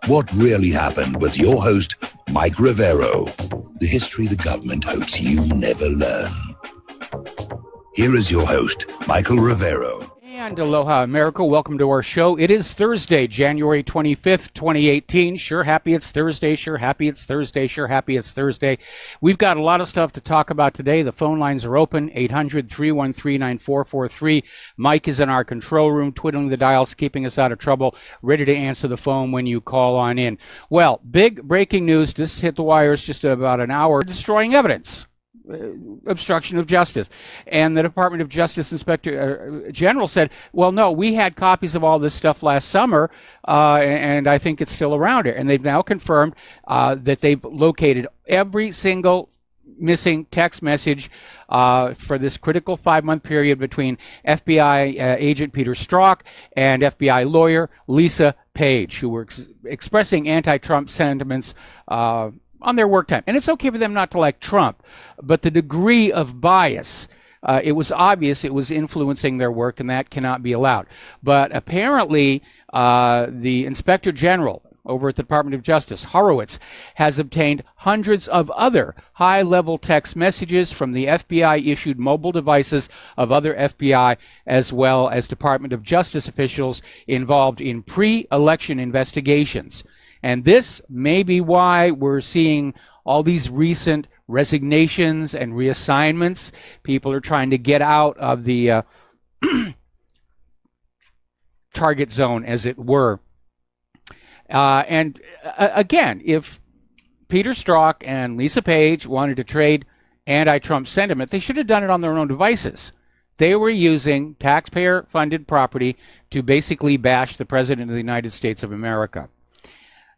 What really happened with your host, Mike Rivero. The history the government hopes you never learn. Here is your host, Michael Rivero. And aloha, America. Welcome to our show. It is Thursday, January 25th, 2018. Sure happy it's Thursday. Sure happy it's Thursday. Sure happy it's Thursday. We've got a lot of stuff to talk about today. The phone lines are open, 800-313-9443. Mike is in our control room, twiddling the dials, keeping us out of trouble, ready to answer the phone when you call on in. Well, big breaking news. This hit the wires just about an hour. Destroying evidence. Obstruction of justice. And the Department of Justice Inspector General said, well, no, we had copies of all this stuff last summer, and I think it's still around here. And they've now confirmed that they've located every single missing text message for this critical 5-month period between FBI agent Peter Strzok and FBI lawyer Lisa Page, who were expressing anti-Trump sentiments on their work time. And it's okay for them not to like Trump, but the degree of bias, it was obvious it was influencing their work, and that cannot be allowed. But apparently, the Inspector General over at the Department of Justice, Horowitz, has obtained hundreds of other high-level text messages from the FBI-issued mobile devices of other FBI as well as Department of Justice officials involved in pre-election investigations. And this may be why we're seeing all these recent resignations and reassignments. People are trying to get out of the target zone, as it were. And again, if Peter Strzok and Lisa Page wanted to trade anti-Trump sentiment, they should have done it on their own devices. They were using taxpayer-funded property to basically bash the President of the United States of America.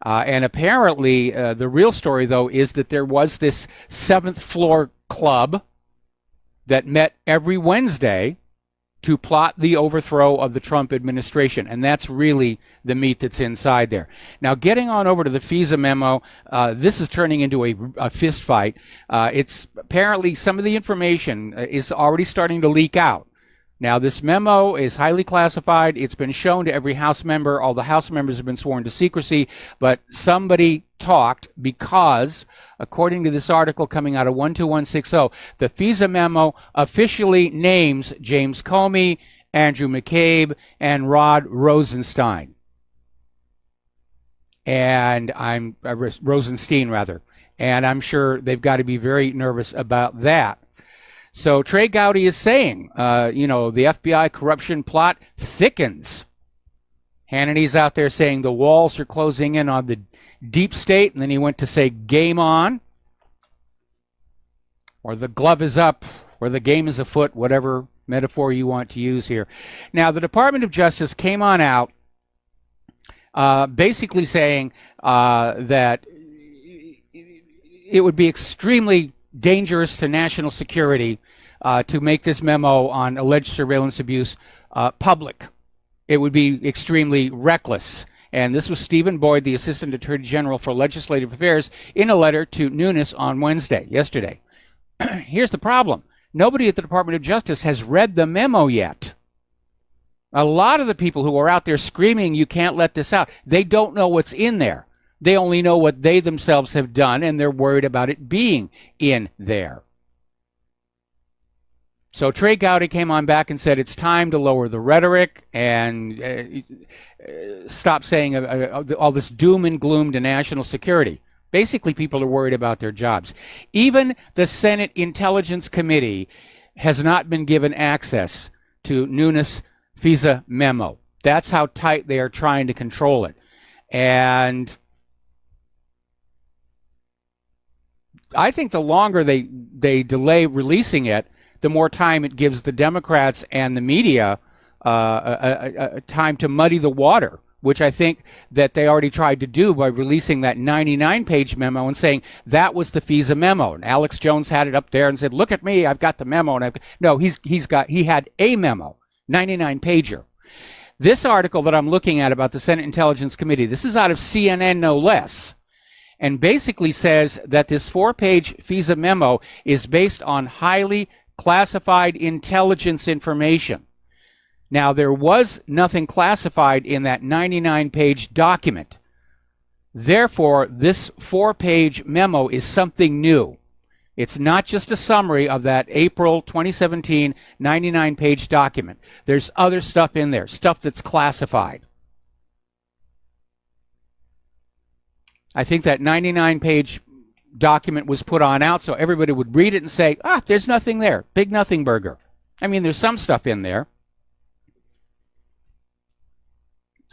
And apparently, the real story, though, is that there was this 7th floor club that met every Wednesday to plot the overthrow of the Trump administration. And that's really the meat that's inside there. Now, getting on over to the FISA memo, this is turning into a fist fight. It's apparently some of the information is already starting to leak out. Now, this memo is highly classified. It's been shown to every House member. All the House members have been sworn to secrecy, but somebody talked because, according to this article coming out of 12160, the FISA memo officially names James Comey, Andrew McCabe, and Rod Rosenstein. And Rosenstein, rather. And I'm sure they've got to be very nervous about that. So Trey Gowdy is saying, the FBI corruption plot thickens. Hannity's out there saying the walls are closing in on the deep state, and then he went to say game on, or the glove is up, or the game is afoot, whatever metaphor you want to use here. Now, the Department of Justice came on out basically saying that it would be extremely dangerous to national security to make this memo on alleged surveillance abuse public. It would be extremely reckless. And this was Stephen Boyd, the Assistant Attorney General for Legislative Affairs, in a letter to Nunes on yesterday. Here's the problem. Nobody at the Department of Justice has read the memo yet. A lot of the people who are out there screaming, you can't let this out, they don't know what's in there. They only know what they themselves have done, and they're worried about it being in there. So Trey Gowdy came on back and said it's time to lower the rhetoric and stop saying all this doom and gloom to national security. Basically, people are worried about their jobs. Even the Senate Intelligence Committee has not been given access to Nunes' FISA memo. That's how tight they are trying to control it. And I think the longer they delay releasing it, the more time it gives the Democrats and the media a time to muddy the water, which I think that they already tried to do by releasing that 99-page memo and saying that was the FISA memo. And Alex Jones had it up there and said, "Look at me, I've got the memo." And he had a memo, 99-pager. This article that I'm looking at about the Senate Intelligence Committee, this is out of CNN, no less, and basically says that this 4-page FISA memo is based on highly classified intelligence information. Now, there was nothing classified in that 99-page document. Therefore, this 4-page memo is something new. It's not just a summary of that April 2017 99-page document. There's other stuff in there, stuff that's classified. I think that 99-page document was put on out so everybody would read it and say, there's nothing there. Big nothing burger. I mean, there's some stuff in there.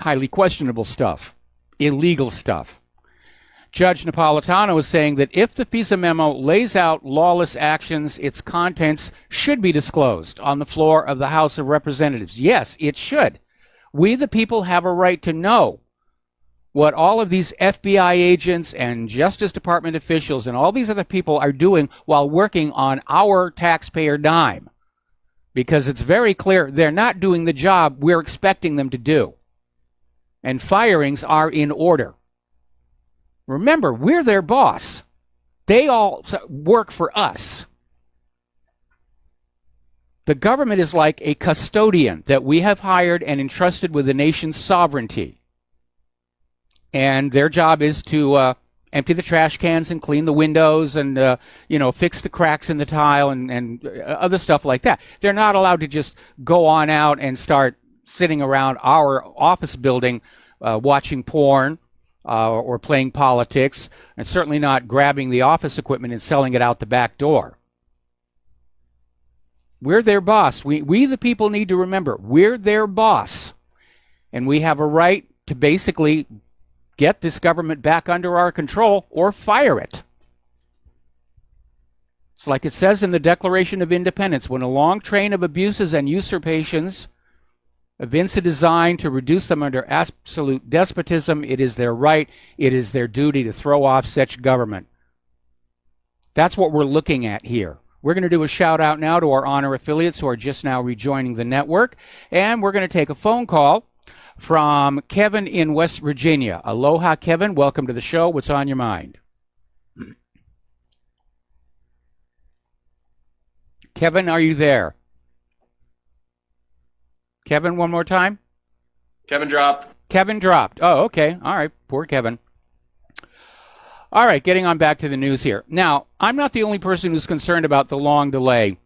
Highly questionable stuff. Illegal stuff. Judge Napolitano is saying that if the FISA memo lays out lawless actions, its contents should be disclosed on the floor of the House of Representatives. Yes, it should. We, the people, have a right to know what all of these FBI agents and Justice Department officials and all these other people are doing while working on our taxpayer dime. Because it's very clear they're not doing the job we're expecting them to do. And firings are in order. Remember, we're their boss. They all work for us. The government is like a custodian that we have hired and entrusted with the nation's sovereignty. And their job is to empty the trash cans and clean the windows and, fix the cracks in the tile and other stuff like that. They're not allowed to just go on out and start sitting around our office building watching porn or playing politics, and certainly not grabbing the office equipment and selling it out the back door. We're their boss. We the people need to remember, we're their boss. And we have a right to basically get this government back under our control or fire it. It's like it says in the Declaration of Independence, when a long train of abuses and usurpations events are designed to reduce them under absolute despotism, it is their right, it is their duty to throw off such government. That's what we're looking at here. We're going to do a shout out now to our honor affiliates who are just now rejoining the network, and we're going to take a phone call from Kevin in West Virginia. Aloha, Kevin. Welcome to the show. What's on your mind? Kevin, are you there? Kevin, one more time. Kevin dropped. Kevin dropped. Oh, okay. All right. Poor Kevin. All right. Getting on back to the news here. Now, I'm not the only person who's concerned about the long delay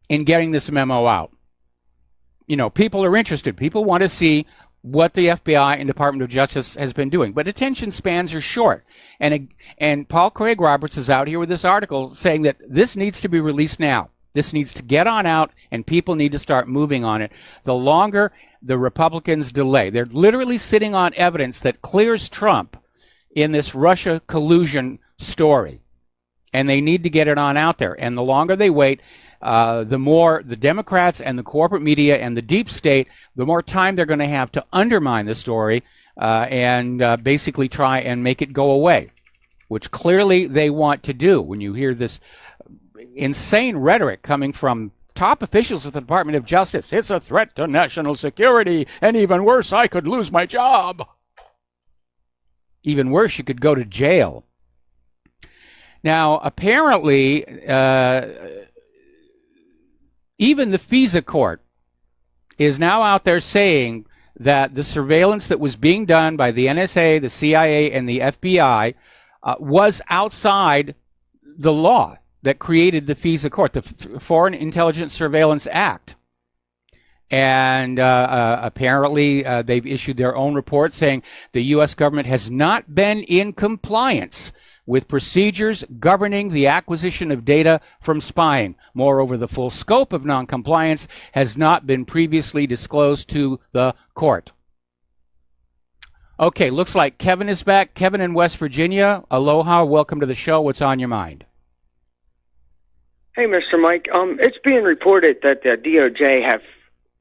in getting this memo out. People are interested. People want to see what the FBI and Department of Justice has been doing. But attention spans are short. And Paul Craig Roberts is out here with this article saying that this needs to be released now. This needs to get on out, and people need to start moving on it. The longer the Republicans delay, they're literally sitting on evidence that clears Trump in this Russia collusion story, and they need to get it on out there. And the longer they wait, the more the Democrats and the corporate media and the deep state, the more time they're going to have to undermine the story and basically try and make it go away, which clearly they want to do. When you hear this insane rhetoric coming from top officials of the Department of Justice. It's a threat to national security, and even worse, I could lose my job. Even worse, you could go to jail. Now, apparently, even the FISA court is now out there saying that the surveillance that was being done by the NSA, the CIA, and the FBI was outside the law that created the FISA court, the Foreign Intelligence Surveillance Act. And apparently they've issued their own report saying the U.S. government has not been in compliance with procedures governing the acquisition of data from spying. Moreover, the full scope of noncompliance has not been previously disclosed to the court. Okay, looks like Kevin is back. Kevin in West Virginia. Aloha, welcome to the show. What's on your mind? Hey, Mr. Mike. It's being reported that the DOJ have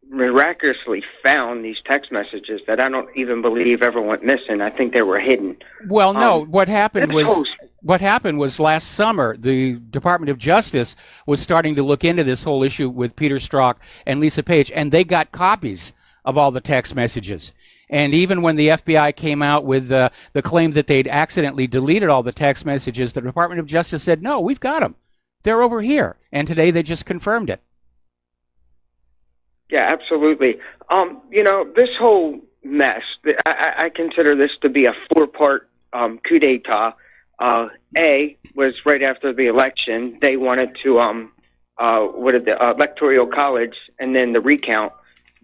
miraculously found these text messages that I don't even believe ever went missing. I think they were hidden. Well, no. What happened was last summer, the Department of Justice was starting to look into this whole issue with Peter Strzok and Lisa Page, and they got copies of all the text messages. And even when the FBI came out with the claim that they'd accidentally deleted all the text messages, the Department of Justice said, no, we've got them. They're over here. And today they just confirmed it. Yeah, absolutely. This whole mess. I consider this to be a four-part coup d'etat. A was right after the election. They wanted to the electoral college and then the recount.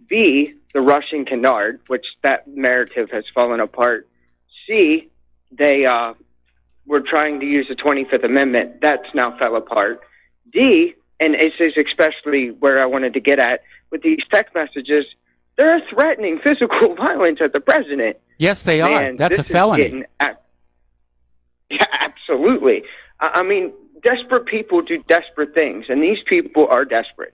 B, the Russian canard, which that narrative has fallen apart. C, they were trying to use the 25th Amendment. That's now fell apart. D, and this is especially where I wanted to get at, with these text messages, they're threatening physical violence at the president. Yes, they are. Man, that's a felony. Yeah, absolutely. I mean, desperate people do desperate things, and these people are desperate.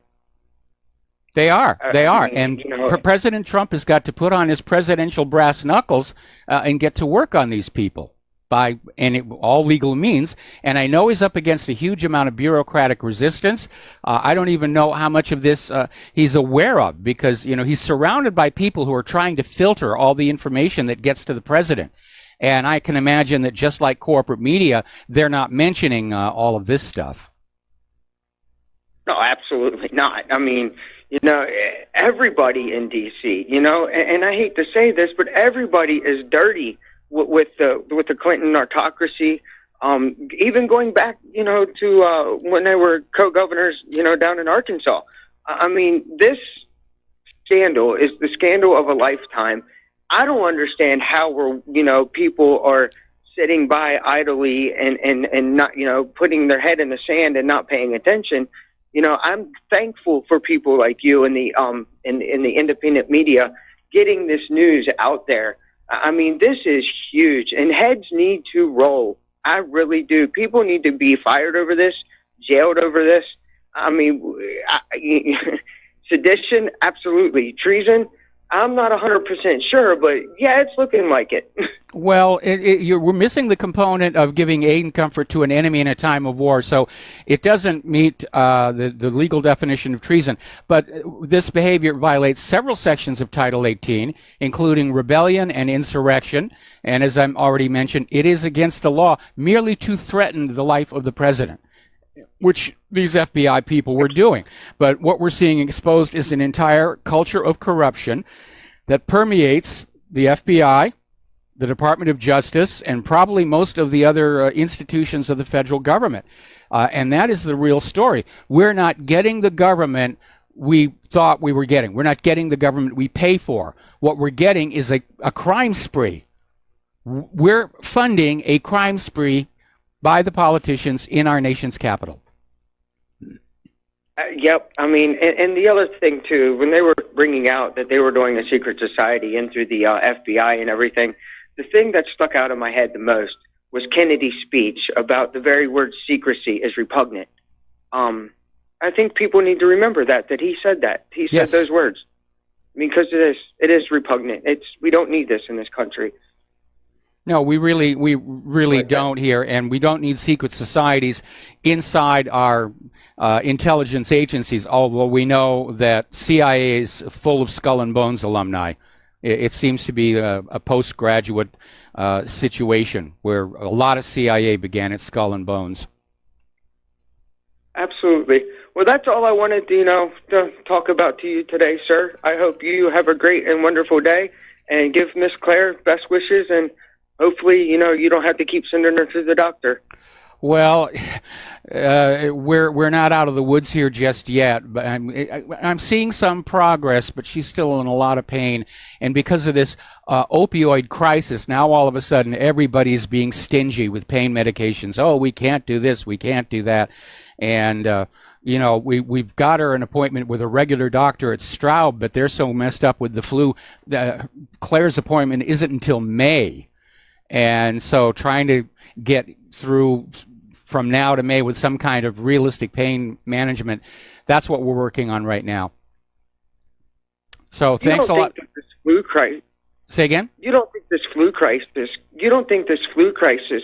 They are. They are. mean, And President Trump has got to put on his presidential brass knuckles and get to work on these people by all legal means. And I know he's up against a huge amount of bureaucratic resistance. I don't even know how much of this he's aware of, because, he's surrounded by people who are trying to filter all the information that gets to the president. And I can imagine that just like corporate media, they're not mentioning all of this stuff. No, absolutely not. I mean, everybody in D.C., and I hate to say this, but everybody is dirty with the Clinton autocracy. Even going back, to when they were co-governors, down in Arkansas. I mean, this scandal is the scandal of a lifetime. I don't understand how people are sitting by idly and not, putting their head in the sand and not paying attention. I'm thankful for people like you and the in the independent media getting this news out there. I mean, this is huge, and heads need to roll. I really do. People need to be fired over this, jailed over this. I mean, sedition, absolutely. Treason, I'm not 100% sure, but yeah, it's looking like it. Well, we're missing the component of giving aid and comfort to an enemy in a time of war, so it doesn't meet the legal definition of treason. But this behavior violates several sections of Title 18, including rebellion and insurrection. And as I'm already mentioned, it is against the law merely to threaten the life of the president, which these FBI people were doing. But what we're seeing exposed is an entire culture of corruption that permeates the FBI, the Department of Justice, and probably most of the other institutions of the federal government. And that is the real story. We're not getting the government we thought we were getting. We're not getting the government we pay for. What we're getting is a crime spree. We're funding a crime spree by the politicians in our nation's capital. Yep. I mean, and the other thing, too, when they were bringing out that they were doing a secret society in through the FBI and everything, the thing that stuck out in my head the most was Kennedy's speech about the very word secrecy is repugnant. I think people need to remember that he said that. He said those words. Because it is repugnant. We don't need this in this country. No, we really don't here, and we don't need secret societies inside our intelligence agencies, although we know that CIA is full of Skull and Bones alumni. It seems to be a postgraduate situation where a lot of CIA began at Skull and Bones. Absolutely. Well, that's all I wanted to talk about to you today, sir. I hope you have a great and wonderful day, and give Miss Claire best wishes, and hopefully, you don't have to keep sending her to the doctor. Well, we're not out of the woods here just yet, but I'm seeing some progress, but she's still in a lot of pain. And because of this opioid crisis, now all of a sudden everybody's being stingy with pain medications. Oh, we can't do this, we can't do that. And, we've got her an appointment with a regular doctor at Straub, but they're so messed up with the flu. Claire's appointment isn't until May. And so trying to get through from now to May with some kind of realistic pain management, that's what we're working on right now. So thanks a lot. This flu crisis, say again? You don't think this flu crisis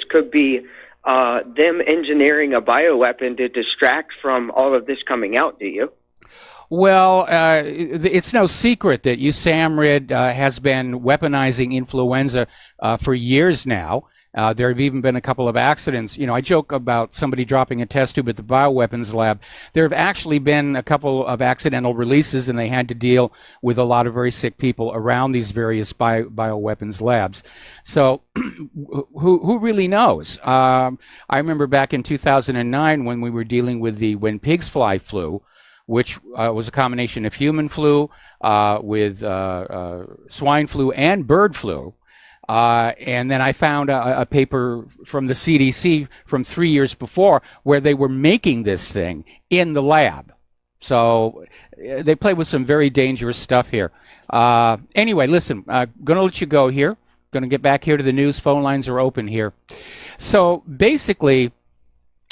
could be them engineering a bioweapon to distract from all of this coming out, do you? Well, it's no secret that USAMRIID has been weaponizing influenza for years now. There have even been a couple of accidents. You know, I joke about somebody dropping a test tube at the bioweapons lab. There have actually been a couple of accidental releases, and they had to deal with a lot of very sick people around these various bioweapons labs. So who really knows? I remember back in 2009 when we were dealing with the when pigs fly flu, which was a combination of human flu with swine flu and bird flu. And then I found a paper from the CDC from 3 years before where they were making this thing in the lab. So they play with some very dangerous stuff here. Anyway, listen, I'm going to let you go here. Going to get back here to the news. Phone lines are open here. So basically,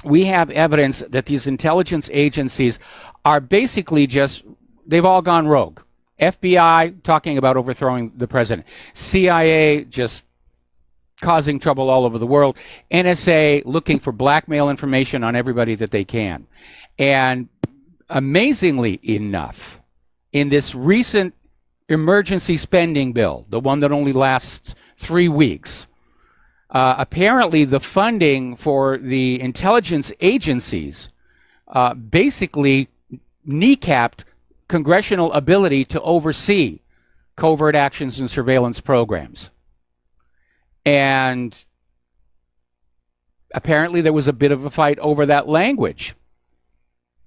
we have evidence that these intelligence agencies are basically just, they've all gone rogue. FBI talking about overthrowing the president. CIA just causing trouble all over the world. NSA looking for blackmail information on everybody that they can. And amazingly enough, in this recent emergency spending bill, the one that only lasts 3 weeks, apparently the funding for the intelligence agencies basically kneecapped congressional ability to oversee covert actions and surveillance programs. And apparently there was a bit of a fight over that language,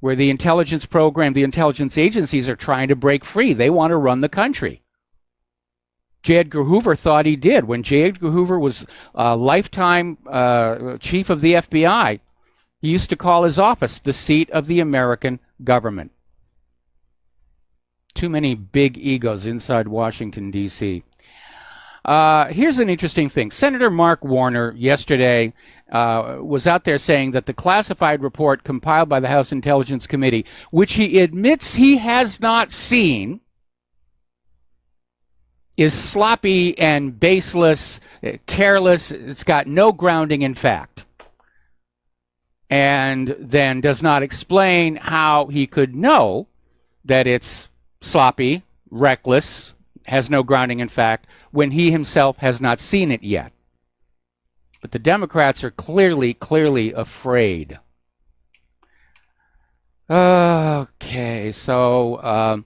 where the intelligence program, the intelligence agencies are trying to break free. They want to run the country. J. Edgar Hoover thought he did. When J. Edgar Hoover was lifetime chief of the FBI, he used to call his office the seat of the American government. Too many big egos inside Washington, D.C. Here's an interesting thing. Senator Mark Warner yesterday was out there saying that the classified report compiled by the House Intelligence Committee, which he admits he has not seen, is sloppy and baseless, careless. It's got no grounding in fact. And then does not explain how he could know that it's sloppy, reckless, has no grounding in fact, when he himself has not seen it yet. But the Democrats are clearly afraid. Okay, so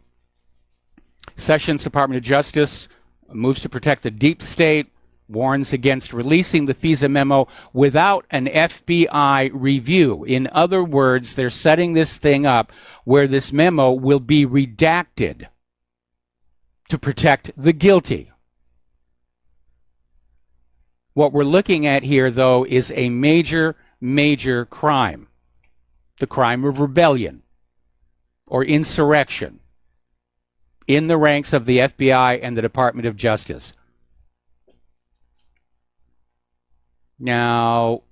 Sessions Department of Justice moves to protect the deep state, warns against releasing the FISA memo without an FBI review. In other words, they're setting this thing up where this memo will be redacted to protect the guilty. What we're looking at here, though, is a major crime. The crime of rebellion or insurrection in the ranks of the FBI and the Department of Justice. Now,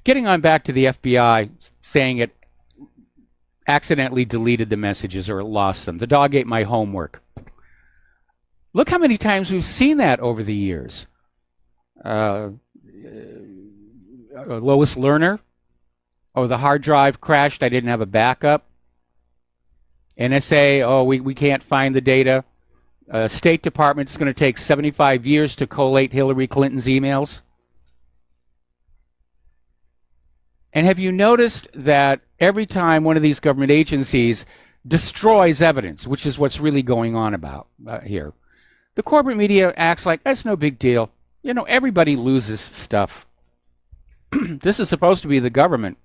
getting on back to the FBI saying it accidentally deleted the messages or lost them. The dog ate my homework. Look how many times we've seen that over the years. Lois Lerner. Oh, the hard drive crashed. I didn't have a backup. NSA, oh, we can't find the data. State Department is going to take 75 years to collate Hillary Clinton's emails. And have you noticed that every time one of these government agencies destroys evidence, which is what's really going on about here, the corporate media acts like that's no big deal. You know, everybody loses stuff. This is supposed to be the government.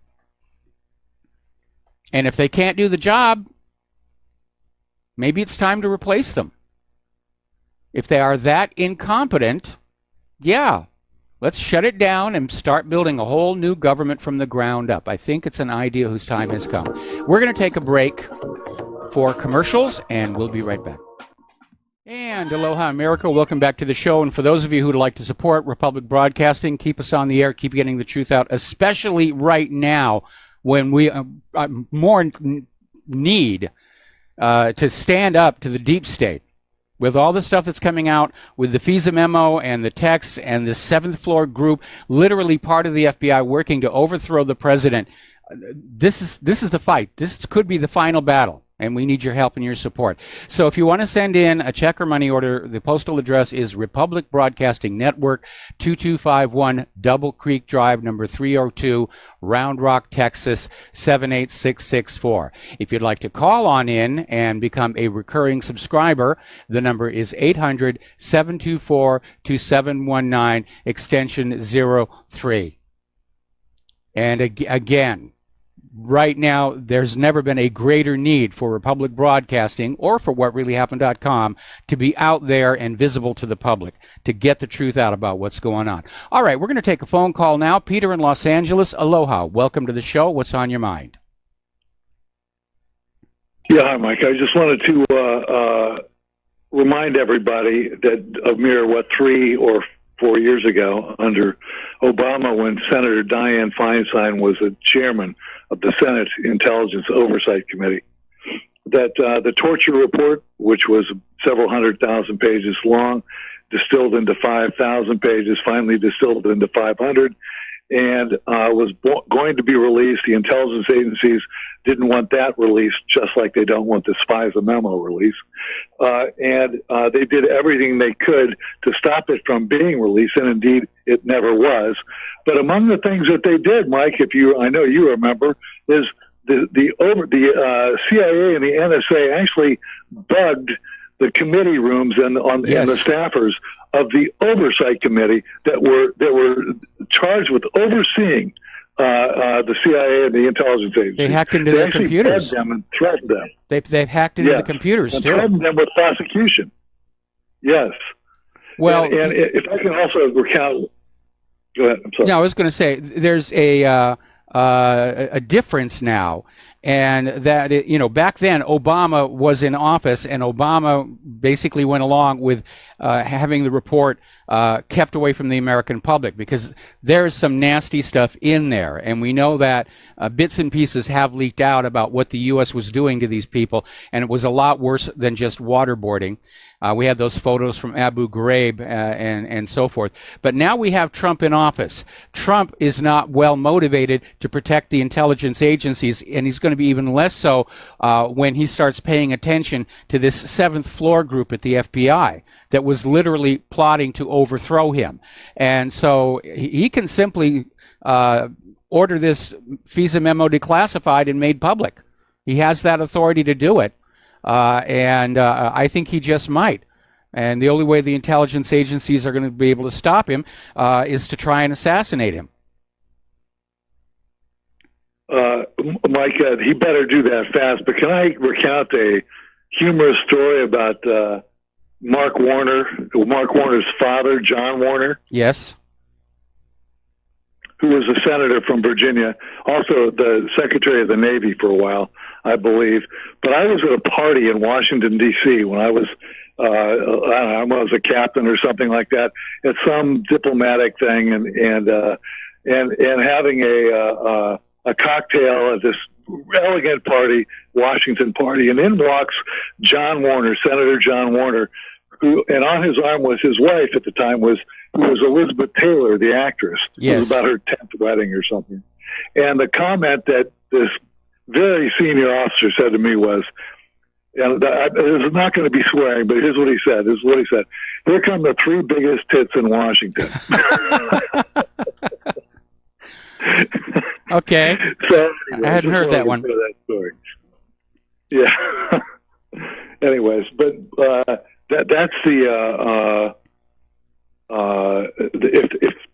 And if they can't do the job, maybe it's time to replace them. If they are that incompetent, yeah, let's shut it down and start building a whole new government from the ground up. I think it's an idea whose time has come. We're going to take a break for commercials, and we'll be right back. And aloha, America. Welcome back to the show. And for those of you who would like to support Republic Broadcasting, keep us on the air, keep getting the truth out, especially right now when we more need to stand up to the deep state. With all the stuff that's coming out, with the FISA memo and the texts and the seventh floor group, literally part of the FBI working to overthrow the president, this is the fight. This could be the final battle. And we need your help and your support. So if you want to send in a check or money order, the postal address is Republic Broadcasting Network, 2251 Double Creek Drive, number 302, Round Rock, Texas, 78664. If you'd like to call on in and become a recurring subscriber, the number is 800-724-2719, extension 03. And again, right now, there's never been a greater need for Republic Broadcasting or for WhatReallyHappened.com to be out there and visible to the public, to get the truth out about what's going on. All right, we're going to take a phone call now. Peter in Los Angeles, aloha. Welcome to the show. What's on your mind? Yeah, hi, Mike. I just wanted to remind everybody that of mere, 3 or 4 years ago, under Obama, when Senator Dianne Feinstein was the chairman of the Senate Intelligence Oversight Committee, that the torture report, which was several 100,000 pages long, distilled into 5,000 pages, finally distilled into 500, and was going to be released. The intelligence agencies didn't want that released, just like they don't want the FISA memo released. And they did everything they could to stop it from being released, and indeed it never was. But among the things that they did, Mike, I know you remember, is the CIA and the NSA actually bugged the committee rooms and the staffers of the oversight committee that were charged with overseeing the CIA and the intelligence agency. They hacked into their computers. They them and threatened them. They've hacked into the computers and too. Threatened them with prosecution. Yes. Well, and if I can also recount. Go ahead. I'm sorry. No, I was going to say there's a difference now, and that back then Obama was in office, and Obama basically went along with having the report kept away from the American public, because there's some nasty stuff in there, and we know that bits and pieces have leaked out about what the U.S. was doing to these people, and it was a lot worse than just waterboarding. We had those photos from Abu Ghraib and so forth. But now we have Trump in office. Trump is not well motivated to protect the intelligence agencies, and he's going to be even less so when he starts paying attention to this seventh floor group at the FBI that was literally plotting to overthrow him. And so he can simply order this FISA memo declassified and made public. He has that authority to do it. And I think he just might. And the only way the intelligence agencies are going to be able to stop him is to try and assassinate him. Mike, he better do that fast. But can I recount a humorous story about Mark Warner's father, John Warner? Yes. Who was a senator from Virginia, also the Secretary of the Navy for a while, I believe. But I was at a party in Washington, D.C. when I was, I don't know, I was a captain or something like that, at some diplomatic thing, and having a cocktail at this elegant party, Washington party, and in walks John Warner, Senator John Warner, who, and on his arm was his wife at the time, who was Elizabeth Taylor, the actress. Yes. It was about her 10th wedding or something. And the comment that this very senior officer said to me was, and this is not going to be swearing, but here's what he said. Here come the three biggest tits in Washington. Okay. So I hadn't heard that one. That story. Yeah. Anyways, but that's the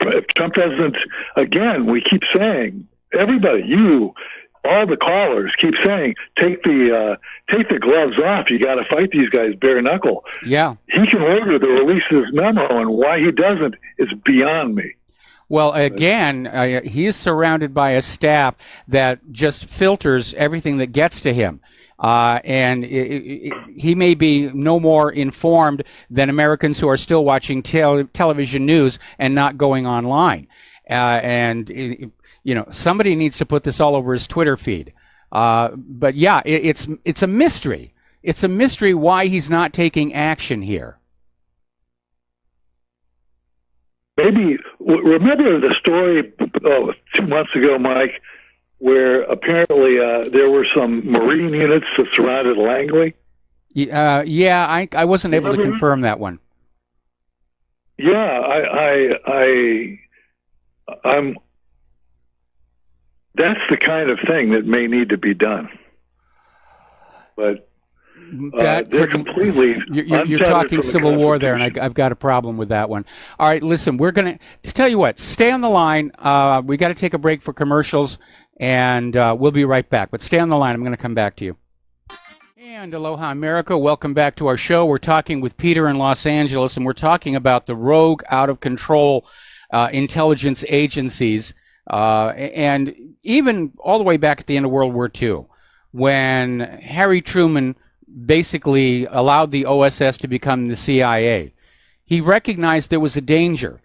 if Trump doesn't, again, we keep saying, everybody, all the callers keep saying, take the gloves off. You got to fight these guys bare knuckle. Yeah. He can order the release of his memo, and why he doesn't is beyond me. Well, again, he's surrounded by a staff that just filters everything that gets to him. And he may be no more informed than Americans who are still watching television news and not going online. Somebody needs to put this all over his Twitter feed. But yeah, it's a mystery. It's a mystery why he's not taking action here. Maybe remember the story 2 months ago, Mike, where apparently there were some Marine units that surrounded Langley. Yeah, I wasn't able to confirm that one. Yeah, I'm. That's the kind of thing that may need to be done, but they're completely. You're talking Civil War there, and I've got a problem with that one. All right, listen, we're going to tell you what. Stay on the line. We got to take a break for commercials, and we'll be right back. But stay on the line. I'm going to come back to you. And aloha, America. Welcome back to our show. We're talking with Peter in Los Angeles, and we're talking about the rogue, out-of-control intelligence agencies, and even all the way back at the end of World War II, when Harry Truman basically allowed the OSS to become the CIA. He recognized there was a danger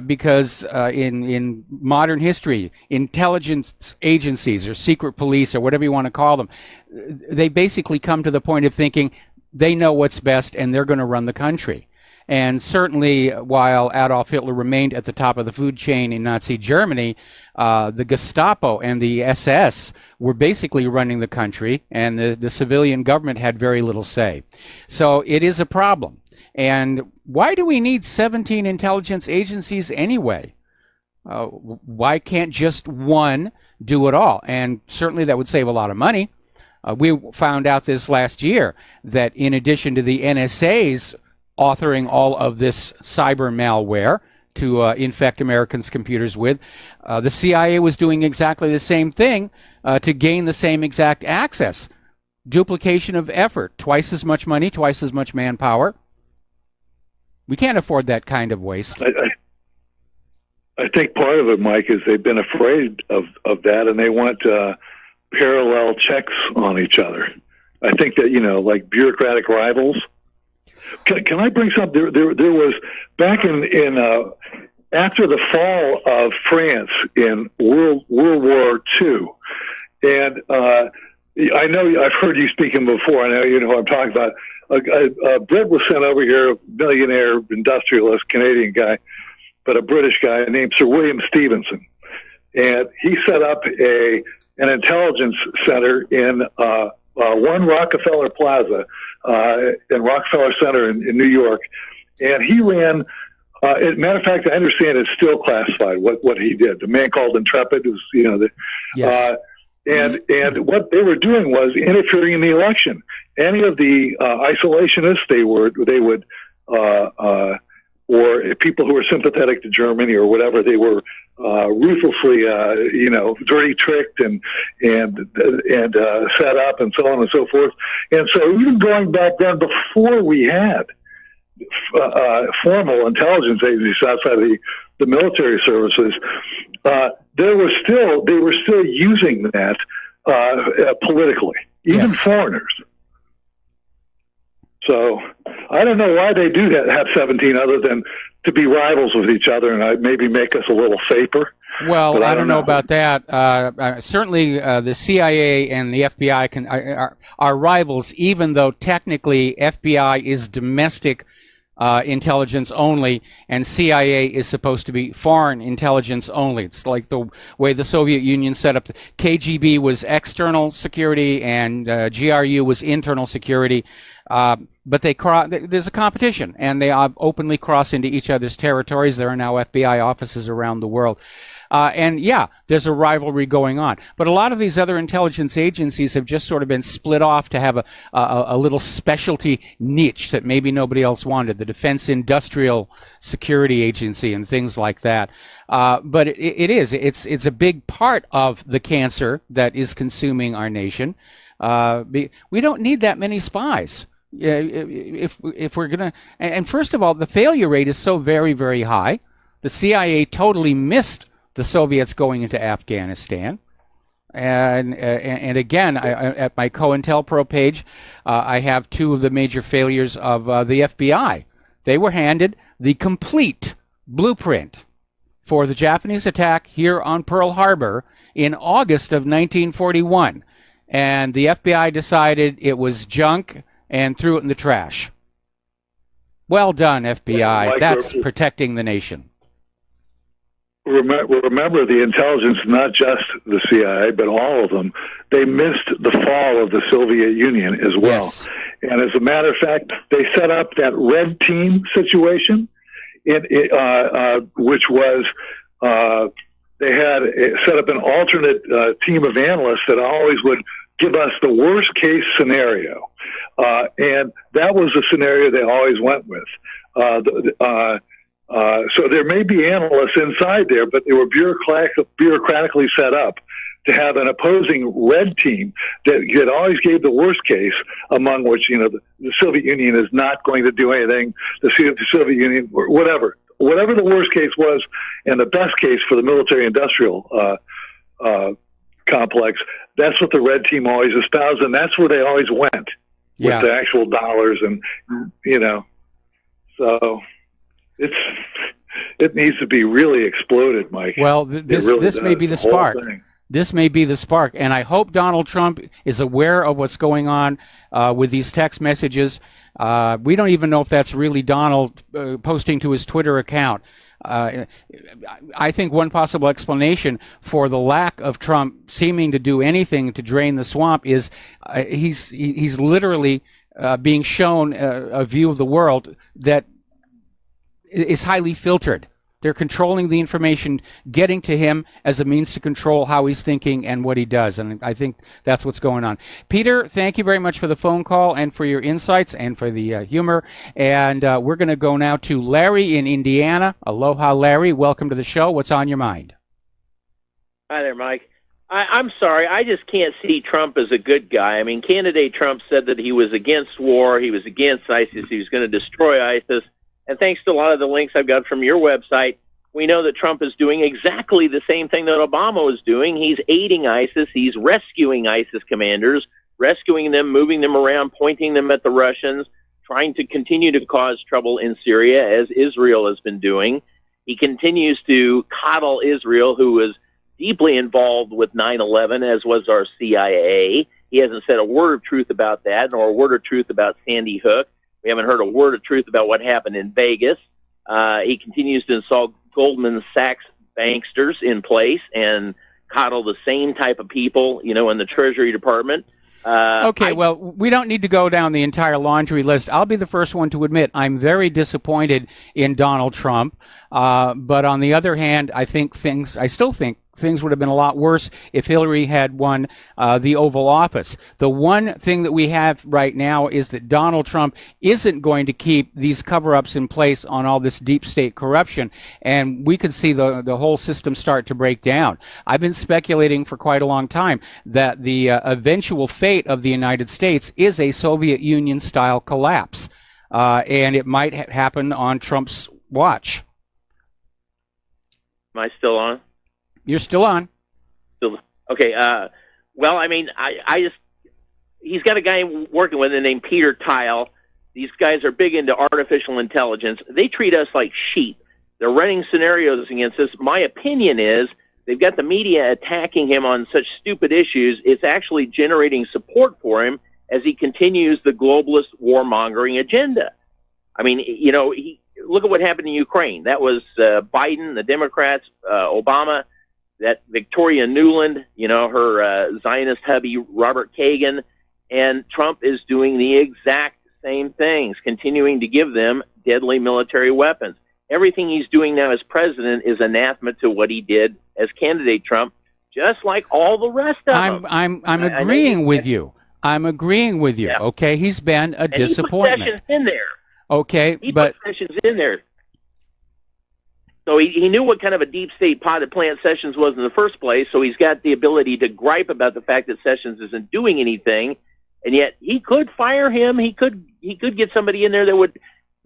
because in modern history, intelligence agencies or secret police or whatever you want to call them, they basically come to the point of thinking they know what's best and they're going to run the country. And certainly, while Adolf Hitler remained at the top of the food chain in Nazi Germany, the Gestapo and the SS were basically running the country, and the civilian government had very little say. So it is a problem. And why do we need 17 intelligence agencies anyway? Why can't just one do it all? And certainly that would save a lot of money. We found out this last year that in addition to the NSA's authoring all of this cyber malware to infect Americans' computers with, the CIA was doing exactly the same thing to gain the same exact access. Duplication of effort, twice as much money, twice as much manpower. We can't afford that kind of waste. I think part of it, Mike, is they've been afraid of that, and they want parallel checks on each other. I think that, like bureaucratic rivals. Can I bring something? There was back in after the fall of France in World War II, and I know I've heard you speaking before. I know you know who I'm talking about. A Brit was sent over here, a millionaire industrialist, Canadian guy, but a British guy named Sir William Stevenson, and he set up an intelligence center in One Rockefeller Plaza in Rockefeller Center in New York, and he ran. Matter of fact, I understand it's still classified what he did. The man called Intrepid was, Yes. And what they were doing was interfering in the election. Any of the isolationists, they would, or people who were sympathetic to Germany or whatever, they were ruthlessly, dirty tricked and set up and so on and so forth. And so even going back then, before we had formal intelligence agencies outside of the military services, they were still using that politically, even Yes. foreigners. So I don't know why they do that, have 17 other than to be rivals with each other and maybe make us a little safer. Well, I don't know about that. Certainly, the CIA and the FBI are rivals, even though technically FBI is domestic intelligence only, and CIA is supposed to be foreign intelligence only. It's like the way the Soviet Union set up. KGB was external security, and GRU was internal security. But there's a competition, and they openly cross into each other's territories. There are now FBI offices around the world. And yeah, there's a rivalry going on. But a lot of these other intelligence agencies have just sort of been split off to have a little specialty niche that maybe nobody else wanted. The Defense Industrial Security Agency and things like that. But it's a big part of the cancer that is consuming our nation. We don't need that many spies. If we're gonna, and first of all, the failure rate is so very, very high. The CIA totally missed the Soviets going into Afghanistan, and again, at my COINTELPRO page, I have two of the major failures of the FBI. They were handed the complete blueprint for the Japanese attack here on Pearl Harbor in August of 1941, and the FBI decided it was junk and threw it in the trash. Well done, FBI. That's protecting the nation. remember the intelligence, not just the CIA, but all of them, they missed the fall of the Soviet Union as well. Yes. And as a matter of fact, they set up that red team situation, which was they had set up an alternate team of analysts that always would give us the worst case scenario. And that was the scenario they always went with. So there may be analysts inside there, but they were bureaucratically set up to have an opposing red team that always gave the worst case, among which, the Soviet Union is not going to do anything, the Soviet Union, whatever the worst case was, and the best case for the military-industrial complex, that's what the red team always espoused, and that's where they always went with the actual dollars, and, so it needs to be really exploded, Mike. Well, this may be the spark. This may be the spark, and I hope Donald Trump is aware of what's going on with these text messages. We don't even know if that's really Donald posting to his Twitter account. I think one possible explanation for the lack of Trump seeming to do anything to drain the swamp is he's literally being shown a view of the world that is highly filtered. They're controlling the information, getting to him as a means to control how he's thinking and what he does. And I think that's what's going on. Peter, thank you very much for the phone call and for your insights and for the humor. And we're going to go now to Larry in Indiana. Aloha, Larry. Welcome to the show. What's on your mind? Hi there, Mike. I'm sorry. I just can't see Trump as a good guy. I mean, candidate Trump said that he was against war. He was against ISIS. He was going to destroy ISIS. And thanks to a lot of the links I've got from your website, we know that Trump is doing exactly the same thing that Obama was doing. He's aiding ISIS. He's rescuing ISIS commanders, rescuing them, moving them around, pointing them at the Russians, trying to continue to cause trouble in Syria, as Israel has been doing. He continues to coddle Israel, who was deeply involved with 9/11, as was our CIA. He hasn't said a word of truth about that, nor a word of truth about Sandy Hook. We haven't heard a word of truth about what happened in Vegas. He continues to install Goldman Sachs banksters in place and coddle the same type of people, in the Treasury Department. Well, we don't need to go down the entire laundry list. I'll be the first one to admit I'm very disappointed in Donald Trump. But on the other hand, I still think things would have been a lot worse if Hillary had won the Oval Office. The one thing that we have right now is that Donald Trump isn't going to keep these cover-ups in place on all this deep state corruption, and we could see the whole system start to break down. I've been speculating for quite a long time that the eventual fate of the United States is a Soviet Union-style collapse, and it might happen on Trump's watch. Am I still on? You're still on. Okay. Well, I mean, he's got a guy working with him named Peter Thiel. These guys are big into artificial intelligence. They treat us like sheep. They're running scenarios against us. My opinion is they've got the media attacking him on such stupid issues. It's actually generating support for him as he continues the globalist warmongering agenda. I mean, look at what happened in Ukraine. That was Biden, the Democrats, Obama, that Victoria Nuland, her Zionist hubby, Robert Kagan, and Trump is doing the exact same things, continuing to give them deadly military weapons. Everything he's doing now as president is anathema to what he did as candidate Trump, just like all the rest of them. I'm agreeing with you. I'm agreeing with you. Yeah. Okay, he's been a disappointment. He put Sessions in there. Okay, he put Sessions in there. So he knew what kind of a deep state potted plant Sessions was in the first place, so he's got the ability to gripe about the fact that Sessions isn't doing anything, and yet he could fire him. He could get somebody in there that would.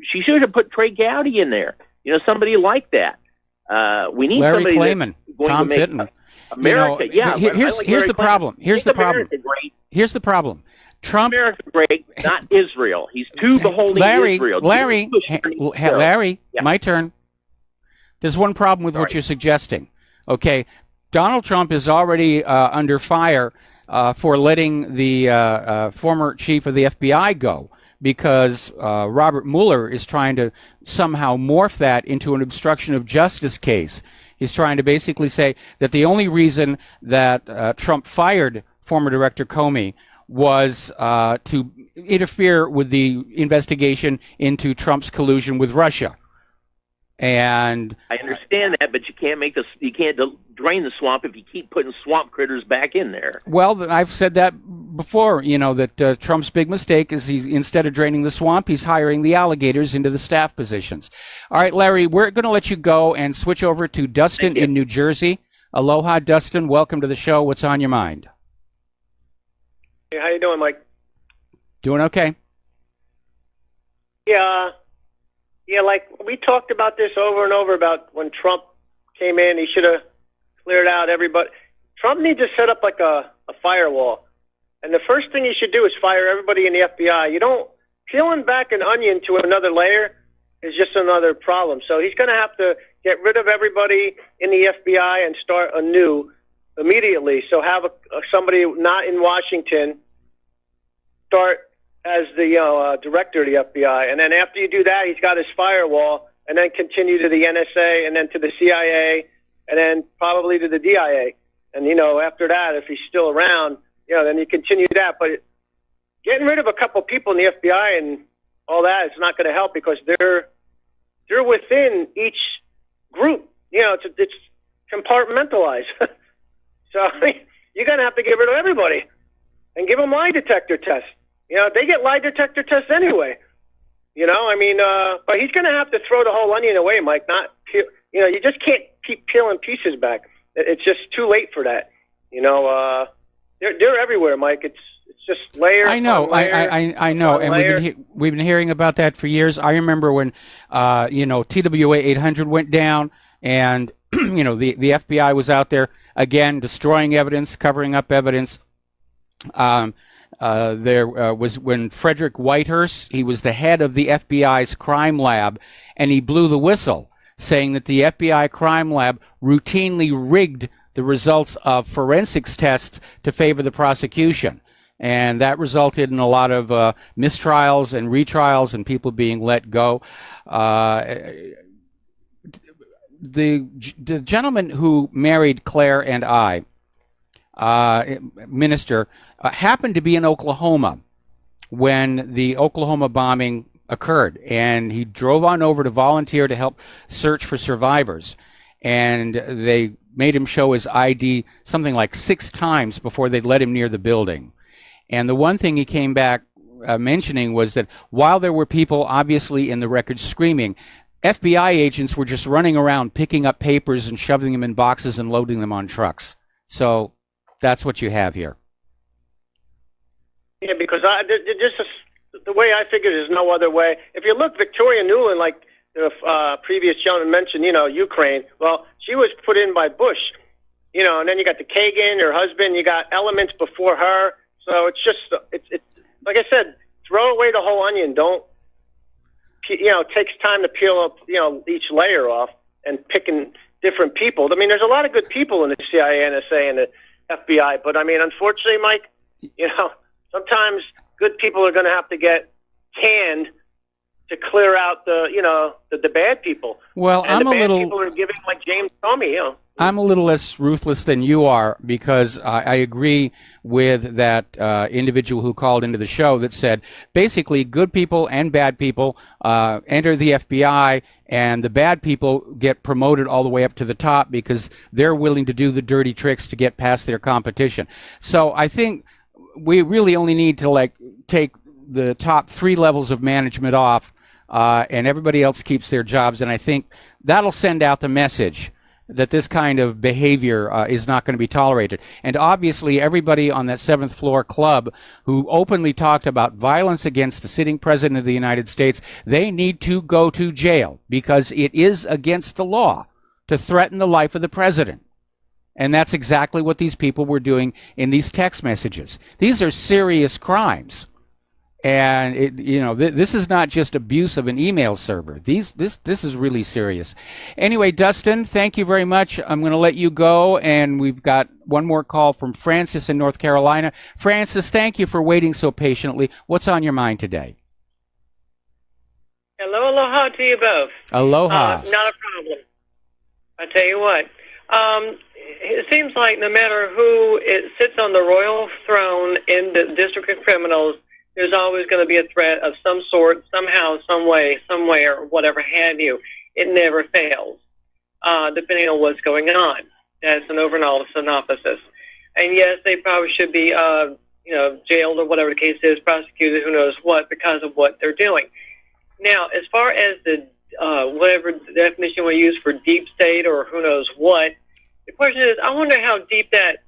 She should have put Trey Gowdy in there. Somebody like that. We need Larry somebody Klayman, that's going Tom to make Fitton. America. Here's the problem. Here's the problem. Here's the problem. Trump, America great, not Israel. He's too beholden to Israel. Larry, yeah. My turn. There's one problem with what you're suggesting. Okay, Donald Trump is already under fire for letting the former chief of the FBI go because Robert Mueller is trying to somehow morph that into an obstruction of justice case. He's trying to basically say that the only reason that Trump fired former Director Comey was to interfere with the investigation into Trump's collusion with Russia. And I understand that, but you can't drain the swamp if you keep putting swamp critters back in there. Well, I've said that before, that Trump's big mistake is instead of draining the swamp, he's hiring the alligators into the staff positions. All right, Larry, we're going to let you go and switch over to Dustin in New Jersey. Aloha, Dustin. Welcome to the show. What's on your mind? Hey, how you doing, Mike? Doing okay. Yeah, like we talked about this over and over about when Trump came in, he should have cleared out everybody. Trump needs to set up like a firewall. And the first thing he should do is fire everybody in the FBI. You don't, peeling back an onion to another layer is just another problem. So he's going to have to get rid of everybody in the FBI and start anew immediately. So have somebody not in Washington start as the director of the FBI. And then after you do that, he's got his firewall, and then continue to the NSA, and then to the CIA, and then probably to the DIA. And, after that, if he's still around, then you continue that. But getting rid of a couple people in the FBI and all that is not going to help because they're within each group. It's compartmentalized. So you're going to have to get rid of everybody and give them lie detector tests. They get lie detector tests anyway. But he's going to have to throw the whole onion away, Mike. Not peel, you just can't keep peeling pieces back. It's just too late for that. They're everywhere, Mike. It's just layer. I know, I know, and we've been hearing about that for years. I remember when TWA 800 went down, and the FBI was out there again destroying evidence, covering up evidence. There was when Frederick Whitehurst, he was the head of the FBI's crime lab, and he blew the whistle, saying that the FBI crime lab routinely rigged the results of forensics tests to favor the prosecution. And that resulted in a lot of mistrials and retrials and people being let go. The gentleman who married Claire and I, minister, happened to be in Oklahoma when the Oklahoma bombing occurred, and he drove on over to volunteer to help search for survivors, and they made him show his ID something like 6 times before they'd let him near the building. And the one thing he came back mentioning was that while there were people obviously in the record screaming, FBI agents were just running around picking up papers and shoving them in boxes and loading them on trucks. So that's what you have here. Yeah, because the way I figured, there's no other way. If you look, Victoria Nuland, like the previous gentleman mentioned, Ukraine. Well, she was put in by Bush, and then you got the Kagan, her husband. You got elements before her. So it's just, it's like I said, throw away the whole onion. Don't, it takes time to peel up, each layer off and picking different people. I mean, there's a lot of good people in the CIA, NSA, and the FBI, but I mean, unfortunately, Mike, sometimes good people are going to have to get canned to clear out the bad people. Well, and people are giving, like James Comey, I'm a little less ruthless than you are, because I agree with that individual who called into the show that said basically good people and bad people enter the FBI, and the bad people get promoted all the way up to the top because they're willing to do the dirty tricks to get past their competition. So I think we really only need to take the top 3 levels of management off, and everybody else keeps their jobs, and I think that'll send out the message that this kind of behavior is not going to be tolerated. And obviously everybody on that 7th floor club who openly talked about violence against the sitting president of the United States, they need to go to jail, because it is against the law to threaten the life of the president. And that's exactly what these people were doing in these text messages. These are serious crimes. And this is not just abuse of an email server. This is really serious. Anyway, Dustin, thank you very much. I'm going to let you go, and we've got one more call from Francis in North Carolina. Francis, thank you for waiting so patiently. What's on your mind today? Hello, aloha to you both. Aloha. Not a problem. I tell you what, it seems like no matter who it sits on the royal throne in the District of Criminals, there's always going to be a threat of some sort, somehow, some way, somewhere, whatever have you. It never fails, depending on what's going on. That's an overall synopsis. And yes, they probably should be, jailed or whatever the case is, prosecuted, who knows what, because of what they're doing. Now, as far as the whatever definition we use for deep state or who knows what, the question is, I wonder how deep that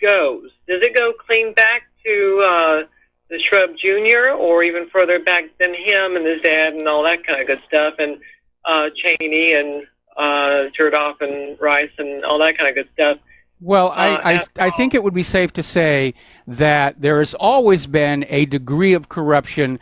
goes. Does it go clean back to the Shrub Jr. or even further back than him and his dad and all that kind of good stuff, and Cheney and Chertoff and Rice and all that kind of good stuff? Well, I think it would be safe to say that there has always been a degree of corruption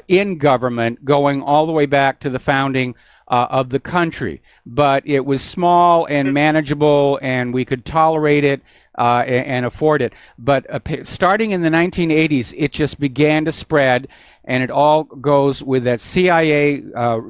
in government going all the way back to the founding of the country. But it was small and manageable, and we could tolerate it and afford it. But starting in the 1980s, it just began to spread, and it all goes with that CIA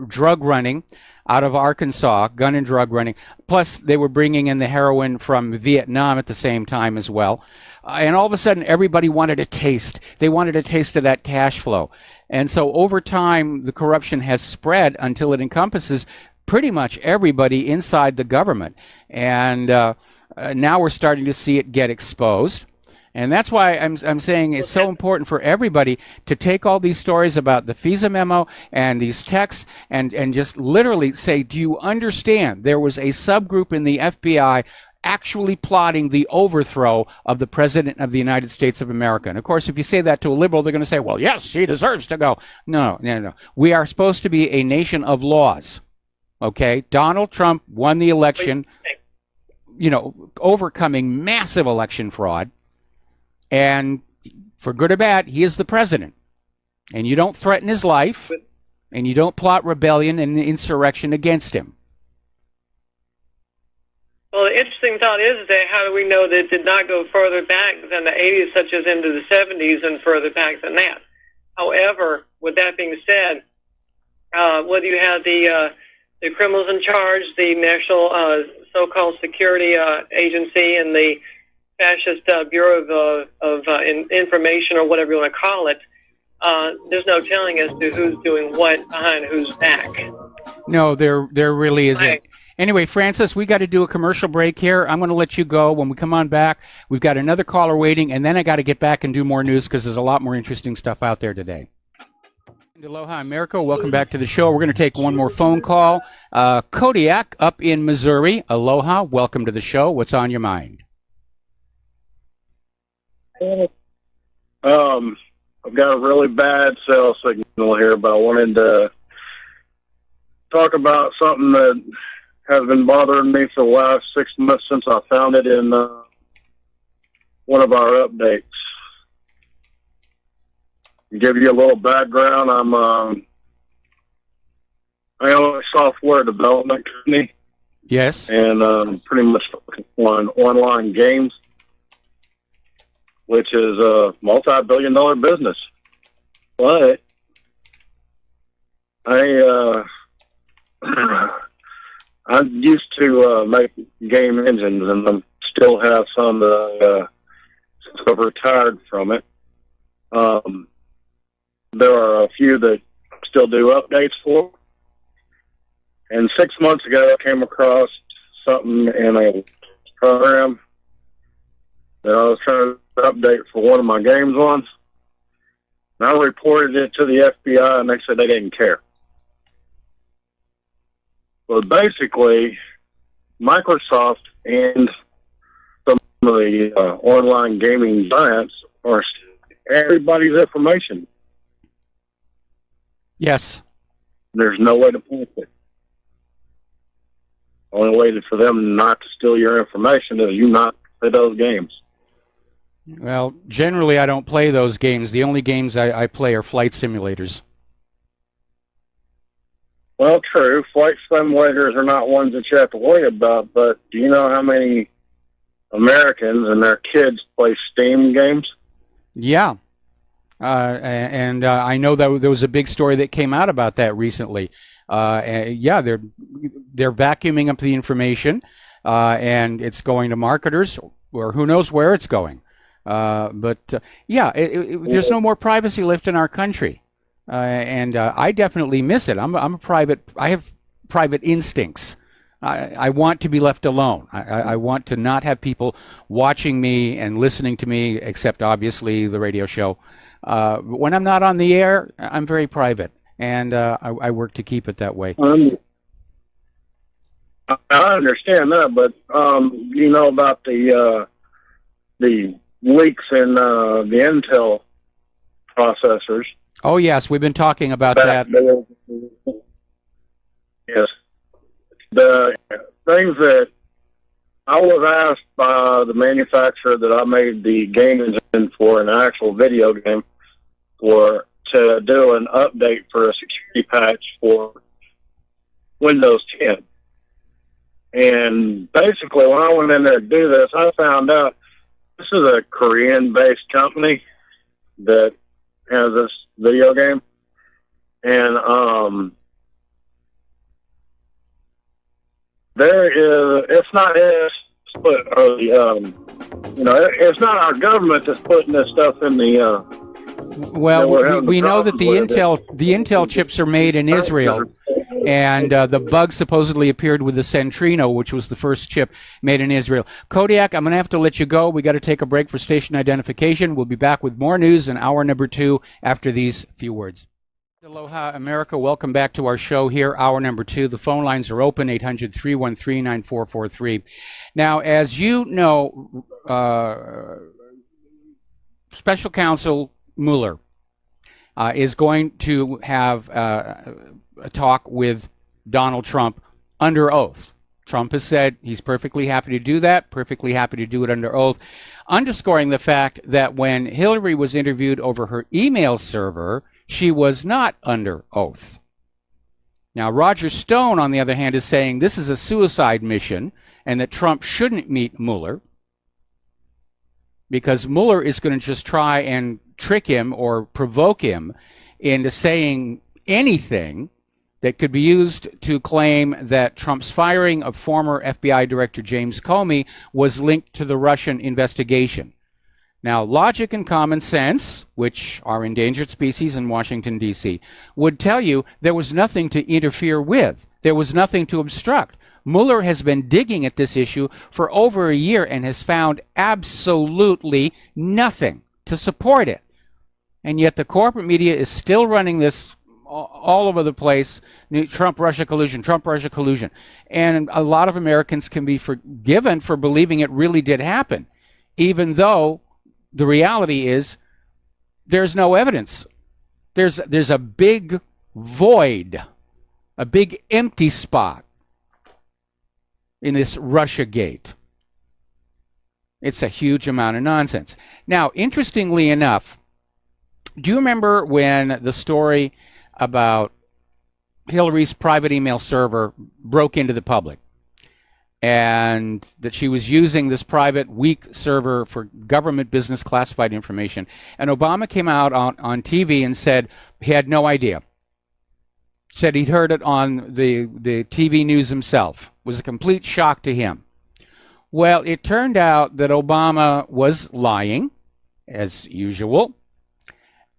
drug running out of Arkansas, gun and drug running. Plus, they were bringing in the heroin from Vietnam at the same time as well. And all of a sudden, everybody wanted a taste. They wanted a taste of that cash flow. And so over time, the corruption has spread until it encompasses pretty much everybody inside the government. And now we're starting to see it get exposed. And that's why I'm saying it's so important for everybody to take all these stories about the FISA memo and these texts and just literally say, do you understand there was a subgroup in the FBI actually plotting the overthrow of the President of the United States of America? And of course, if you say that to a liberal, they're going to say, well, yes, he deserves to go. No. We are supposed to be a nation of laws. Okay? Donald Trump won the election, overcoming massive election fraud. And for good or bad, he is the president. And you don't threaten his life, and you don't plot rebellion and insurrection against him. Well, the interesting thought is that how do we know that it did not go further back than the 80s, such as into the 70s and further back than that? However, with that being said, whether you have the criminals in charge, the National so-called Security Agency, and the Fascist Bureau of Information, or whatever you want to call it, there's no telling as to who's doing what behind whose back. No, there really isn't. Right. Anyway, Francis, we got to do a commercial break here. I'm going to let you go. When we come on back, we've got another caller waiting, and then I got to get back and do more news because there's a lot more interesting stuff out there today. Aloha, America. Welcome back to the show. We're going to take one more phone call. Kodiak up in Missouri. Aloha. Welcome to the show. What's on your mind? I've got a really bad cell signal here, but I wanted to talk about something that has been bothering me for the last 6 months since I found it in one of our updates. To give you a little background, I own a software development company. Yes. And pretty much on online games, which is a multi-billion-dollar business. But I used to make game engines, and I still have some that I've retired from it. There are a few that still do updates for. And 6 months ago, I came across something in a program that I was trying to update for one of my games on. And I reported it to the FBI, and they said they didn't care. Well, basically, Microsoft and some of the online gaming giants are everybody's information. Yes. There's no way to prove it. The only way for them not to steal your information is you not play those games. Well, generally I don't play those games. The only games I play are flight simulators. Well, true. Flight simulators are not ones that you have to worry about, but do you know how many Americans and their kids play Steam games? Yeah. And I know that there was a big story that came out about that recently. Yeah, they're vacuuming up the information, and it's going to marketers, or who knows where it's going. Yeah, there's no more privacy left in our country, and I definitely miss it. I'm a private. I have private instincts. I want to be left alone. I want to not have people watching me and listening to me, except obviously the radio show. But when I'm not on the air, I'm very private, and I work to keep it that way. I understand that, but you know about the leaks in the Intel processors. Oh yes, we've been talking about that. Yes. The things that I was asked by the manufacturer that I made the game engine for, an actual video game, for to do an update for a security patch for Windows 10. And basically, when I went in there to do this, I found out this is a Korean-based company that has this video game. And it's not us, or it's not our government that's putting this stuff in the. Well, we know that the Intel chips are made in Israel, and the bug supposedly appeared with the Centrino, which was the first chip made in Israel. Kodiak, I'm going to have to let you go. We got to take a break for station identification. We'll be back with more news in hour number 2 after these few words. Aloha, America. Welcome back to our show here, hour number 2. The phone lines are open, 800-313-9443. Now, as you know, Special Counsel Mueller is going to have a talk with Donald Trump under oath. Trump has said he's perfectly happy to do that, perfectly happy to do it under oath, underscoring the fact that when Hillary was interviewed over her email server, she was not under oath. Now, Roger Stone, on the other hand, is saying this is a suicide mission and that Trump shouldn't meet Mueller because Mueller is going to just try and trick him or provoke him into saying anything that could be used to claim that Trump's firing of former FBI Director James Comey was linked to the Russian investigation. Now, logic and common sense, which are endangered species in Washington, D.C., would tell you there was nothing to interfere with. There was nothing to obstruct. Mueller has been digging at this issue for over a year and has found absolutely nothing to support it. And yet the corporate media is still running this all over the place. Trump-Russia collusion, Trump-Russia collusion. And a lot of Americans can be forgiven for believing it really did happen, even though the reality is there's no evidence. There's a big void, a big empty spot in this Russiagate. It's a huge amount of nonsense. Now, interestingly enough, do you remember when the story about Hillary's private email server broke into the public? And that she was using this private weak server for government business classified information. And Obama came out on TV and said he had no idea. Said he'd heard it on the TV news himself. It was a complete shock to him. Well, it turned out that Obama was lying, as usual,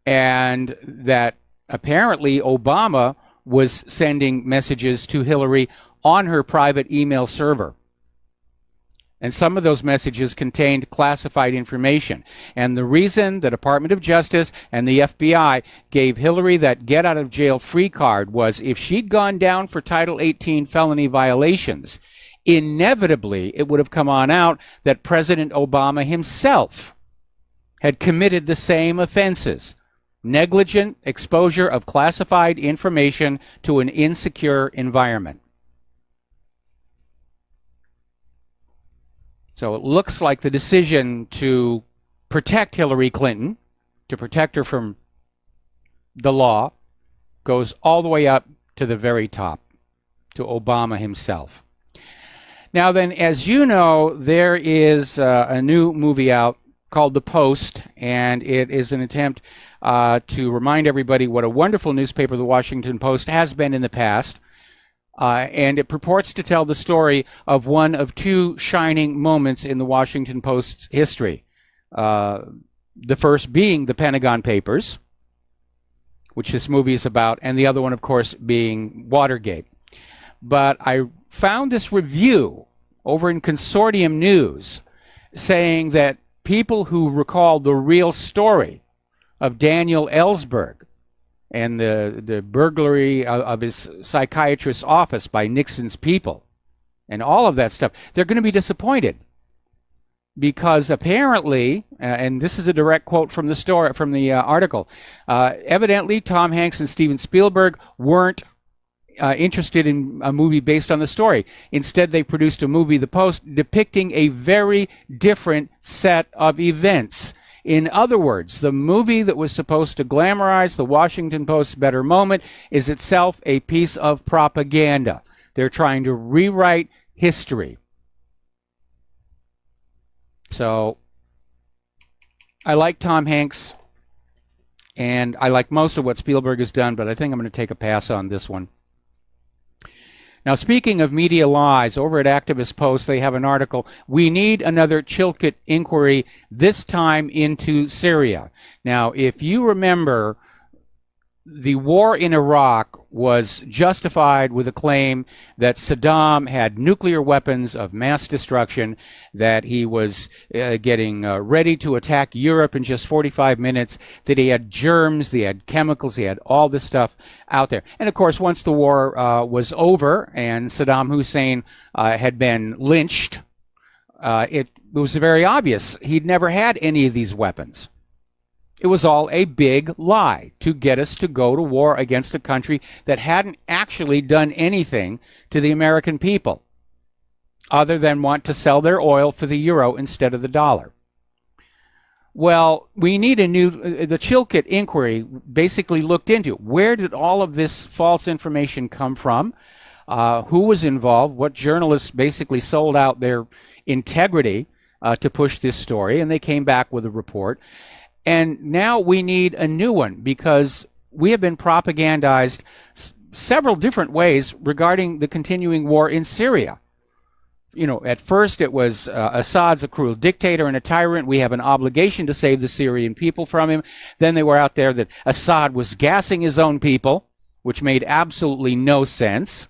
and that apparently Obama was sending messages to Hillary on her private email server. And some of those messages contained classified information. And the reason the Department of Justice and the FBI gave Hillary that get-out-of-jail-free card was if she'd gone down for Title 18 felony violations, inevitably it would have come on out that President Obama himself had committed the same offenses. Negligent exposure of classified information to an insecure environment. So it looks like the decision to protect Hillary Clinton, to protect her from the law, goes all the way up to the very top, to Obama himself. Now then, as you know, there is a new movie out called The Post, and it is an attempt to remind everybody what a wonderful newspaper the Washington Post has been in the past. And it purports to tell the story of one of two shining moments in the Washington Post's history. The first being the Pentagon Papers, which this movie is about, and the other one, of course, being Watergate. But I found this review over in Consortium News saying that people who recall the real story of Daniel Ellsberg and the burglary of his psychiatrist's office by Nixon's people and all of that stuff, they're going to be disappointed. Because apparently, and this is a direct quote from the story, from the article, evidently Tom Hanks and Steven Spielberg weren't interested in a movie based on the story. Instead, they produced a movie, The Post, depicting a very different set of events. In other words, the movie that was supposed to glamorize the Washington Post's better moment is itself a piece of propaganda. They're trying to rewrite history. So, I like Tom Hanks, and I like most of what Spielberg has done, but I think I'm going to take a pass on this one. Now, speaking of media lies, over at Activist Post, they have an article, "We need another Chilcot inquiry, this time into Syria." Now, if you remember, the war in Iraq was justified with a claim that Saddam had nuclear weapons of mass destruction, that he was getting ready to attack Europe in just 45 minutes, that he had germs, he had chemicals, he had all this stuff out there. And of course, once the war was over and Saddam Hussein had been lynched, it was very obvious he'd never had any of these weapons. It was all a big lie to get us to go to war against a country that hadn't actually done anything to the American people other than want to sell their oil for the euro instead of the dollar. Well, we need the Chilcot inquiry basically looked into where did all of this false information come from, who was involved, what journalists basically sold out their integrity to push this story, and they came back with a report. And now we need a new one because we have been propagandized several different ways regarding the continuing war in Syria. You know, at first it was Assad's a cruel dictator and a tyrant. We have an obligation to save the Syrian people from him. Then they were out there that Assad was gassing his own people, which made absolutely no sense.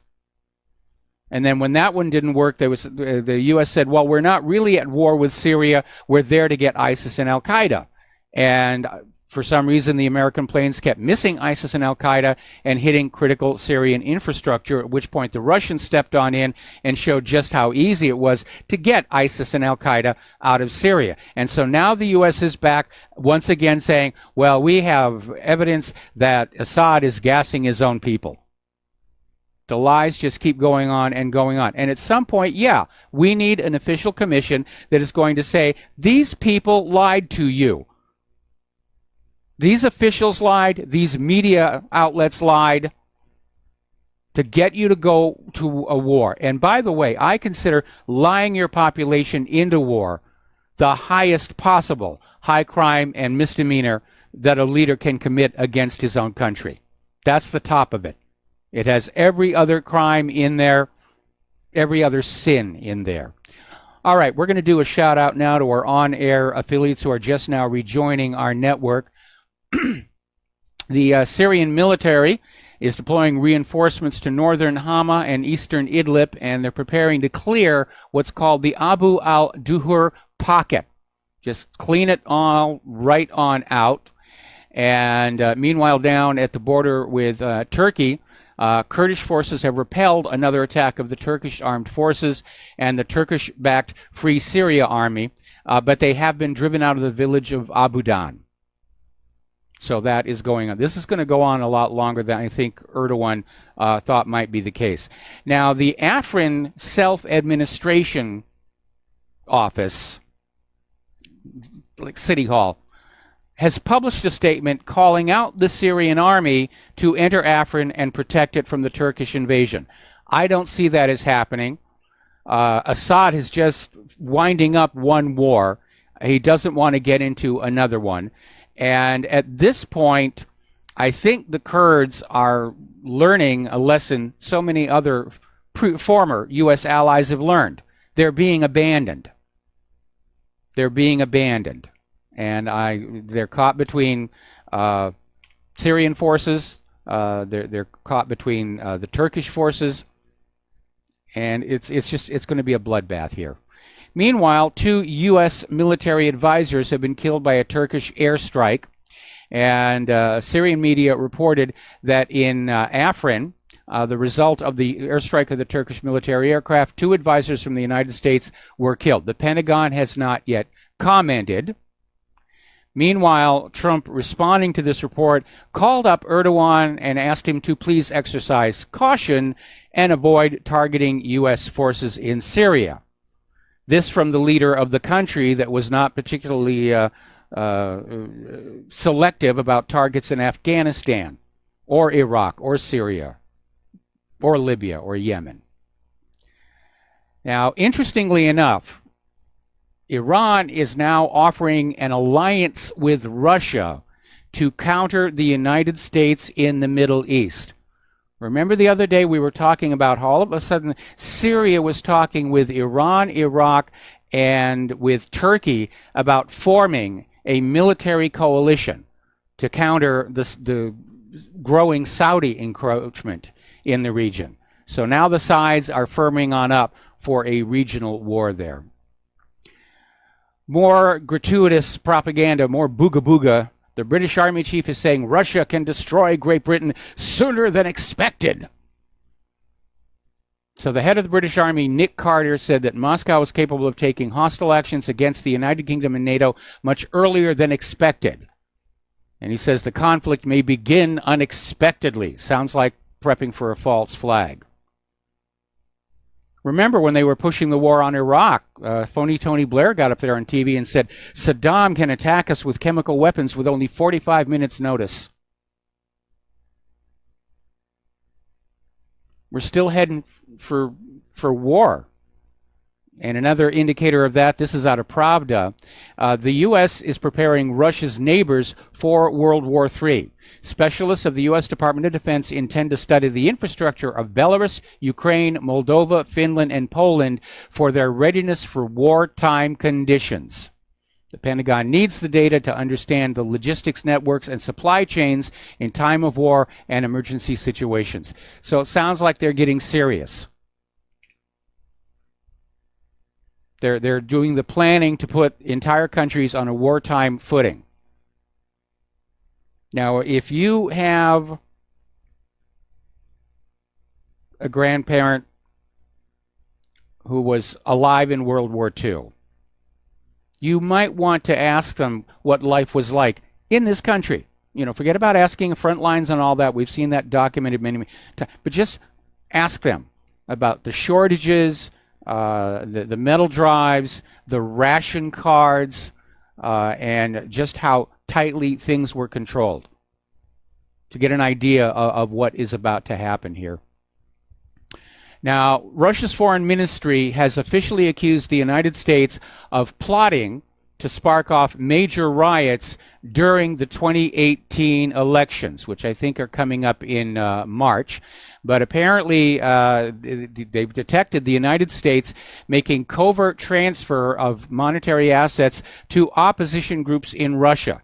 And then when that one didn't work, there was the U.S. said, well, we're not really at war with Syria. We're there to get ISIS and al-Qaeda. And for some reason, the American planes kept missing ISIS and al-Qaeda and hitting critical Syrian infrastructure, at which point the Russians stepped on in and showed just how easy it was to get ISIS and al-Qaeda out of Syria. And so now the U.S. is back once again saying, well, we have evidence that Assad is gassing his own people. The lies just keep going on and going on. And at some point, yeah, we need an official commission that is going to say, these people lied to you. These officials lied, these media outlets lied to get you to go to a war. And by the way, I consider lying your population into war the highest possible high crime and misdemeanor that a leader can commit against his own country. That's the top of it. It has every other crime in there, every other sin in there. All right, we're going to do a shout out now to our on-air affiliates who are just now rejoining our network. The Syrian military is deploying reinforcements to northern Hama and eastern Idlib, and they're preparing to clear what's called the Abu al-Duhur pocket. Just clean it all right on out. And meanwhile, down at the border with Turkey, Kurdish forces have repelled another attack of the Turkish armed forces and the Turkish-backed Free Syria Army, but they have been driven out of the village of Abudan. So that is going on. This is going to go on a lot longer than I think Erdogan thought might be the case. Now, the Afrin Self-Administration Office, like City Hall, has published a statement calling out the Syrian army to enter Afrin and protect it from the Turkish invasion. I don't see that as happening. Assad is just winding up one war. He doesn't want to get into another one. And at this point, I think the Kurds are learning a lesson so many other former U.S. allies have learned. They're being abandoned. They're being abandoned. And they're caught between Syrian forces. They're caught between the Turkish forces. And it's going to be a bloodbath here. Meanwhile, 2 U.S. military advisors have been killed by a Turkish airstrike. And Syrian media reported that in Afrin, the result of the airstrike of the Turkish military aircraft, 2 advisors from the United States were killed. The Pentagon has not yet commented. Meanwhile, Trump, responding to this report, called up Erdogan and asked him to please exercise caution and avoid targeting U.S. forces in Syria. This from the leader of the country that was not particularly selective about targets in Afghanistan or Iraq or Syria or Libya or Yemen. Now, interestingly enough, Iran is now offering an alliance with Russia to counter the United States in the Middle East. Remember the other day we were talking about how all of a sudden Syria was talking with Iran, Iraq, and with Turkey about forming a military coalition to counter the growing Saudi encroachment in the region. So now the sides are firming on up for a regional war there. More gratuitous propaganda, more booga-booga. The British Army chief is saying Russia can destroy Great Britain sooner than expected. So the head of the British Army, Nick Carter, said that Moscow is capable of taking hostile actions against the United Kingdom and NATO much earlier than expected. And he says the conflict may begin unexpectedly. Sounds like prepping for a false flag. Remember when they were pushing the war on Iraq, phony Tony Blair got up there on TV and said, Saddam can attack us with chemical weapons with only 45 minutes notice. We're still heading for war. And another indicator of that, this is out of Pravda, the U.S. is preparing Russia's neighbors for World War III. Specialists of the U.S. Department of Defense intend to study the infrastructure of Belarus, Ukraine, Moldova, Finland, and Poland for their readiness for wartime conditions. The Pentagon needs the data to understand the logistics networks and supply chains in time of war and emergency situations. So it sounds like they're getting serious. They're doing the planning to put entire countries on a wartime footing. Now, if you have a grandparent who was alive in World War II, you might want to ask them what life was like in this country. You know, forget about asking front lines and all that. We've seen that documented many times. But just ask them about the shortages, the metal drives, the ration cards, and just how tightly things were controlled to get an idea of what is about to happen here. Now, Russia's foreign ministry has officially accused the United States of plotting to spark off major riots during the 2018 elections, which I think are coming up in March. But apparently they've detected the United States making covert transfer of monetary assets to opposition groups in Russia.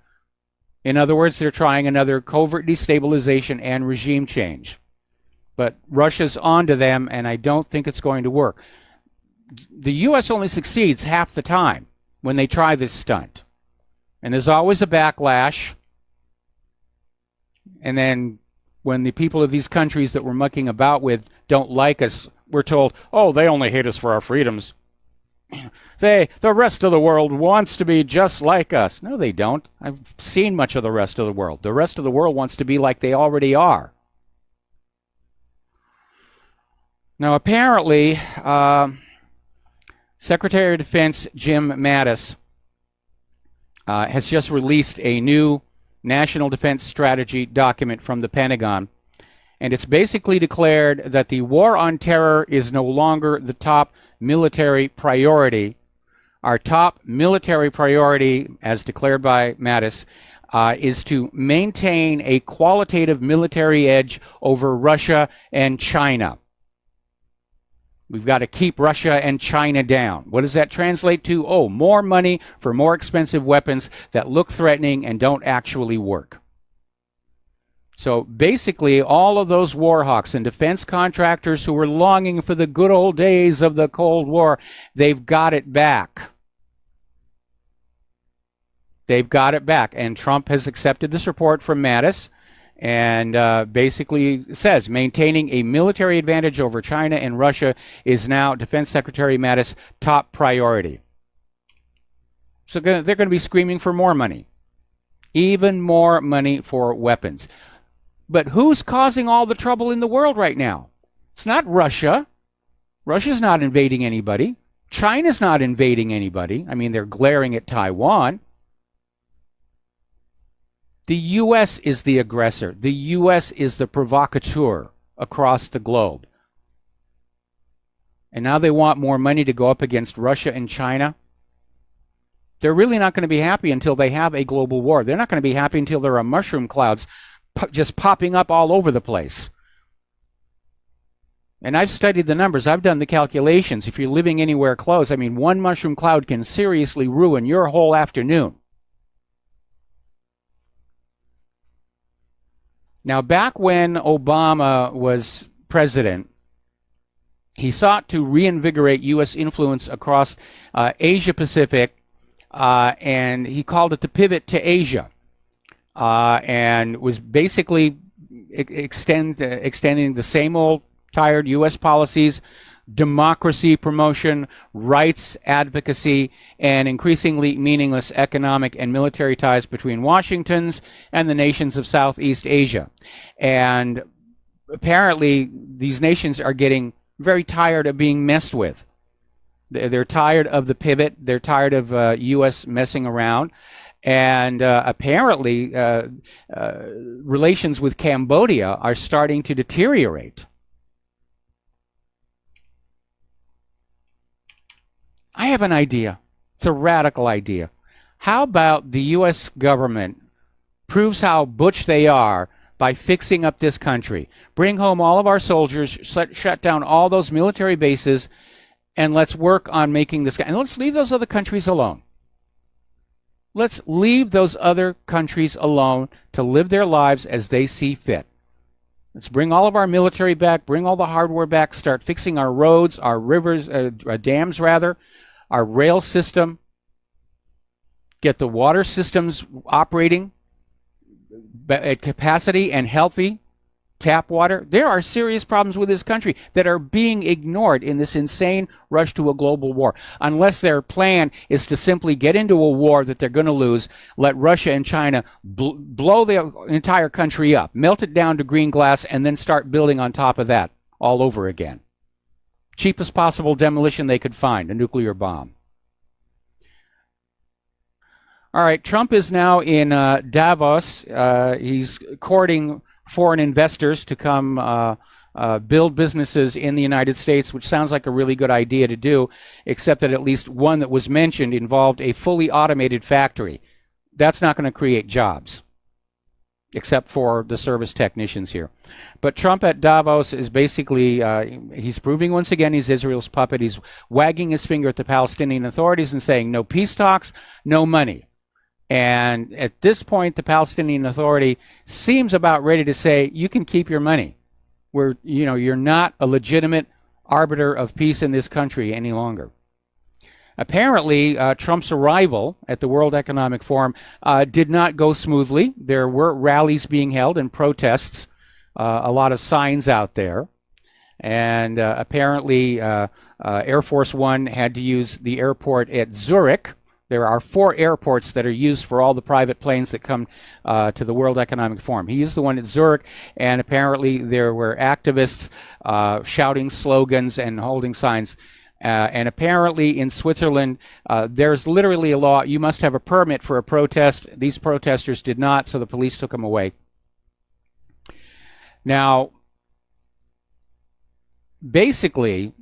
In other words, they're trying another covert destabilization and regime change. But Russia's onto them, and I don't think it's going to work. The U.S. only succeeds half the time when they try this stunt. And there's always a backlash. And then when the people of these countries that we're mucking about with don't like us, we're told, oh, they only hate us for our freedoms. The rest of the world wants to be just like us. No, they don't. I've seen much of the rest of the world. The rest of the world wants to be like they already are. Now, apparently, Secretary of Defense Jim Mattis has just released a new National Defense Strategy document from the Pentagon. And it's basically declared that the war on terror is no longer the top military priority, Our top military priority, as declared by Mattis, is to maintain a qualitative military edge over Russia and China. We've got to keep Russia and China down. What does that translate to? Oh, more money for more expensive weapons that look threatening and don't actually work. So basically, all of those war hawks and defense contractors who were longing for the good old days of the Cold War, they've got it back. They've got it back. And Trump has accepted this report from Mattis and basically says maintaining a military advantage over China and Russia is now Defense Secretary Mattis' top priority. So they're going to be screaming for more money, even more money for weapons. But who's causing all the trouble in the world right now? It's not Russia. Russia's not invading anybody. China's not invading anybody. I mean, they're glaring at Taiwan. The U.S. is the aggressor. The U.S. is the provocateur across the globe. And now they want more money to go up against Russia and China. They're really not going to be happy until they have a global war. They're not going to be happy until there are mushroom clouds just popping up all over the place. And I've studied the numbers. I've done the calculations. If you're living anywhere close, I mean, one mushroom cloud can seriously ruin your whole afternoon. Now, back when Obama was president, he sought to reinvigorate U.S. influence across Asia-Pacific, and he called it the pivot to Asia, and was basically extending the same old tired U.S. policies, democracy promotion, rights advocacy, and increasingly meaningless economic and military ties between Washington's and the nations of Southeast Asia. And apparently, these nations are getting very tired of being messed with. They're tired of the pivot. They're tired of U.S. messing around. And apparently, relations with Cambodia are starting to deteriorate. I have an idea. It's a radical idea. How about the U.S. government proves how butch they are by fixing up this country? Bring home all of our soldiers, shut down all those military bases, and let's work on making this. And let's leave those other countries alone. Let's leave those other countries alone to live their lives as they see fit. Let's bring all of our military back, bring all the hardware back, start fixing our roads, our rivers, dams rather, our rail system, get the water systems operating at capacity and healthy tap water. There are serious problems with this country that are being ignored in this insane rush to a global war. Unless their plan is to simply get into a war that they're going to lose, let Russia and China blow the entire country up, melt it down to green glass, and then start building on top of that all over again. Cheapest possible demolition they could find, a nuclear bomb. All right, Trump is now in Davos. He's courting foreign investors to come build businesses in the United States, which sounds like a really good idea to do, except that at least one that was mentioned involved a fully automated factory. That's not going to create jobs, except for the service technicians here. But Trump at Davos is basically, he's proving once again he's Israel's puppet. He's wagging his finger at the Palestinian authorities and saying, no peace talks, no money. And at this point, the Palestinian Authority seems about ready to say, you can keep your money. You're not a legitimate arbiter of peace in this country any longer. Apparently, Trump's arrival at the World Economic Forum did not go smoothly. There were rallies being held and protests, a lot of signs out there. And apparently, Air Force One had to use the airport at Zurich. There are 4 airports that are used for all the private planes that come to the World Economic Forum. He used the one at Zurich, and apparently there were activists shouting slogans and holding signs. And apparently in Switzerland, there's literally a law. You must have a permit for a protest. These protesters did not, so the police took them away. Now, basically,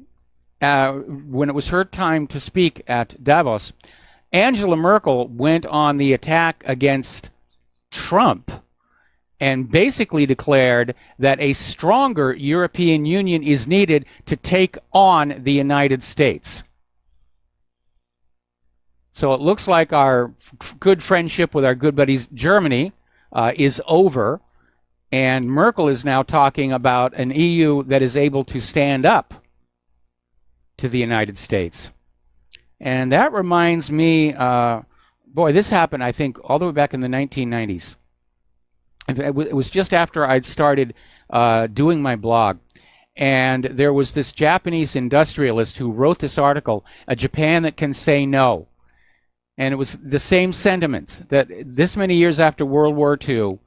when it was her time to speak at Davos, Angela Merkel went on the attack against Trump and basically declared that a stronger European Union is needed to take on the United States. So it looks like our good friendship with our good buddies Germany is over, and Merkel is now talking about an EU that is able to stand up to the United States. And that reminds me, boy, this happened, I think, all the way back in the 1990s. It was just after I'd started doing my blog. And there was this Japanese industrialist who wrote this article, A Japan That Can Say No. And it was the same sentiments, that this many years after World War II,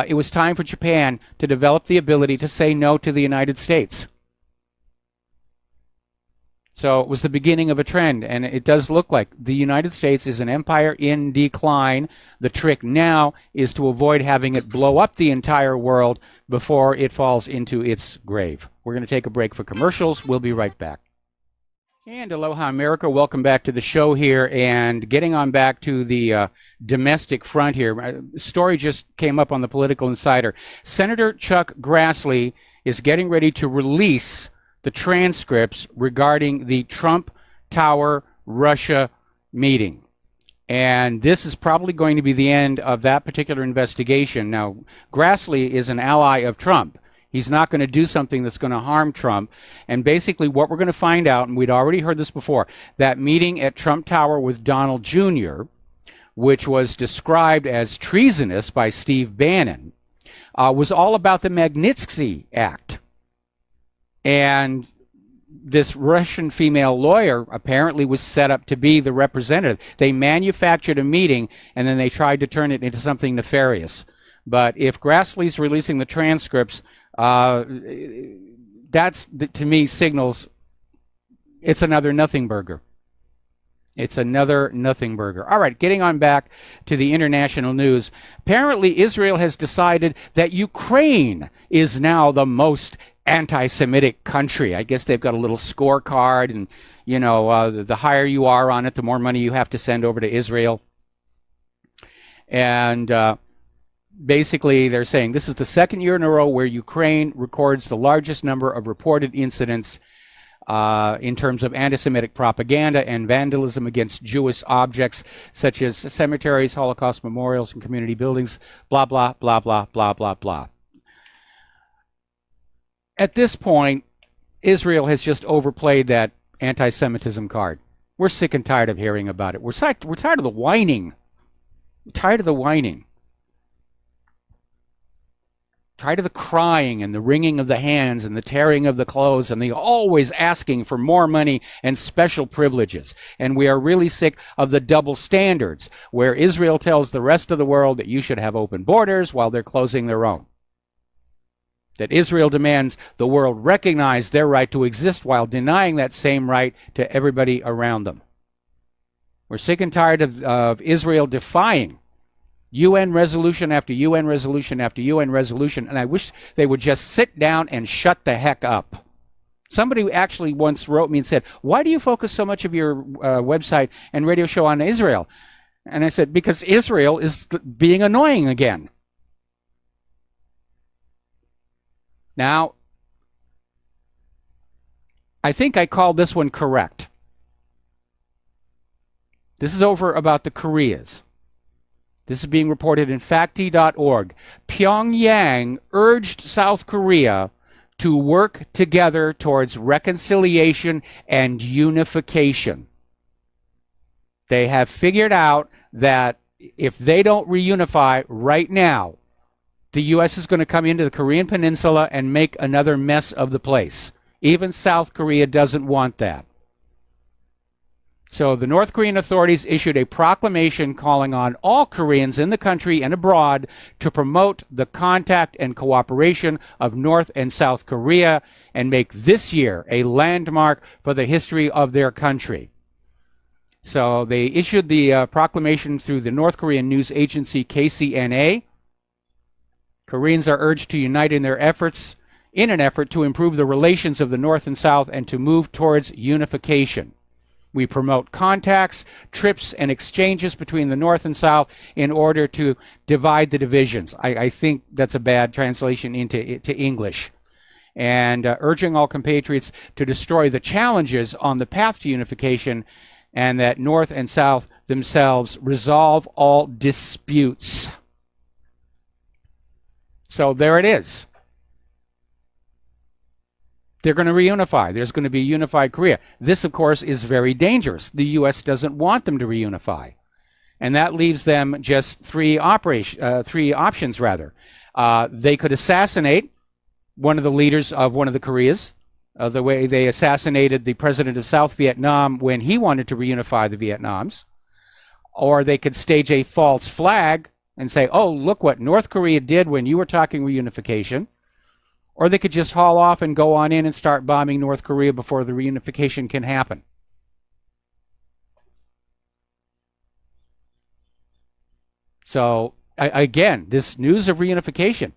it was time for Japan to develop the ability to say no to the United States. So it was the beginning of a trend, and it does look like the United States is an empire in decline. The trick now is to avoid having it blow up the entire world before it falls into its grave. We're going to take a break for commercials. We'll be right back. And aloha, America. Welcome back to the show here, and getting on back to the domestic front here. A story just came up on the Political Insider. Senator Chuck Grassley is getting ready to release the transcripts regarding the Trump Tower Russia meeting. And this is probably going to be the end of that particular investigation. Now, Grassley is an ally of Trump. He's not going to do something that's going to harm Trump. And basically what we're going to find out, and we'd already heard this before, that meeting at Trump Tower with Donald Jr., which was described as treasonous by Steve Bannon, was all about the Magnitsky Act. And this Russian female lawyer apparently was set up to be the representative. They manufactured a meeting, and then they tried to turn it into something nefarious. But if Grassley's releasing the transcripts, that's, to me, signals it's another nothing burger. It's another nothing burger. All right, getting on back to the international news. Apparently, Israel has decided that Ukraine is now the most anti-Semitic country. I guess they've got a little scorecard, and, you know, the higher you are on it, the more money you have to send over to Israel. And basically, they're saying this is the second year in a row where Ukraine records the largest number of reported incidents in terms of anti-Semitic propaganda and vandalism against Jewish objects, such as cemeteries, Holocaust memorials, and community buildings, blah, blah, blah, blah, blah, blah, blah. At this point, Israel has just overplayed that anti-Semitism card. We're sick and tired of hearing about it. We're tired of the whining. We're tired of the whining. Tired of the crying and the wringing of the hands and the tearing of the clothes and the always asking for more money and special privileges. And we are really sick of the double standards, where Israel tells the rest of the world that you should have open borders while they're closing their own. That Israel demands the world recognize their right to exist while denying that same right to everybody around them. We're sick and tired of Israel defying UN resolution after UN resolution after UN resolution, and I wish they would just sit down and shut the heck up. Somebody actually once wrote me and said, why do you focus so much of your website and radio show on Israel? And I said, because Israel is being annoying again. Now, I think I called this one correct. This is over about the Koreas. This is being reported in facti.org. Pyongyang urged South Korea to work together towards reconciliation and unification. They have figured out that if they don't reunify right now, the U.S. is going to come into the Korean Peninsula and make another mess of the place. Even South Korea doesn't want that. So the North Korean authorities issued a proclamation calling on all Koreans in the country and abroad to promote the contact and cooperation of North and South Korea and make this year a landmark for the history of their country. So they issued the proclamation through the North Korean news agency KCNA. Koreans are urged to unite in their efforts in an effort to improve the relations of the North and South and to move towards unification. We promote contacts, trips, and exchanges between the North and South in order to divide the divisions. I think that's a bad translation into English. And urging all compatriots to destroy the challenges on the path to unification, and that North and South themselves resolve all disputes. So there it is. They're going to reunify. There's going to be a unified Korea. This, of course, is very dangerous. The U.S. doesn't want them to reunify. And that leaves them just three options. They could assassinate one of the leaders of one of the Koreas, the way they assassinated the president of South Vietnam when he wanted to reunify the Vietnams. Or they could stage a false flag and say, oh, look what North Korea did when you were talking reunification. Or they could just haul off and go on in and start bombing North Korea before the reunification can happen. So, again, this news of reunification,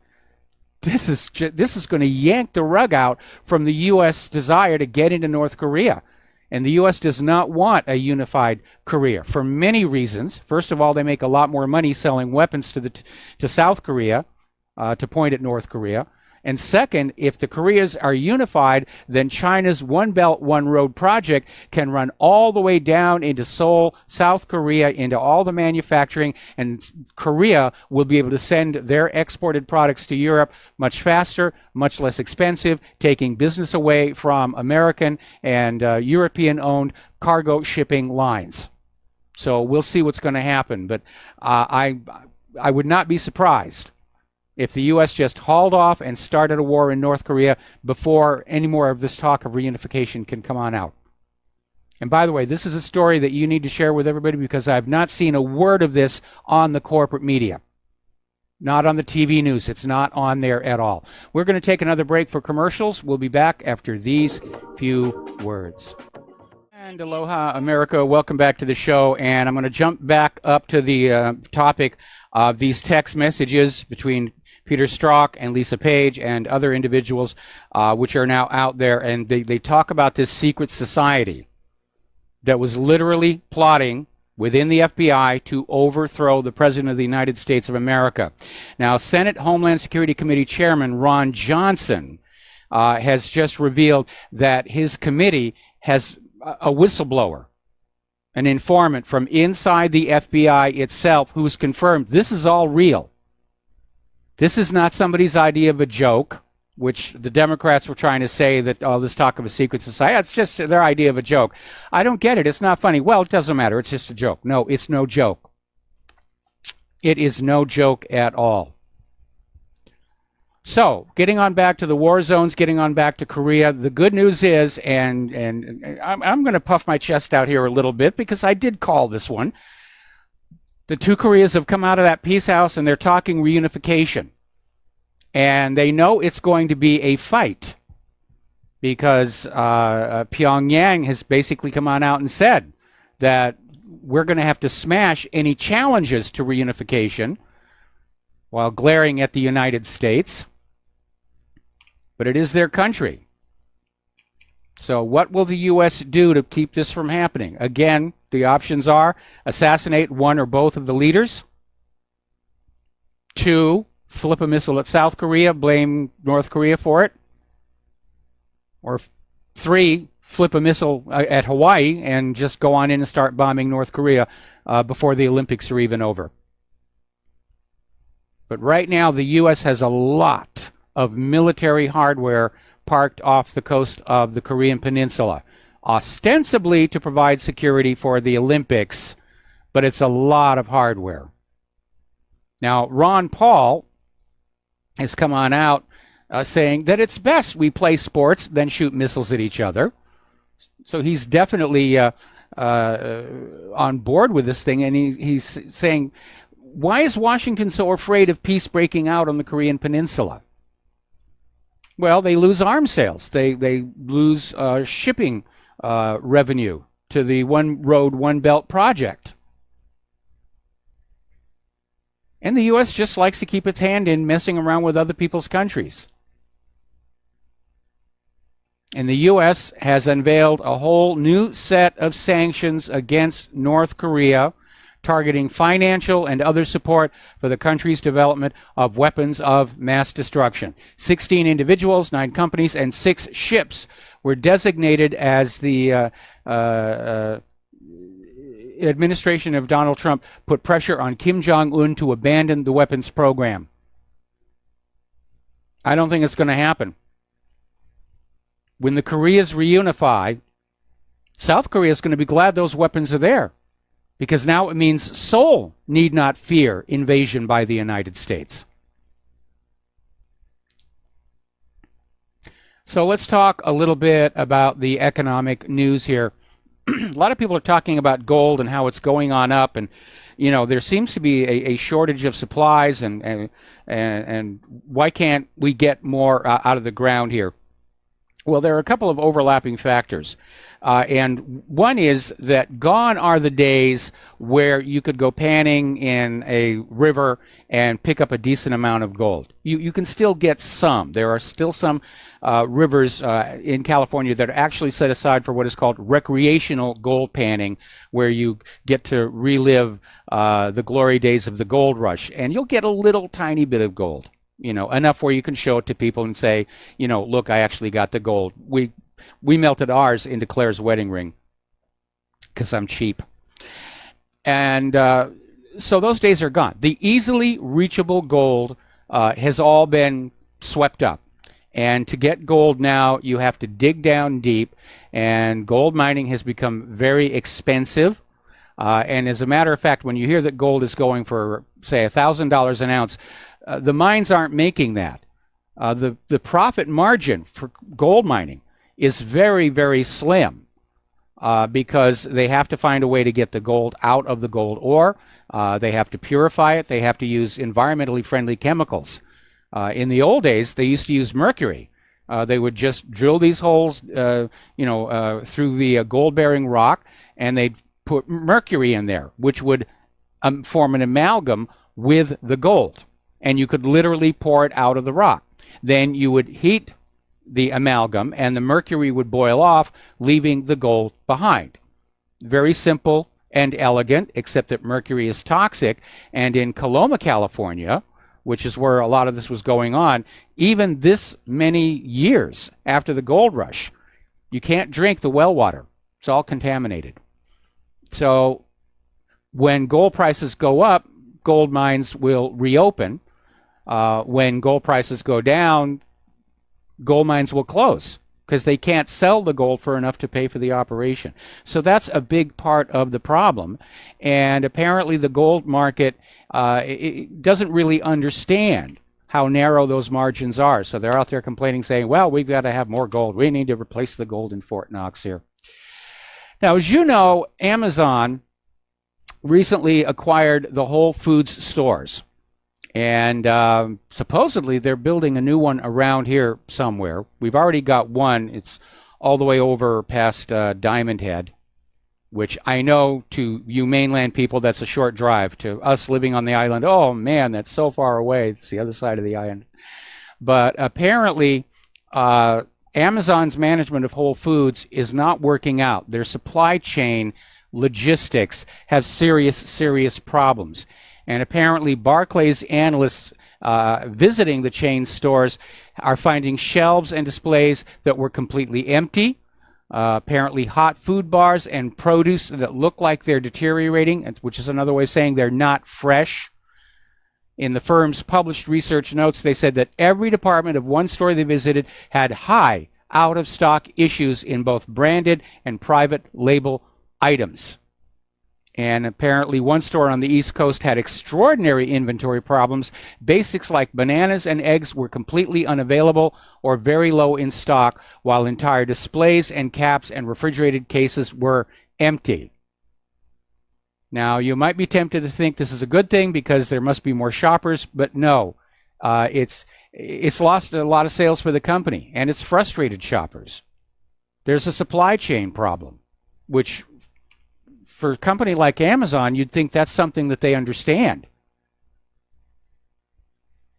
this is going to yank the rug out from the U.S. desire to get into North Korea. And the U.S. does not want a unified Korea for many reasons. First of all, they make a lot more money selling weapons to South Korea to point at North Korea. And second, if the Koreas are unified, then China's One Belt, One Road project can run all the way down into Seoul, South Korea, into all the manufacturing, and Korea will be able to send their exported products to Europe much faster, much less expensive, taking business away from American and European-owned cargo shipping lines. So we'll see what's going to happen, but I would not be surprised if the U.S. just hauled off and started a war in North Korea before any more of this talk of reunification can come on out. And by the way, this is a story that you need to share with everybody because I've not seen a word of this on the corporate media. Not on the TV news. It's not on there at all. We're going to take another break for commercials. We'll be back after these few words. And aloha, America. Welcome back to the show. And I'm going to jump back up to the topic of these text messages between Peter Strzok and Lisa Page and other individuals which are now out there. And they talk about this secret society that was literally plotting within the FBI to overthrow the President of the United States of America. Now, Senate Homeland Security Committee Chairman Ron Johnson has just revealed that his committee has a whistleblower, an informant from inside the FBI itself who's confirmed this is all real. This is not somebody's idea of a joke, which the Democrats were trying to say that all this talk of a secret society, it's just their idea of a joke. I don't get it. It's not funny. Well, it doesn't matter. It's just a joke. No, it's no joke. It is no joke at all. So, getting on back to the war zones, getting on back to Korea, the good news is, and I'm going to puff my chest out here a little bit because I did call this one. The two Koreas have come out of that peace house and they're talking reunification. And they know it's going to be a fight because Pyongyang has basically come on out and said that we're going to have to smash any challenges to reunification while glaring at the United States. But it is their country. So what will the U.S. do to keep this from happening? Again, the options are assassinate one or both of the leaders. 2, flip a missile at South Korea, blame North Korea for it. Or 3, flip a missile at Hawaii and just go on in and start bombing North Korea before the Olympics are even over. But right now, the U.S. has a lot of military hardware parked off the coast of the Korean Peninsula, ostensibly to provide security for the Olympics, but it's a lot of hardware. Now, Ron Paul has come on out saying that it's best we play sports than shoot missiles at each other. So he's definitely on board with this thing, and he's saying, why is Washington so afraid of peace breaking out on the Korean Peninsula? Well, they lose arms sales. They lose shipping revenue to the One Road, One Belt project. And the U.S. just likes to keep its hand in messing around with other people's countries. And the U.S. has unveiled a whole new set of sanctions against North Korea, targeting financial and other support for the country's development of weapons of mass destruction. 16 individuals, 9 companies, and 6 ships were designated as the administration of Donald Trump put pressure on Kim Jong-un to abandon the weapons program. I don't think it's going to happen. When the Koreas reunify, South Korea is going to be glad those weapons are there, because now it means Seoul need not fear invasion by the United States. So let's talk a little bit about the economic news here. A lot of people are talking about gold and how it's going on up, and there seems to be a shortage of supplies, and why can't we get more out of the ground here? Well, there are a couple of overlapping factors. And one is that gone are the days where you could go panning in a river and pick up a decent amount of gold. You can still get some. There are still some rivers in California that are actually set aside for what is called recreational gold panning, where you get to relive the glory days of the gold rush. And you'll get a little tiny bit of gold. Enough where you can show it to people and say, look, I actually got the gold. We melted ours into Claire's wedding ring because I'm cheap. And so those days are gone. The easily reachable gold has all been swept up. And to get gold now, you have to dig down deep. And gold mining has become very expensive. And as a matter of fact, when you hear that gold is going for, say, $1,000 an ounce, the mines aren't making that. The profit margin for gold mining is very, very slim because they have to find a way to get the gold out of the gold ore. They have to purify it. They have to use environmentally friendly chemicals. In the old days, they used to use mercury. They would just drill these holes, through the gold-bearing rock, and they'd put mercury in there, which would form an amalgam with the gold. And you could literally pour it out of the rock. Then you would heat the amalgam, and the mercury would boil off, leaving the gold behind. Very simple and elegant, except that mercury is toxic. And in Coloma, California, which is where a lot of this was going on, even this many years after the gold rush, you can't drink the well water. It's all contaminated. So when gold prices go up, gold mines will reopen. When gold prices go down, gold mines will close because they can't sell the gold for enough to pay for the operation. So that's a big part of the problem. And apparently the gold market it doesn't really understand how narrow those margins are. So they're out there complaining, saying, well, we've got to have more gold. We need to replace the gold in Fort Knox here. Now, as you know, Amazon recently acquired the Whole Foods stores. And supposedly they're building a new one around here somewhere. We've already got one. It's all the way over past Diamond Head, which I know to you mainland people, that's a short drive. To us living on the island, oh man, that's so far away. It's the other side of the island. But apparently Amazon's management of Whole Foods is not working out. Their supply chain logistics have serious problems. And apparently Barclays analysts visiting the chain stores are finding shelves and displays that were completely empty. Apparently hot food bars and produce that look like they're deteriorating, which is another way of saying they're not fresh. In the firm's published research notes, they said that every department of one store they visited had high out-of-stock issues in both branded and private label items. And apparently one store on the East Coast had extraordinary inventory problems. Basics like bananas and eggs were completely unavailable or very low in stock, while entire displays and caps and refrigerated cases were empty. Now, you might be tempted to think this is a good thing because there must be more shoppers, but no. It's lost a lot of sales for the company, and it's frustrated shoppers. There's a supply chain problem, which for a company like Amazon, you'd think that's something that they understand.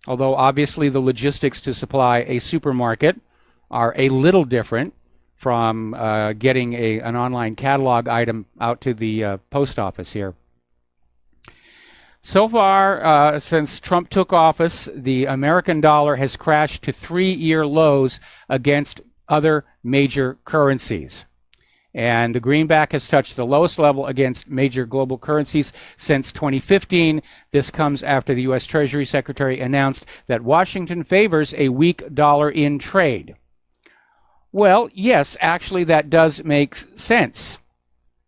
Although obviously the logistics to supply a supermarket are a little different. from getting an online catalog item out to the post office here. So far, since Trump took office, the American dollar has crashed to 3-year lows against other major currencies. And the greenback has touched the lowest level against major global currencies since 2015. This comes after the U.S. Treasury Secretary announced that Washington favors a weak dollar in trade. Well, yes, actually that does make sense.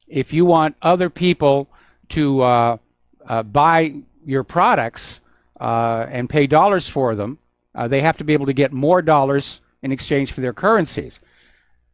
If you want other people to buy your products and pay dollars for them, they have to be able to get more dollars in exchange for their currencies.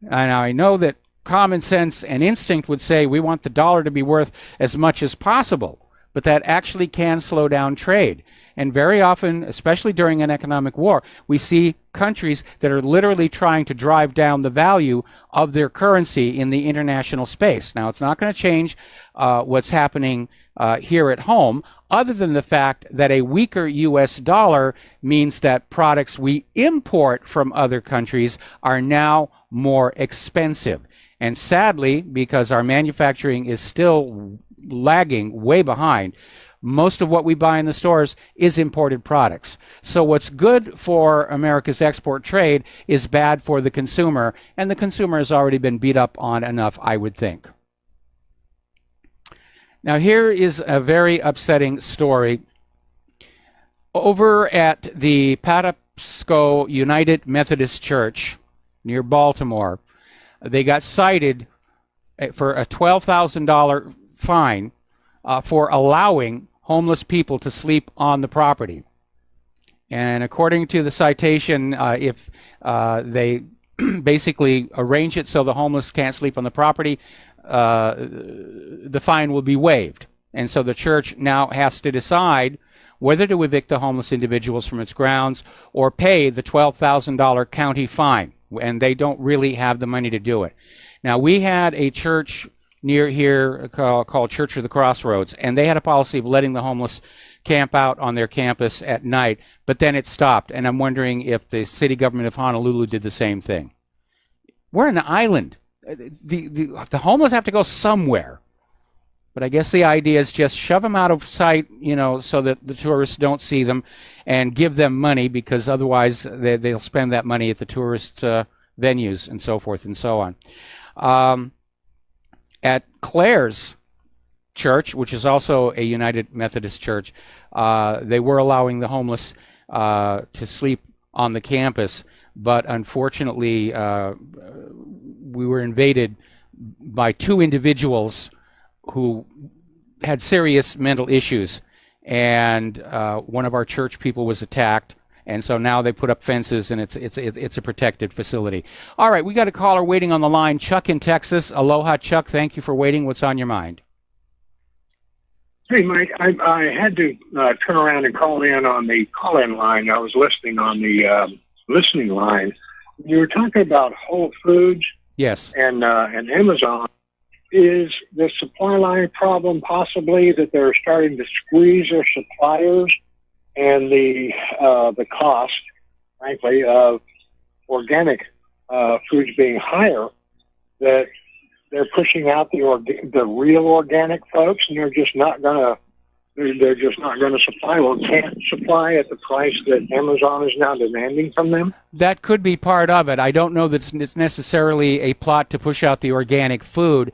And I know that common sense and instinct would say we want the dollar to be worth as much as possible, but that actually can slow down trade. And very often, especially during an economic war, we see countries that are literally trying to drive down the value of their currency in the international space. Now, it's not going to change what's happening here at home, other than the fact that a weaker U.S. dollar means that products we import from other countries are now more expensive. And sadly, because our manufacturing is still lagging way behind, most of what we buy in the stores is imported products. So what's good for America's export trade is bad for the consumer, and the consumer has already been beat up on enough, I would think. Now here is a very upsetting story. Over at the Patapsco United Methodist Church near Baltimore, they got cited for a $12,000 fine for allowing homeless people to sleep on the property. And according to the citation, if they basically arrange it so the homeless can't sleep on the property, the fine will be waived. And so the church now has to decide whether to evict the homeless individuals from its grounds or pay the $12,000 county fine. And they don't really have the money to do it. Now, we had a church near here called Church of the Crossroads, and they had a policy of letting the homeless camp out on their campus at night, but then it stopped. And I'm wondering if the city government of Honolulu did the same thing. We're an island. The homeless have to go somewhere. But I guess the idea is just shove them out of sight, you know, so that the tourists don't see them, and give them money, because otherwise they'll spend that money at the tourist venues and so forth and so on. At Claire's church, which is also a United Methodist church, they were allowing the homeless to sleep on the campus, but unfortunately we were invaded by two individuals who had serious mental issues, and one of our church people was attacked, and so now they put up fences, and it's a protected facility. All right, we got a caller waiting on the line. Chuck in Texas. Aloha, Chuck. Thank you for waiting. What's on your mind? Hey, Mike. I had to turn around and call in on the call-in line. I was listening on the listening line. You were talking about Whole Foods. Yes. And Amazon. Is the supply line problem possibly that they're starting to squeeze their suppliers, and the cost, frankly, of organic foods being higher, that they're pushing out the real organic folks, and they're just not going to supply, or can't supply at the price that Amazon is now demanding from them? That could be part of it. I don't know that it's necessarily a plot to push out the organic food,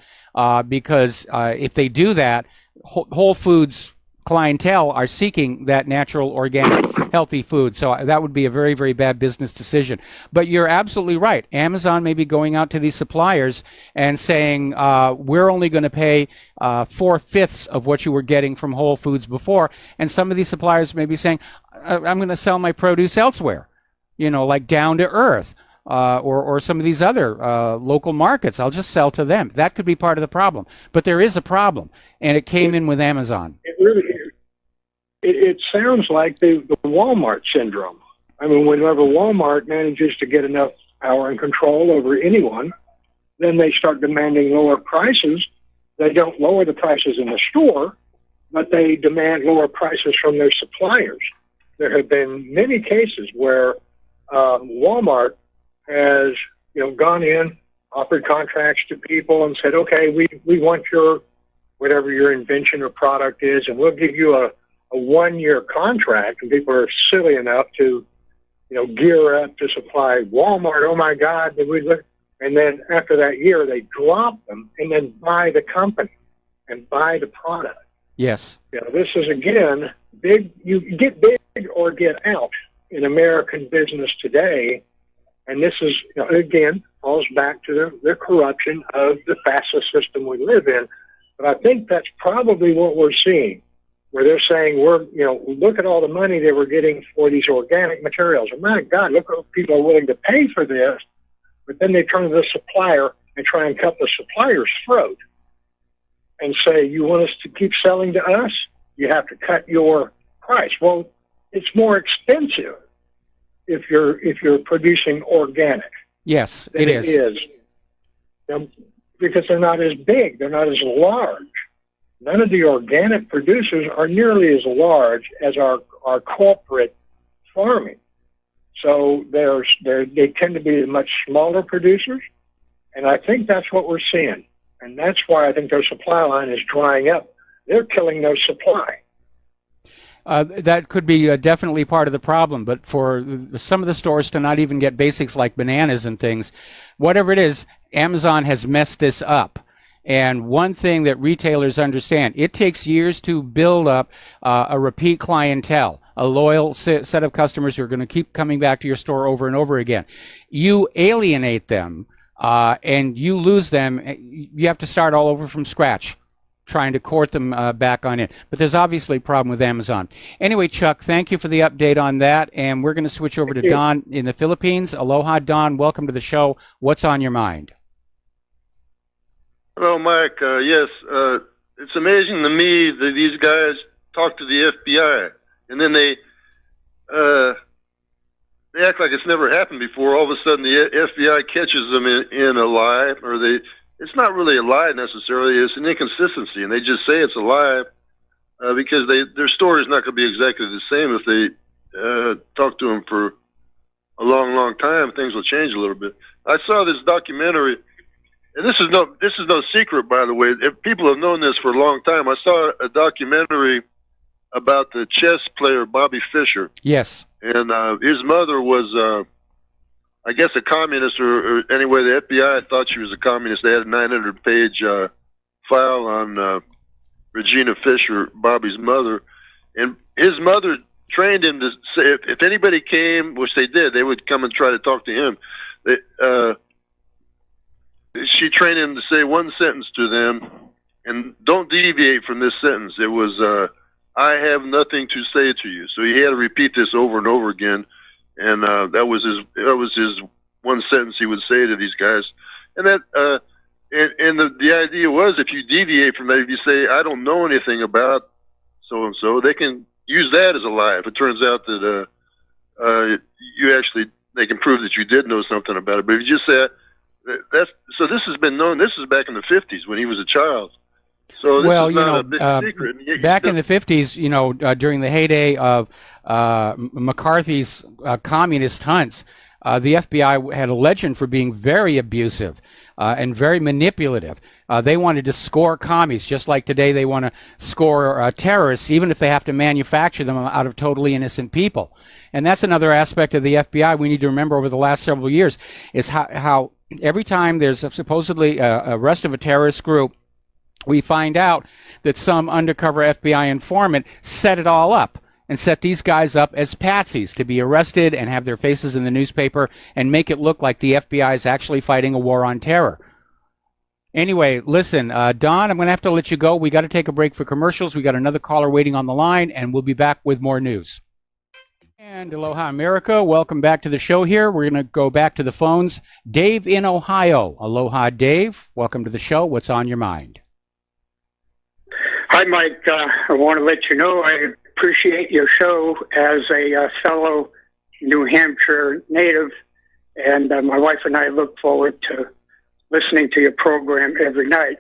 because if they do that, Whole Foods clientele are seeking that natural, organic, healthy food. So that would be a very, very bad business decision. But you're absolutely right. Amazon may be going out to these suppliers and saying, we're only going to pay 4/5 of what you were getting from Whole Foods before. And some of these suppliers may be saying, I'm going to sell my produce elsewhere, you know, like Down to Earth. Or some of these other local markets. I'll just sell to them. That could be part of the problem. But there is a problem, and it came in with Amazon. It really is. It sounds like the Walmart syndrome. I mean, whenever Walmart manages to get enough power and control over anyone, then they start demanding lower prices. They don't lower the prices in the store, but they demand lower prices from their suppliers. There have been many cases where Walmart has, gone in offered contracts to people and said, okay, we want your, whatever your invention or product is, and we'll give you a 1-year contract. And people are silly enough to, gear up to supply Walmart. Oh my God, and then after that year, they drop them and then buy the company and buy the product. Yes. This is, again, big. You get big or get out in American business today. And this is, again, falls back to the corruption of the FAFSA system we live in. But I think that's probably what we're seeing, where they're saying, look at all the money they were getting for these organic materials. And my God, look what people are willing to pay for this. But then they turn to the supplier and try and cut the supplier's throat and say, you want us to keep selling to us? You have to cut your price. Well, it's more expensive if you're producing organic. Yes, it is. Because they're not as big, they're not as large. None of the organic producers are nearly as large as our corporate farming. So they tend to be much smaller producers, and I think that's what we're seeing. And that's why I think their supply line is drying up. They're killing their supply. That could be definitely part of the problem, but for some of the stores to not even get basics like bananas and things, whatever it is, Amazon has messed this up. And one thing that retailers understand, it takes years to build up a repeat clientele, a loyal set of customers who are going to keep coming back to your store over and over again. You alienate them and you lose them. You have to start all over from scratch, trying to court them back on it. But there's obviously a problem with Amazon. Anyway, Chuck, thank you for the update on that. And we're going to switch over to Don in the Philippines. Aloha, Don. Welcome to the show. What's on your mind? Hello, Mike. Yes, it's amazing to me that these guys talk to the FBI, and then they act like it's never happened before. All of a sudden, the FBI catches them in a lie, or it's not really a lie necessarily. It's an inconsistency, and they just say it's a lie because their story is not going to be exactly the same. If they talk to them for a long, long time, things will change a little bit. I saw this documentary, and this is no secret, by the way. If people have known this for a long time. I saw a documentary about the chess player Bobby Fischer. Yes. And his mother was, I guess, a communist, or anyway, the FBI thought she was a communist. They had a 900-page file on Regina Fischer, Bobby's mother. And his mother trained him to say, if anybody came, which they did, they would come and try to talk to him. She trained him to say one sentence to them, and don't deviate from this sentence. It was, I have nothing to say to you. So he had to repeat this over and over again, and that was his one sentence he would say to these guys. And that and the idea was, if you deviate from that, if you say I don't know anything about so and so, they can use that as a lie. If it turns out that they can prove that you did know something about it. But if you just say so this has been known. This is back in the 50s when he was a child. So this is not a big secret. Back in the 50s, during the heyday of McCarthy's communist hunts, the FBI had a legend for being very abusive and very manipulative. They wanted to score commies, just like today they want to score terrorists, even if they have to manufacture them out of totally innocent people. And that's another aspect of the FBI we need to remember over the last several years, is how every time there's supposedly arrest of a terrorist group, we find out that some undercover FBI informant set it all up and set these guys up as patsies to be arrested and have their faces in the newspaper and make it look like the FBI is actually fighting a war on terror. Anyway, listen, Don, I'm going to have to let you go. We got to take a break for commercials. We got another caller waiting on the line, and we'll be back with more news. And aloha, America. Welcome back to the show here. We're going to go back to the phones. Dave in Ohio. Aloha, Dave. Welcome to the show. What's on your mind? Hi, Mike. I want to let you know I appreciate your show as a fellow New Hampshire native, and my wife and I look forward to listening to your program every night.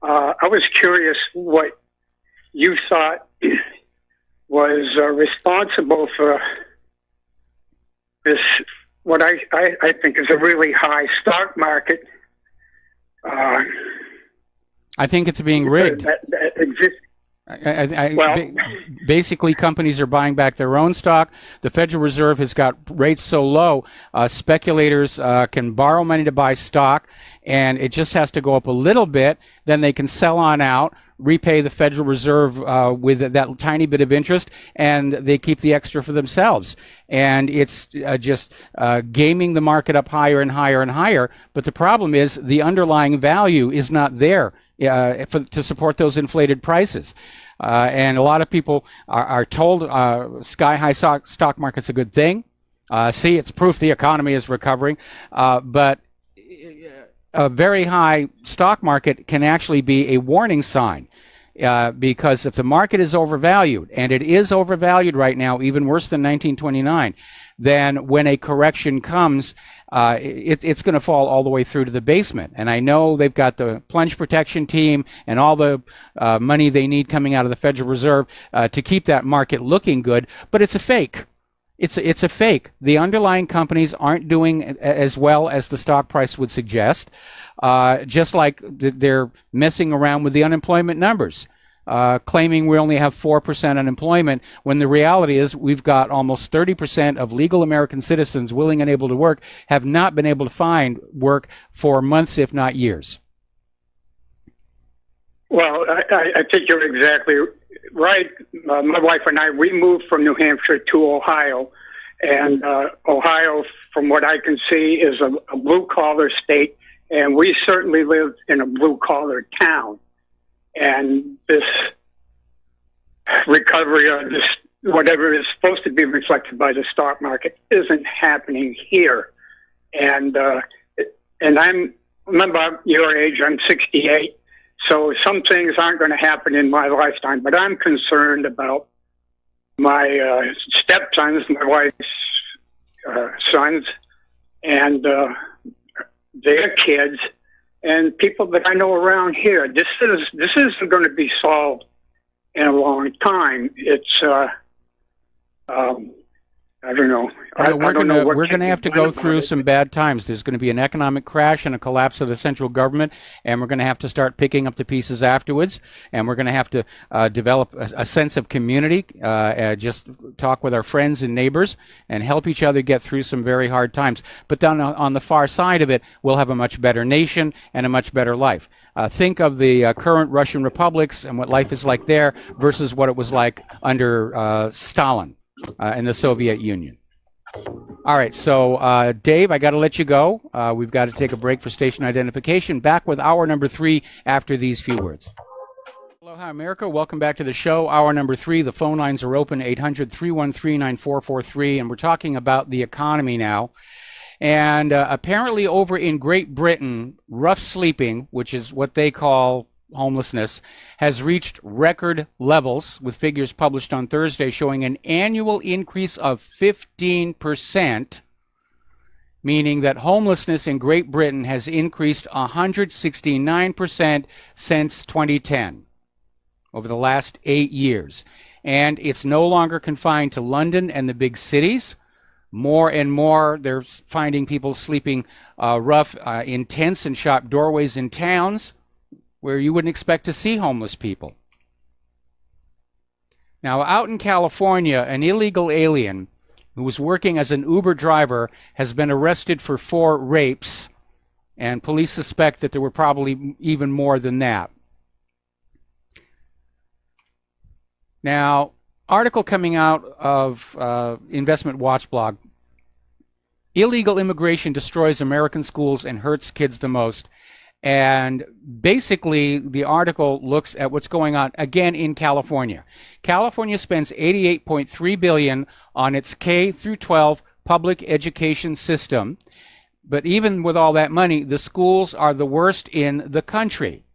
I was curious what you thought was responsible for this, what I think is a really high stock market I think it's being rigged. That exists. Basically, companies are buying back their own stock. The Federal Reserve has got rates so low, speculators can borrow money to buy stock, and it just has to go up a little bit. Then they can sell on out, repay the Federal Reserve with that tiny bit of interest, and they keep the extra for themselves. And it's just gaming the market up higher and higher and higher. But the problem is the underlying value is not there to support those inflated prices. And a lot of people are told sky-high stock market's a good thing. See, it's proof the economy is recovering. But a very high stock market can actually be a warning sign. Because if the market is overvalued, and it is overvalued right now, even worse than 1929, then when a correction comes, it's going to fall all the way through to the basement. And I know they've got the plunge protection team and all the money they need coming out of the Federal Reserve to keep that market looking good, but it's a fake. It's a fake. The underlying companies aren't doing as well as the stock price would suggest, just like they're messing around with the unemployment numbers. Claiming we only have 4% unemployment, when the reality is we've got almost 30% of legal American citizens willing and able to work have not been able to find work for months, if not years. Well, I think you're exactly right. My wife and I, we moved from New Hampshire to Ohio, and Ohio, from what I can see, is a blue-collar state, and we certainly live in a blue-collar town. And this recovery, or this whatever is supposed to be reflected by the stock market, isn't happening here. And remember your age, I'm 68, so some things aren't going to happen in my lifetime. But I'm concerned about my stepsons, my wife's sons, and their kids. And people that I know around here, this isn't going to be solved in a long time. It's I don't know. We're going to have to go through some bad times. There's going to be an economic crash and a collapse of the central government, and we're going to have to start picking up the pieces afterwards. And we're going to have to develop a sense of community, just talk with our friends and neighbors, and help each other get through some very hard times. But then on the far side of it, we'll have a much better nation and a much better life. Think of the current Russian republics and what life is like there versus what it was like under Stalin. In the Soviet Union. All right, so Dave, I got to let you go. We've got to take a break for station identification. Back with hour number 3 after these few words. Aloha, America. Welcome back to the show. Hour number 3. The phone lines are open, 800-313-9443, and we're talking about the economy now. And apparently over in Great Britain, rough sleeping, which is what they call homelessness, has reached record levels, with figures published on Thursday showing an annual increase of 15%, meaning that homelessness in Great Britain has increased 169% since 2010, over the last 8 years. And it's no longer confined to London and the big cities. More and more, they're finding people sleeping rough in tents and shop doorways in towns where you wouldn't expect to see homeless people. Now, out in California, an illegal alien who was working as an Uber driver has been arrested for 4 rapes, and police suspect that there were probably even more than that. Now, article coming out of Investment Watch blog, illegal immigration destroys American schools and hurts kids the most. And basically, the article looks at what's going on, again, in California. California spends $88.3 billion on its K-12 public education system. But even with all that money, the schools are the worst in the country.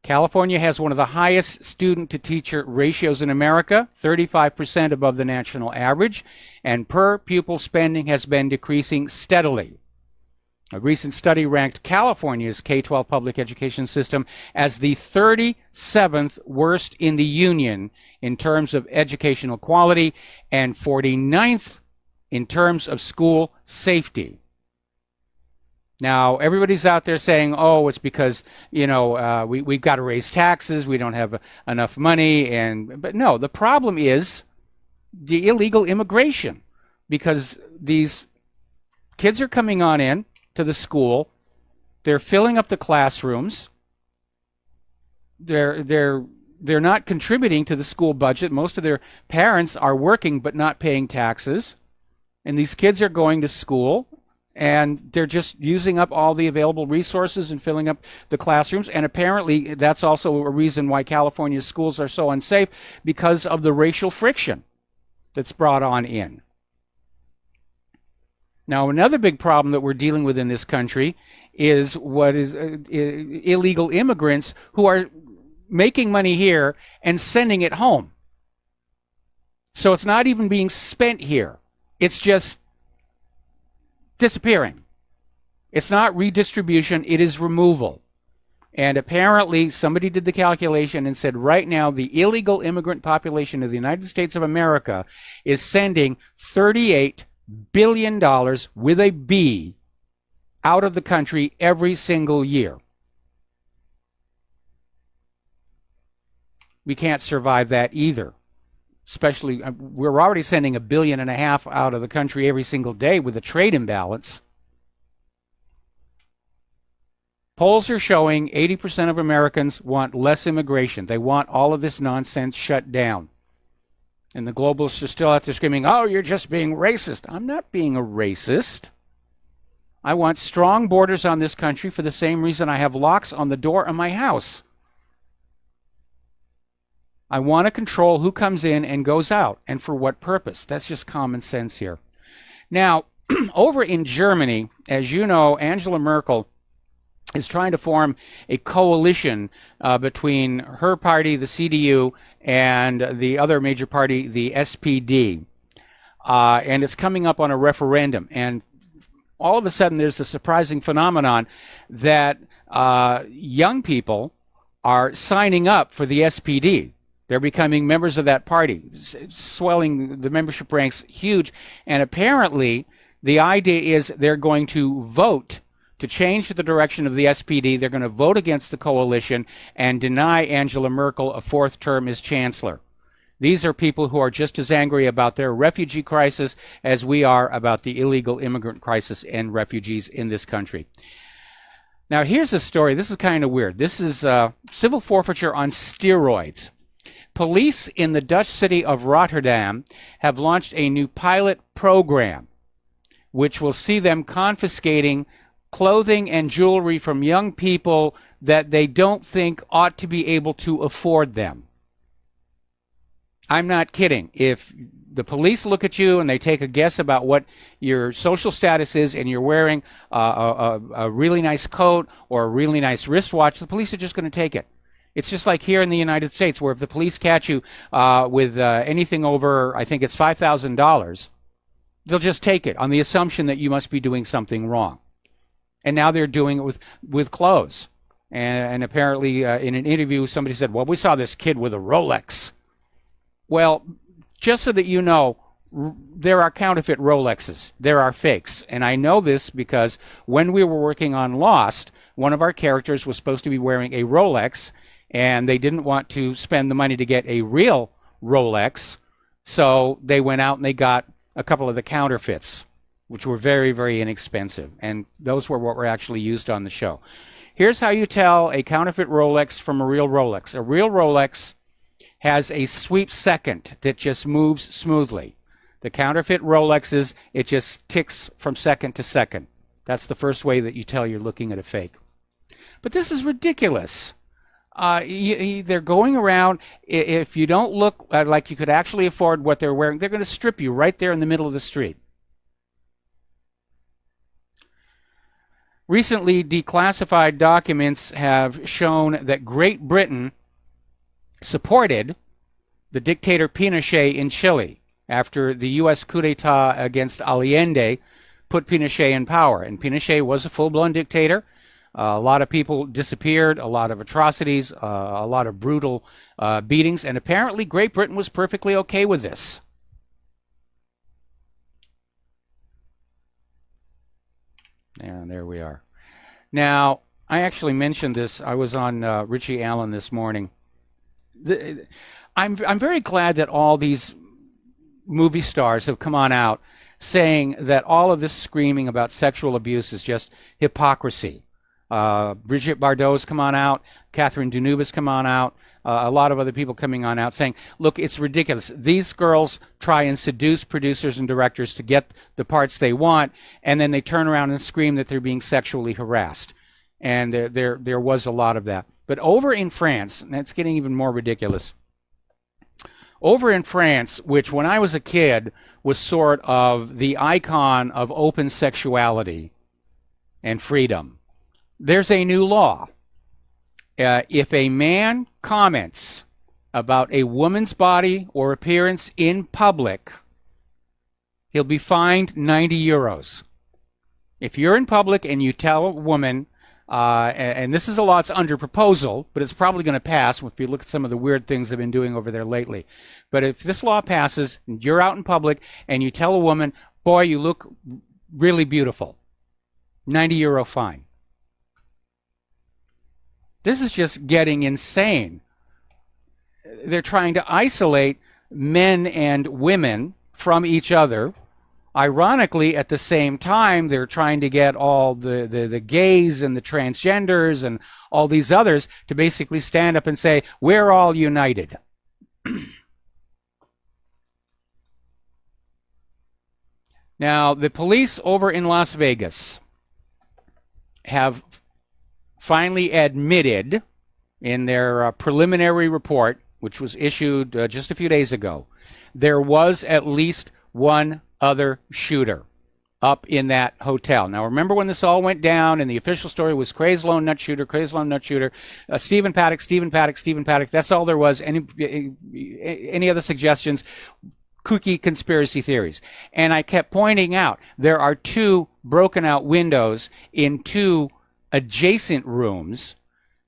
California has one of the highest student-to-teacher ratios in America, 35% above the national average, and per-pupil spending has been decreasing steadily. A recent study ranked California's K-12 public education system as the 37th worst in the union in terms of educational quality and 49th in terms of school safety. Now, everybody's out there saying, oh, it's because, we've got to raise taxes, we don't have enough money. But no, the problem is the illegal immigration, because these kids are coming on in to the school. They're filling up the classrooms. They're not contributing to the school budget. Most of their parents are working but not paying taxes. And these kids are going to school, and they're just using up all the available resources and filling up the classrooms. And apparently that's also a reason why California's schools are so unsafe, because of the racial friction that's brought on in. Now, another big problem that we're dealing with in this country is what is illegal immigrants who are making money here and sending it home. So it's not even being spent here. It's just disappearing. It's not redistribution, it is removal. And apparently somebody did the calculation and said right now the illegal immigrant population of the United States of America is sending $38 billion with a B out of the country every single year. We can't survive that either. Especially, we're already sending $1.5 billion out of the country every single day with a trade imbalance. Polls are showing 80% of Americans want less immigration. They want all of this nonsense shut down. And the globalists are still out there screaming, oh, you're just being racist. I'm not being a racist. I want strong borders on this country for the same reason I have locks on the door of my house. I want to control who comes in and goes out, and for what purpose. That's just common sense here. Now, over in Germany, as you know, Angela Merkel is trying to form a coalition between her party, the CDU, and the other major party, the SPD. And it's coming up on a referendum. And all of a sudden, there's a surprising phenomenon that young people are signing up for the SPD. They're becoming members of that party, swelling the membership ranks huge. And apparently, the idea is they're going to vote to change the direction of the SPD. They're going to vote against the coalition and deny Angela Merkel a fourth term as chancellor. These are people who are just as angry about their refugee crisis as we are about the illegal immigrant crisis and refugees in this country. Now, here's a story. This is kind of weird. This is civil forfeiture on steroids. Police in the Dutch city of Rotterdam have launched a new pilot program which will see them confiscating clothing and jewelry from young people that they don't think ought to be able to afford them. I'm not kidding. If the police look at you and they take a guess about what your social status is and you're wearing a really nice coat or a really nice wristwatch, the police are just going to take it. It's just like here in the United States, where if the police catch you with anything over, I think it's $5,000, they'll just take it on the assumption that you must be doing something wrong. And now they're doing it with clothes. And apparently in an interview, somebody said, well, we saw this kid with a Rolex. Well, just so that you know, there are counterfeit Rolexes. There are fakes. And I know this because when we were working on Lost, one of our characters was supposed to be wearing a Rolex, and they didn't want to spend the money to get a real Rolex, so they went out and they got a couple of the counterfeits, which were very, very inexpensive. And those were what were actually used on the show. Here's how you tell a counterfeit Rolex from a real Rolex. A real Rolex has a sweep second that just moves smoothly. The counterfeit Rolexes, it just ticks from second to second. That's the first way that you tell you're looking at a fake. But this is ridiculous. They're going around. If you don't look like you could actually afford what they're wearing, they're going to strip you right there in the middle of the street. Recently, declassified documents have shown that Great Britain supported the dictator Pinochet in Chile after the U.S. coup d'etat against Allende put Pinochet in power. And Pinochet was a full-blown dictator. A lot of people disappeared, a lot of atrocities, a lot of brutal beatings, and apparently Great Britain was perfectly okay with this. And there we are. Now, I actually mentioned this. I was on Richie Allen this morning. I'm very glad that all these movie stars have come on out saying that all of this screaming about sexual abuse is just hypocrisy. Brigitte Bardot's come on out. Catherine Deneuve's come on out. A lot of other people coming on out saying, look, it's ridiculous. These girls try and seduce producers and directors to get the parts they want, and then they turn around and scream that they're being sexually harassed. And there was a lot of that. But over in France, and it's getting even more ridiculous, over in France, which when I was a kid was sort of the icon of open sexuality and freedom, there's a new law. If a man comments about a woman's body or appearance in public, he'll be fined 90 euros. If you're in public and you tell a woman, and this is a law that's under proposal, but it's probably going to pass if you look at some of the weird things they've been doing over there lately. But if this law passes, and you're out in public and you tell a woman, boy, you look really beautiful, 90 euro fine. This is just getting insane. They're trying to isolate men and women from each other. Ironically, at the same time, they're trying to get all the gays and the transgenders and all these others to basically stand up and say, we're all united. Now, the police over in Las Vegas have finally admitted in their preliminary report, which was issued just a few days ago, there was at least one other shooter up in that hotel. Now, remember when this all went down and the official story was crazed lone nut shooter, Stephen Paddock. That's all there was. Any other suggestions? Kooky conspiracy theories. And I kept pointing out there are two broken out windows in two adjacent rooms,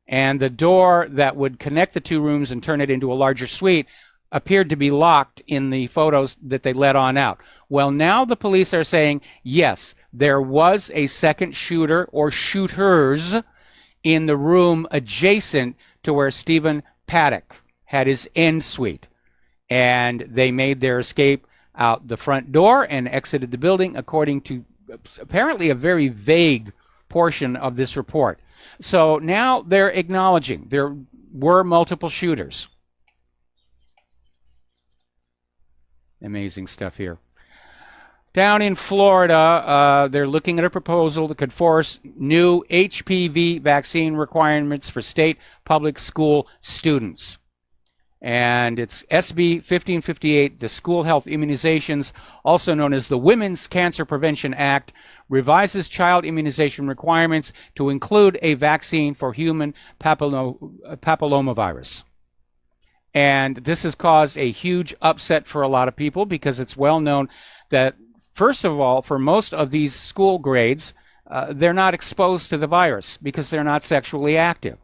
and the door that would connect the two rooms and turn it into a larger suite appeared to be locked in the photos that they let on out. Well, now the police are saying, yes, there was a second shooter or shooters in the room adjacent to where Stephen Paddock had his end suite. And they made their escape out the front door and exited the building, according to apparently a very vague portion of this report. So now they're acknowledging there were multiple shooters. Amazing stuff here. Down in Florida, they're looking at a proposal that could force new HPV vaccine requirements for state public school students. And it's SB 1558, the School Health Immunizations, also known as the Women's Cancer Prevention Act, revises child immunization requirements to include a vaccine for human papillomavirus. And this has caused a huge upset for a lot of people because it's well known that, first of all, for most of these school grades, they're not exposed to the virus because they're not sexually active.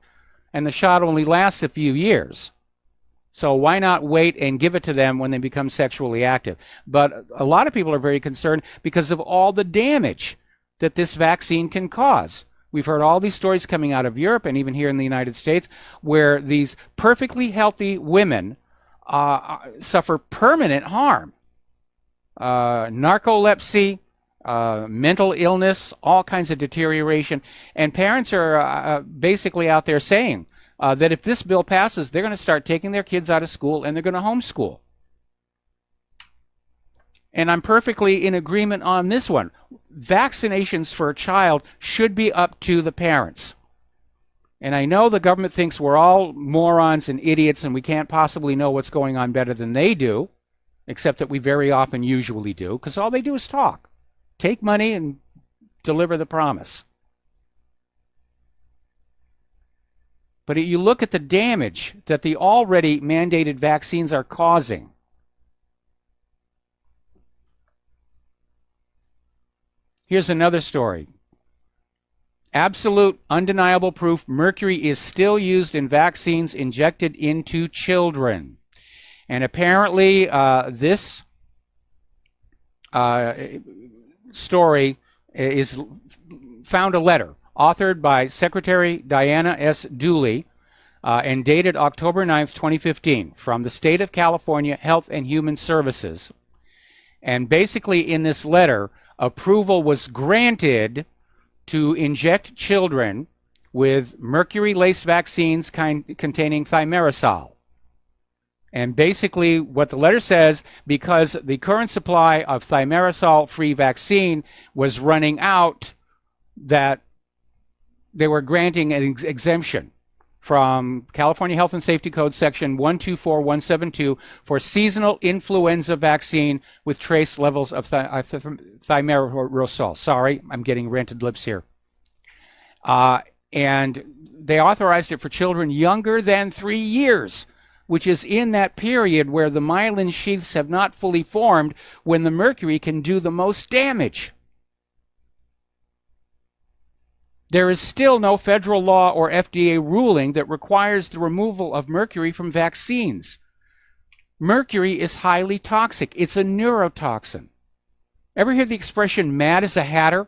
And the shot only lasts a few years. So why not wait and give it to them when they become sexually active? But a lot of people are very concerned because of all the damage that this vaccine can cause. We've heard all these stories coming out of Europe and even here in the United States where these perfectly healthy women suffer permanent harm. Narcolepsy, mental illness, all kinds of deterioration. And parents are basically out there saying that if this bill passes, they're going to start taking their kids out of school and they're going to homeschool. And I'm perfectly in agreement on this one. Vaccinations for a child should be up to the parents. And I know the government thinks we're all morons and idiots and we can't possibly know what's going on better than they do, except that we very often usually do, because all they do is talk. Take money and deliver the promise. But you look at the damage that the already mandated vaccines are causing. Here's another story. Absolute, undeniable proof mercury is still used in vaccines injected into children. And apparently this story is found a letter authored by Secretary Diana S. Dooley, and dated October 9th, 2015, from the State of California Health and Human Services. And basically in this letter, approval was granted to inject children with mercury-laced vaccines containing thimerosal. And basically what the letter says, because the current supply of thimerosal-free vaccine was running out, that they were granting an exemption from California Health and Safety Code section 124172 for seasonal influenza vaccine with trace levels of thimerosal. Sorry, I'm getting rented lips here. And they authorized it for children younger than 3 years, which is in that period where the myelin sheaths have not fully formed, when the mercury can do the most damage. There is still no federal law or FDA ruling that requires the removal of mercury from vaccines. Mercury is highly toxic. It's a neurotoxin. Ever hear the expression mad as a hatter?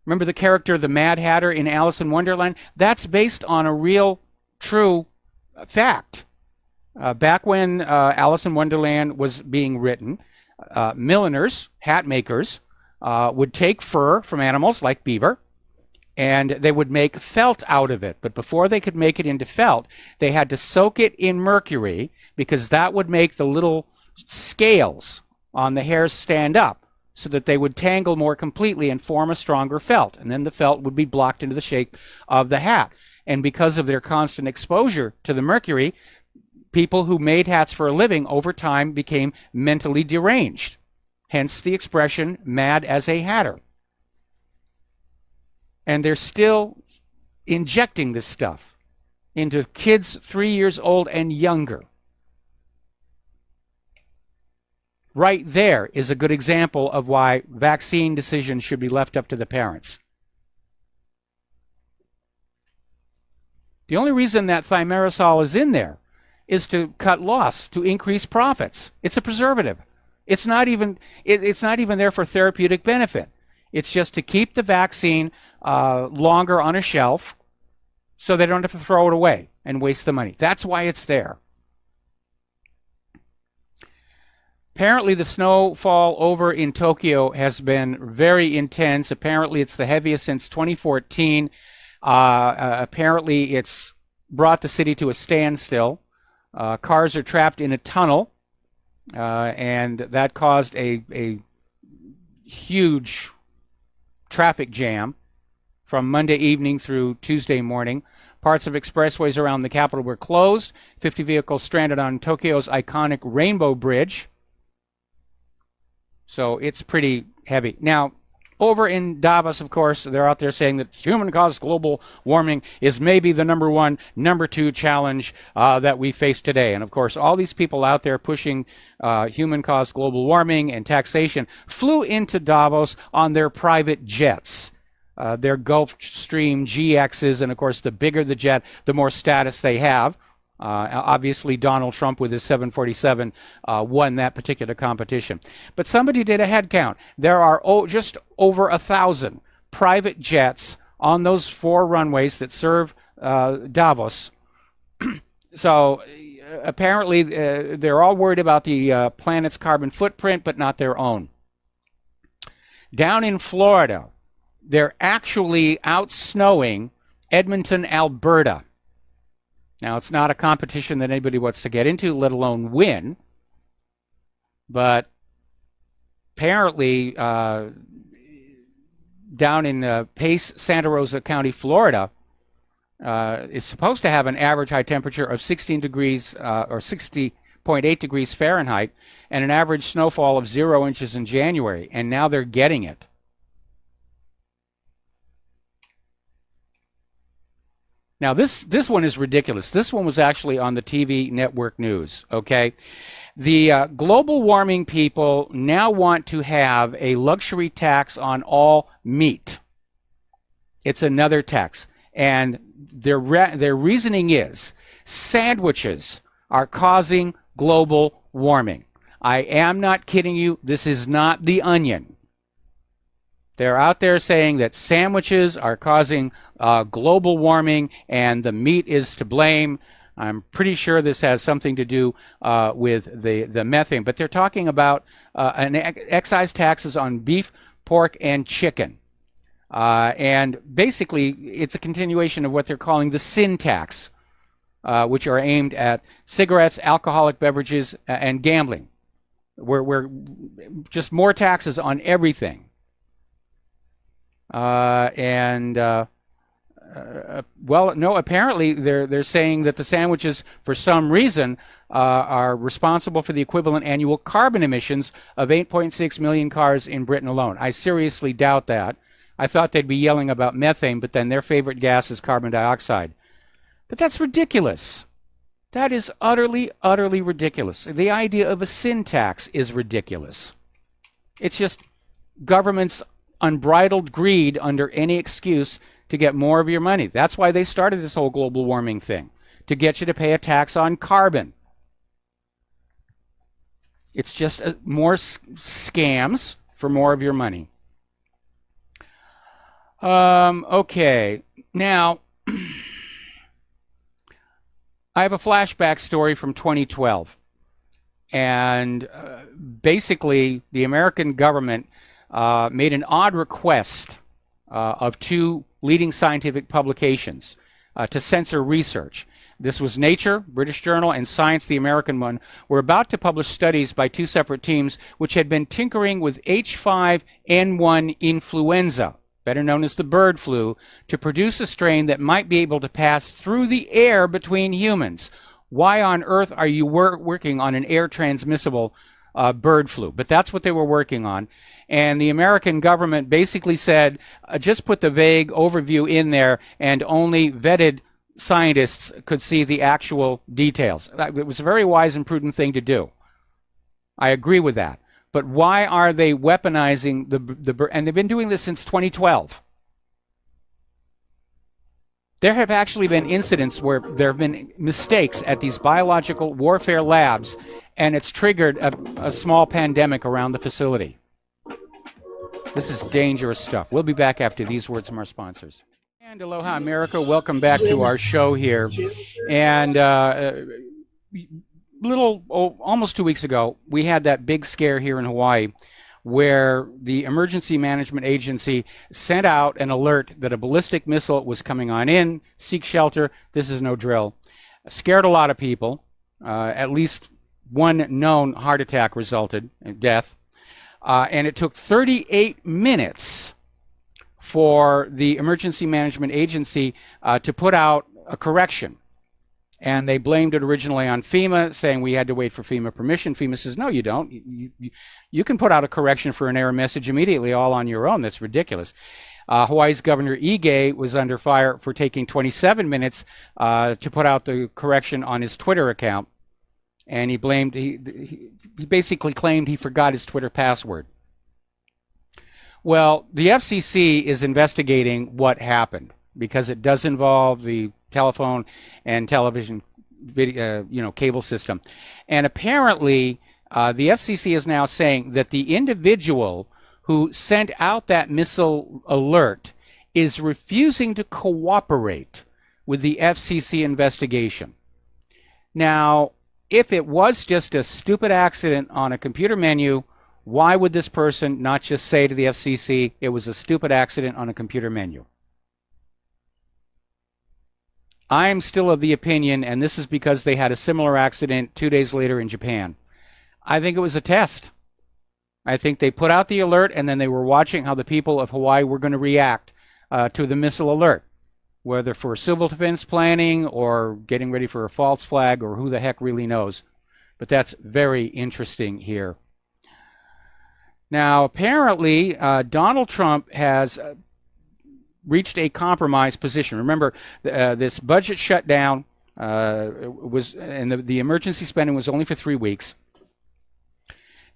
Remember the character, the Mad Hatter in Alice in Wonderland? That's based on a real, true fact. Back when Alice in Wonderland was being written, milliners, hat makers, would take fur from animals like beaver, and they would make felt out of it. But before they could make it into felt, they had to soak it in mercury, because that would make the little scales on the hairs stand up, so that they would tangle more completely and form a stronger felt. And then the felt would be blocked into the shape of the hat. And because of their constant exposure to the mercury, people who made hats for a living over time became mentally deranged. Hence the expression, mad as a hatter. And they're still injecting this stuff into kids 3 years old and younger. Right there is a good example of why vaccine decisions should be left up to the parents. The only reason that thimerosal is in there is to cut loss, to increase profits. It's a preservative. It's not even there for therapeutic benefit. It's just to keep the vaccine longer on a shelf so they don't have to throw it away and waste the money. That's why it's there. Apparently the snowfall over in Tokyo has been very intense. Apparently it's the heaviest since 2014. Apparently it's brought the city to a standstill. Cars are trapped in a tunnel, and that caused a huge traffic jam from Monday evening through Tuesday morning. Parts of expressways around the capital were closed. 50 vehicles stranded on Tokyo's iconic Rainbow Bridge. So it's pretty heavy. Now, over in Davos, of course, they're out there saying that human-caused global warming is maybe the number one, number two challenge that we face today. And, of course, all these people out there pushing human-caused global warming and taxation flew into Davos on their private jets, their Gulfstream GXs. And, of course, the bigger the jet, the more status they have. Obviously, Donald Trump with his 747 won that particular competition. But somebody did a head count. There are just over 1,000 private jets on those 4 runways that serve Davos. So apparently they're all worried about the planet's carbon footprint, but not their own. Down in Florida, they're actually out snowing Edmonton, Alberta. Now, it's not a competition that anybody wants to get into, let alone win. But apparently, down in Pace, Santa Rosa County, Florida, is supposed to have an average high temperature of 16 degrees or 60.8 degrees Fahrenheit and an average snowfall of 0 inches in January. And now they're getting it. Now, this one is ridiculous. This one was actually on the TV network news, okay? The global warming people now want to have a luxury tax on all meat. It's another tax. And their reasoning is sandwiches are causing global warming. I am not kidding you. This is not The Onion. They're out there saying that sandwiches are causing global warming and the meat is to blame. I'm pretty sure this has something to do with the methane. But they're talking about an excise taxes on beef, pork, and chicken. And basically, it's a continuation of what they're calling the sin tax, which are aimed at cigarettes, alcoholic beverages, and gambling. We're just more taxes on everything. Well, no, apparently they're saying that the sandwiches, for some reason, are responsible for the equivalent annual carbon emissions of 8.6 million cars in Britain alone. I seriously doubt that. I thought they'd be yelling about methane, but then their favorite gas is carbon dioxide. But that's ridiculous. That is utterly, utterly ridiculous. The idea of a sin tax is ridiculous. It's just government's unbridled greed under any excuse to get more of your money. That's why they started this whole global warming thing, to get you to pay a tax on carbon. It's just more scams for more of your money. Okay, now I have a flashback story from 2012, and basically the American government made an odd request of two leading scientific publications to censor research. This was Nature, British Journal, and Science, the American one, were about to publish studies by two separate teams which had been tinkering with H5N1 influenza, better known as the bird flu, to produce a strain that might be able to pass through the air between humans. Why on earth are you working on an air transmissible bird flu? But that's what they were working on. And the American government basically said, just put the vague overview in there, and only vetted scientists could see the actual details. It was a very wise and prudent thing to do. I agree with that. But why are they weaponizing and they've been doing this since 2012. There have actually been incidents where there have been mistakes at these biological warfare labs, and it's triggered a small pandemic around the facility. This is dangerous stuff. We'll be back after these words from our sponsors. And aloha, America. Welcome back to our show here. And almost 2 weeks ago, we had that big scare here in Hawaii where the Emergency Management Agency sent out an alert that a ballistic missile was coming on in. Seek shelter. This is no drill. Scared a lot of people. At least one known heart attack resulted in death. And it took 38 minutes for the Emergency Management Agency to put out a correction. And they blamed it originally on FEMA, saying we had to wait for FEMA permission. FEMA says, no, you don't. You can put out a correction for an error message immediately all on your own. That's ridiculous. Hawaii's Governor Ige was under fire for taking 27 minutes to put out the correction on his Twitter account. And he basically claimed he forgot his Twitter password. Well, the FCC is investigating what happened because it does involve the telephone and television video, cable system. And apparently, the FCC is now saying that the individual who sent out that missile alert is refusing to cooperate with the FCC investigation. Now, if it was just a stupid accident on a computer menu, why would this person not just say to the FCC it was a stupid accident on a computer menu? I am still of the opinion, and this is because they had a similar accident 2 days later in Japan. I think it was a test. I think they put out the alert, and then they were watching how the people of Hawaii were going to react to the missile alert, whether for civil defense planning or getting ready for a false flag or who the heck really knows. But that's very interesting here. Now, apparently, Donald Trump has reached a compromise position. Remember, this budget shutdown and the emergency spending was only for 3 weeks.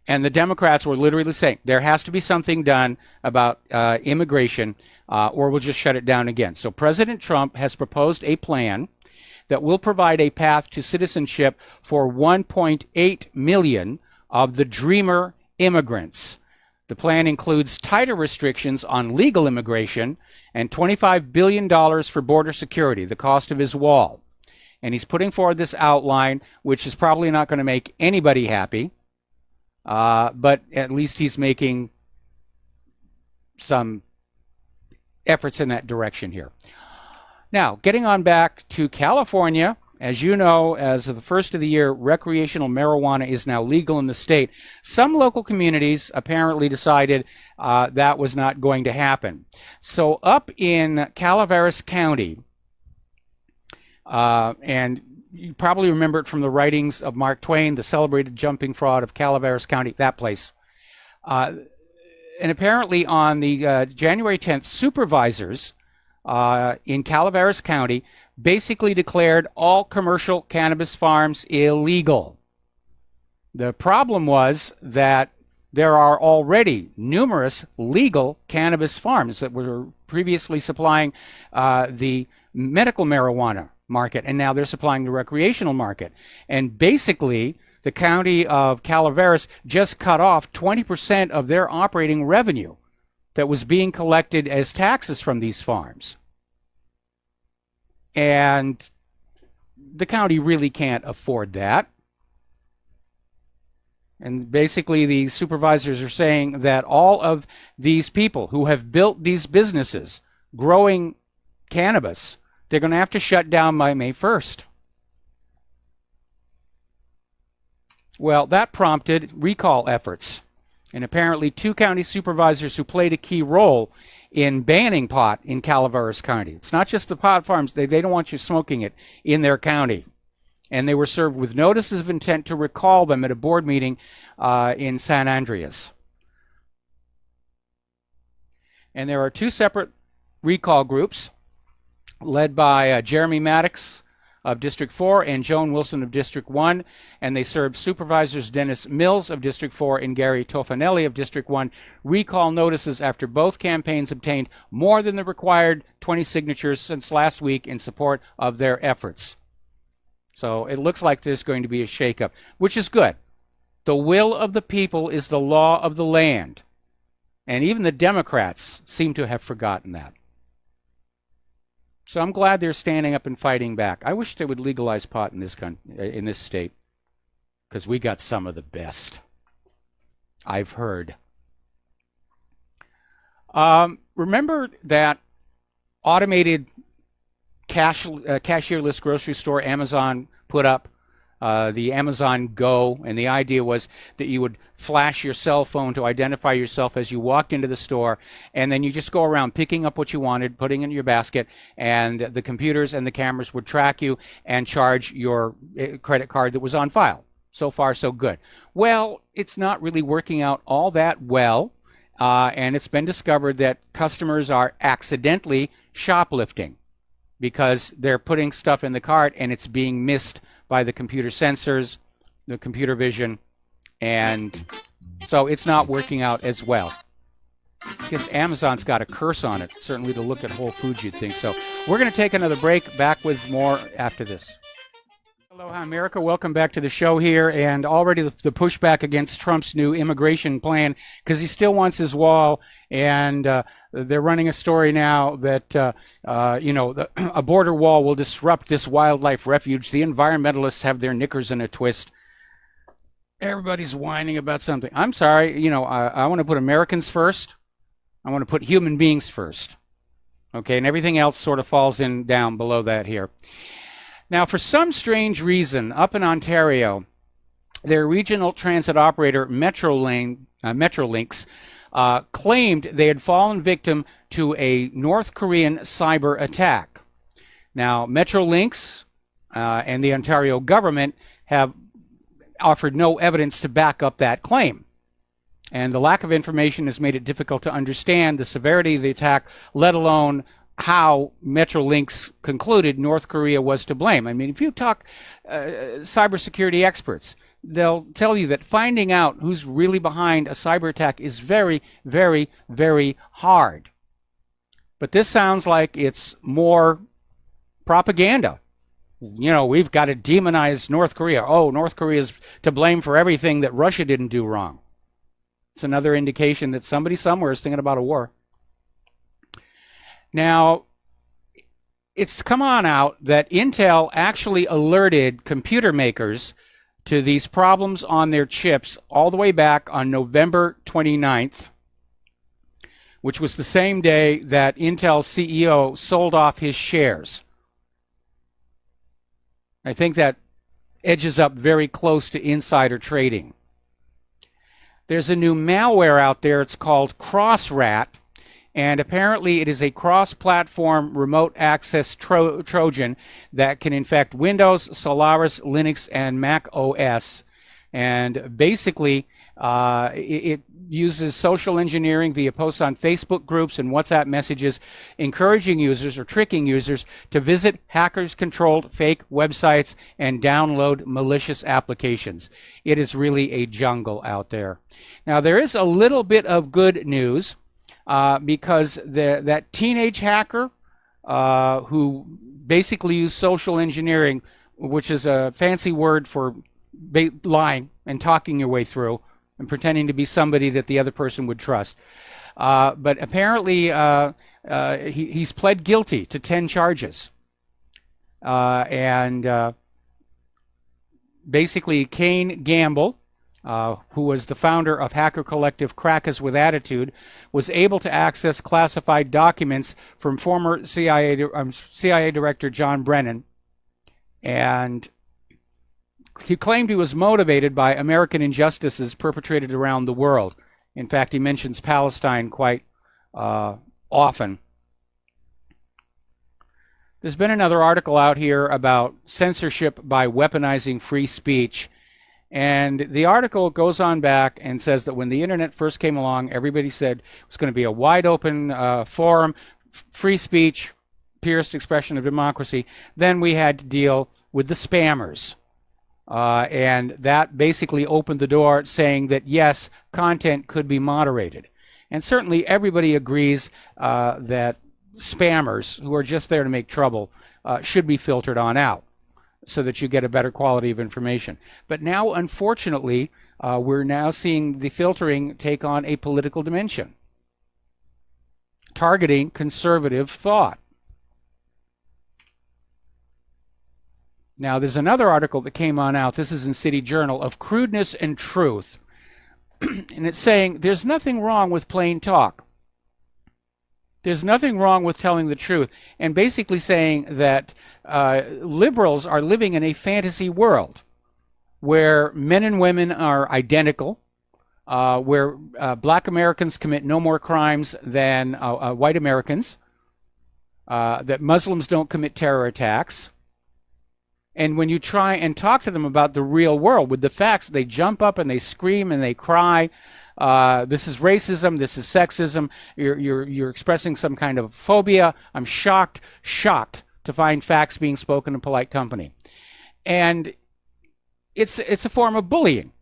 And the Democrats were literally saying there has to be something done about immigration or we'll just shut it down again. So President Trump has proposed a plan that will provide a path to citizenship for 1.8 million of the dreamer immigrants. The plan includes tighter restrictions on legal immigration and $25 billion for border security, the cost of his wall. And he's putting forward this outline, which is probably not going to make anybody happy, but at least he's making some efforts in that direction here. Now, getting on back to California, as you know, as of the first of the year, recreational marijuana is now legal in the state. Some local communities apparently decided that was not going to happen. So up in Calaveras County, and you probably remember it from the writings of Mark Twain, the celebrated jumping fraud of Calaveras County, that place. And apparently on the January 10th, supervisors in Calaveras County basically declared all commercial cannabis farms illegal. The problem was that there are already numerous legal cannabis farms that were previously supplying the medical marijuana market, and now they're supplying the recreational market. And basically, the county of Calaveras just cut off 20% of their operating revenue that was being collected as taxes from these farms. And the county really can't afford that. And basically the supervisors are saying that all of these people who have built these businesses growing cannabis, they're going to have to shut down by May 1st. Well, that prompted recall efforts. And apparently 2 county supervisors who played a key role in banning pot in Calaveras County. It's not just the pot farms. They don't want you smoking it in their county. And they were served with notices of intent to recall them at a board meeting in San Andreas. And there are 2 separate recall groups led by Jeremy Maddox of District 4 and Joan Wilson of District 1, and they served Supervisors Dennis Mills of District 4 and Gary Tofanelli of District 1 recall notices after both campaigns obtained more than the required 20 signatures since last week in support of their efforts. So it looks like there's going to be a shakeup, which is good. The will of the people is the law of the land. And even the Democrats seem to have forgotten that. So I'm glad they're standing up and fighting back. I wish they would legalize pot in this state, because we got some of the best, I've heard. Remember that automated cashierless grocery store Amazon put up, the Amazon Go, and the idea was that you would flash your cell phone to identify yourself as you walked into the store, and then you just go around picking up what you wanted, putting it in your basket, and the computers and the cameras would track you and charge your credit card that was on file. So far, so good. Well, it's not really working out all that well, and it's been discovered that customers are accidentally shoplifting because they're putting stuff in the cart and it's being missed by the computer sensors, the computer vision, and so it's not working out as well. I guess Amazon's got a curse on it, certainly to look at Whole Foods you'd think so. We're going to take another break, back with more after this. Aloha America, welcome back to the show here, and already the pushback against Trump's new immigration plan, because he still wants his wall, and they're running a story now that a border wall will disrupt this wildlife refuge. The environmentalists have their knickers in a twist. Everybody's whining about something. I'm sorry, I want to put Americans first. I want to put human beings first. Okay, and everything else sort of falls in down below that here. Now, for some strange reason, up in Ontario, their regional transit operator Metrolinx claimed they had fallen victim to a North Korean cyber attack. Now, Metrolinx and the Ontario government have offered no evidence to back up that claim. And the lack of information has made it difficult to understand the severity of the attack, let alone how Metrolinx concluded North Korea was to blame. I mean, if you talk cybersecurity experts, they'll tell you that finding out who's really behind a cyber attack is very, very, very hard. But this sounds like it's more propaganda. We've got to demonize North Korea. Oh, North Korea is to blame for everything that Russia didn't do wrong. It's another indication that somebody somewhere is thinking about a war. Now, it's come on out that Intel actually alerted computer makers to these problems on their chips all the way back on November 29th, which was the same day that Intel's CEO sold off his shares. I think that edges up very close to insider trading. There's a new malware out there. It's called CrossRat, and apparently it is a cross-platform remote access Trojan that can infect Windows, Solaris, Linux, and Mac OS. And basically, it uses social engineering via posts on Facebook groups and WhatsApp messages, encouraging users or tricking users to visit hackers-controlled fake websites and download malicious applications. It is really a jungle out there. Now, there is a little bit of good news because that teenage hacker who basically used social engineering, which is a fancy word for lying and talking your way through and pretending to be somebody that the other person would trust. But apparently he's pled guilty to 10 charges. Basically Kane Gamble, who was the founder of hacker collective Crackers with Attitude, was able to access classified documents from former CIA Director John Brennan. And he claimed he was motivated by American injustices perpetrated around the world. In fact, he mentions Palestine quite often. There's been another article out here about censorship by weaponizing free speech. And the article goes on back and says that when the internet first came along, everybody said it was going to be a wide open forum, free speech, purest expression of democracy. Then we had to deal with the spammers. And that basically opened the door, saying that, yes, content could be moderated. And certainly everybody agrees that spammers, who are just there to make trouble, should be filtered on out so that you get a better quality of information. But now, unfortunately, we're now seeing the filtering take on a political dimension, targeting conservative thought. Now, there's another article that came on out, this is in City Journal, of crudeness and truth. And it's saying there's nothing wrong with plain talk. There's nothing wrong with telling the truth. And basically saying that liberals are living in a fantasy world where men and women are identical, where black Americans commit no more crimes than white Americans, that Muslims don't commit terror attacks. And when you try and talk to them about the real world with the facts, they jump up and they scream and they cry. This is racism. This is sexism. You're expressing some kind of phobia. I'm shocked to find facts being spoken in polite company. And it's a form of bullying.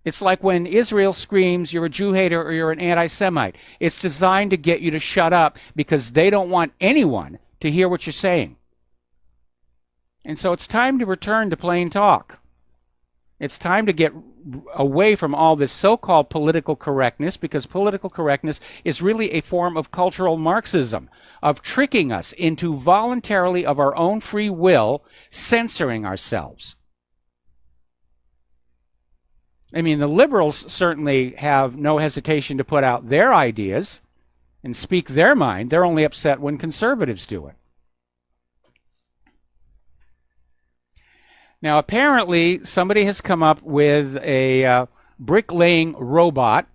It's like when Israel screams, you're a Jew hater or you're an anti-Semite. It's designed to get you to shut up because they don't want anyone to hear what you're saying. And so it's time to return to plain talk. It's time to get away from all this so-called political correctness, because political correctness is really a form of cultural Marxism, of tricking us into voluntarily, of our own free will, censoring ourselves. I mean, the liberals certainly have no hesitation to put out their ideas and speak their mind. They're only upset when conservatives do it. Now, apparently, somebody has come up with a bricklaying robot.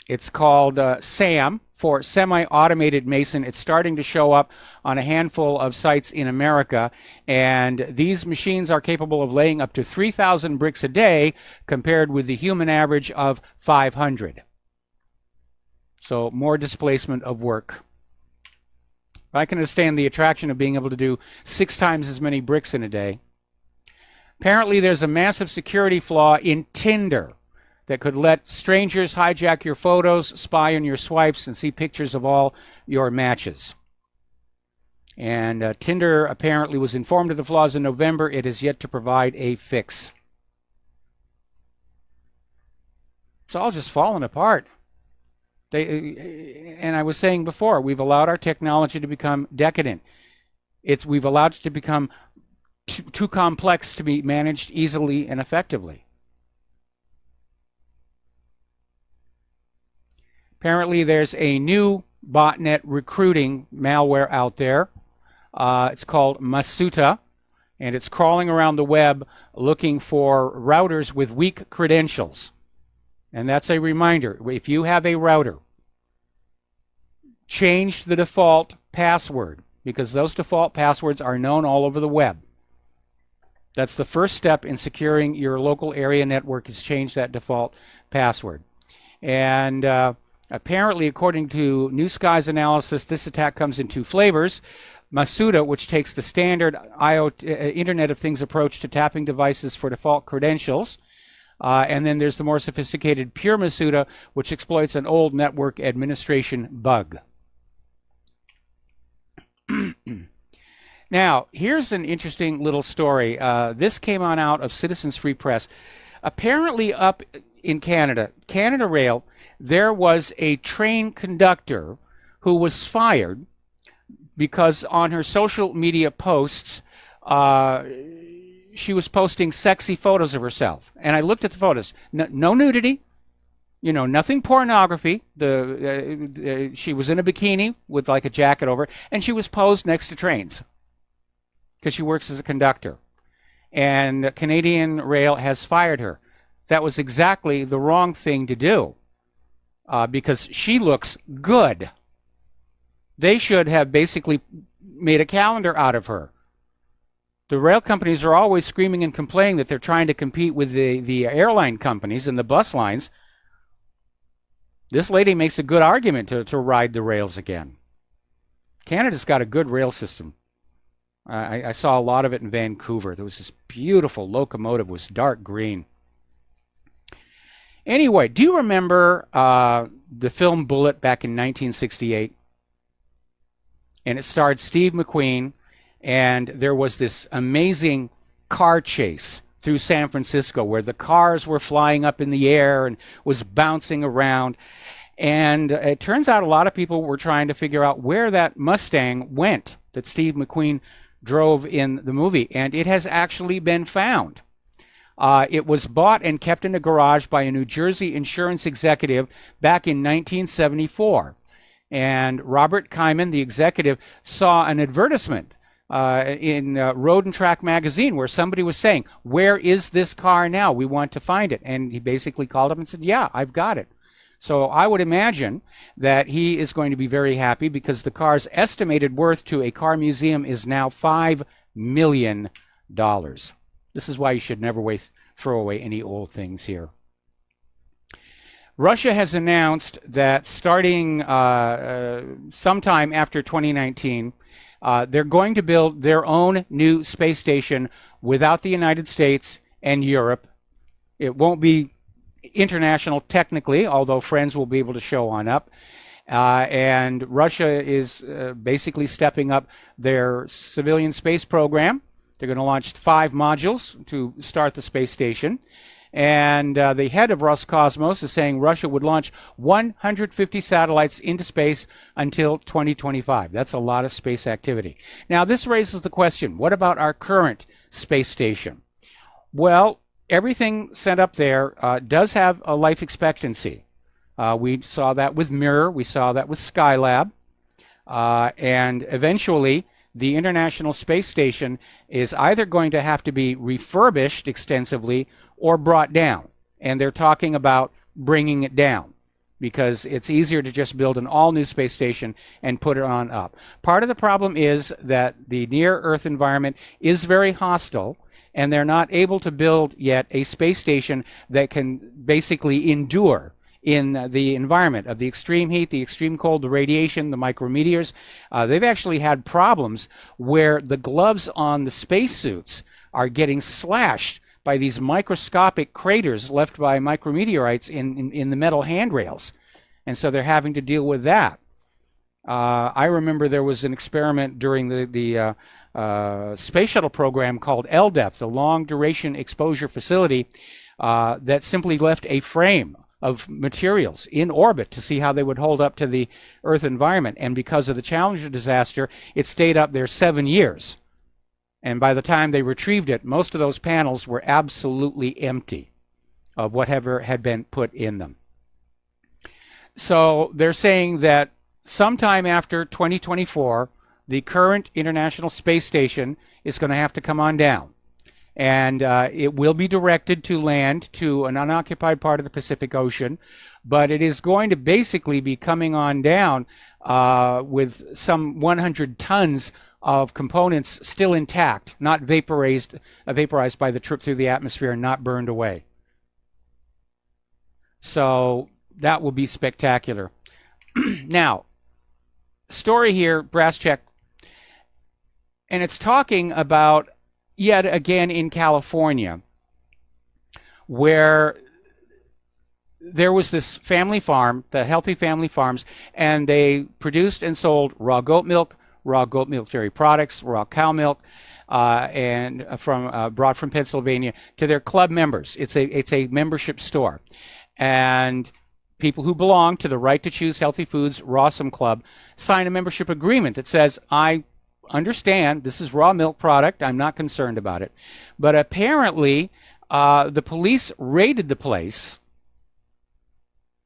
It's called SAM, for semi-automated mason. It's starting to show up on a handful of sites in America, and these machines are capable of laying up to 3,000 bricks a day, compared with the human average of 500. So, more displacement of work. I can understand the attraction of being able to do 6 times as many bricks in a day. Apparently, there's a massive security flaw in Tinder that could let strangers hijack your photos, spy on your swipes, and see pictures of all your matches. And Tinder apparently was informed of the flaws in November. It has yet to provide a fix. It's all just falling apart. And I was saying before, we've allowed our technology to become decadent. We've allowed it to become too complex to be managed easily and effectively. Apparently, there's a new botnet recruiting malware out there. It's called Masuta, and it's crawling around the web looking for routers with weak credentials. And that's a reminder. If you have a router, change the default password, because those default passwords are known all over the web. That's the first step in securing your local area network, is change that default password. And apparently, according to New Skies analysis, this attack comes in two flavors. Masuta, which takes the standard Internet of Things approach to tapping devices for default credentials. And then there's the more sophisticated Pure Masuta, which exploits an old network administration bug. Now, here's an interesting little story. This came on out of Citizens Free Press. Apparently up in Canada, Canada Rail, there was a train conductor who was fired because on her social media posts, she was posting sexy photos of herself. And I looked at the photos. No nudity, nothing pornography. She was in a bikini with like a jacket over it, and she was posed next to trains because she works as a conductor. And Canadian Rail has fired her. That was exactly the wrong thing to do because she looks good. They should have basically made a calendar out of her. The rail companies are always screaming and complaining that they're trying to compete with the airline companies and the bus lines. This lady makes a good argument to ride the rails again. Canada's got a good rail system. I saw a lot of it in Vancouver. There was this beautiful locomotive, was dark green. Anyway, do you remember the film Bullet back in 1968? And it starred Steve McQueen, and there was this amazing car chase through San Francisco where the cars were flying up in the air and was bouncing around. And it turns out a lot of people were trying to figure out where that Mustang went that Steve McQueen drove in the movie, and it has actually been found. It was bought and kept in a garage by a New Jersey insurance executive back in 1974. And Robert Kyman, the executive, saw an advertisement in Road and Track magazine where somebody was saying, "Where is this car now? We want to find it." And he basically called up and said, "Yeah, I've got it." So I would imagine that he is going to be very happy because the car's estimated worth to a car museum is now $5 million. This is why you should never throw away any old things here. Russia has announced that starting sometime after 2019, they're going to build their own new space station without the United States and Europe. It won't be international technically, although friends will be able to show on up. And Russia is basically stepping up their civilian space program. They're going to launch 5 modules to start the space station. And the head of Roscosmos is saying Russia would launch 150 satellites into space until 2025. That's a lot of space activity. Now, this raises the question, what about our current space station? Well, everything sent up there does have a life expectancy. We saw that with Mirror. We saw that with Skylab. And eventually, the International Space Station is either going to have to be refurbished extensively or brought down. And they're talking about bringing it down because it's easier to just build an all-new space station and put it on up. Part of the problem is that the near-Earth environment is very hostile, and they're not able to build yet a space station that can basically endure in the environment of the extreme heat, the extreme cold, the radiation, the micrometeors. They've actually had problems where the gloves on the spacesuits are getting slashed by these microscopic craters left by micrometeorites in the metal handrails. And so they're having to deal with that. I remember there was an experiment during the space shuttle program called LDEF, the Long Duration Exposure Facility, that simply left a frame of materials in orbit to see how they would hold up to the Earth environment. And because of the Challenger disaster, it stayed up there 7 years. And by the time they retrieved it, most of those panels were absolutely empty of whatever had been put in them. So they're saying that sometime after 2024, the current International Space Station is going to have to come on down. And it will be directed to land to an unoccupied part of the Pacific Ocean, but it is going to basically be coming on down with some 100 tons of components still intact, not vaporized by the trip through the atmosphere and not burned away. So that will be spectacular. Now, story here, brass check, and it's talking about yet again in California, where there was this family farm, the Healthy Family Farms, and they produced and sold raw goat milk dairy products, raw cow milk, and brought from Pennsylvania to their club members. It's a membership store, and people who belong to the Right to Choose Healthy Foods Rawsome Club sign a membership agreement that says, I understand this is raw milk product, I'm not concerned about it. But apparently the police raided the place,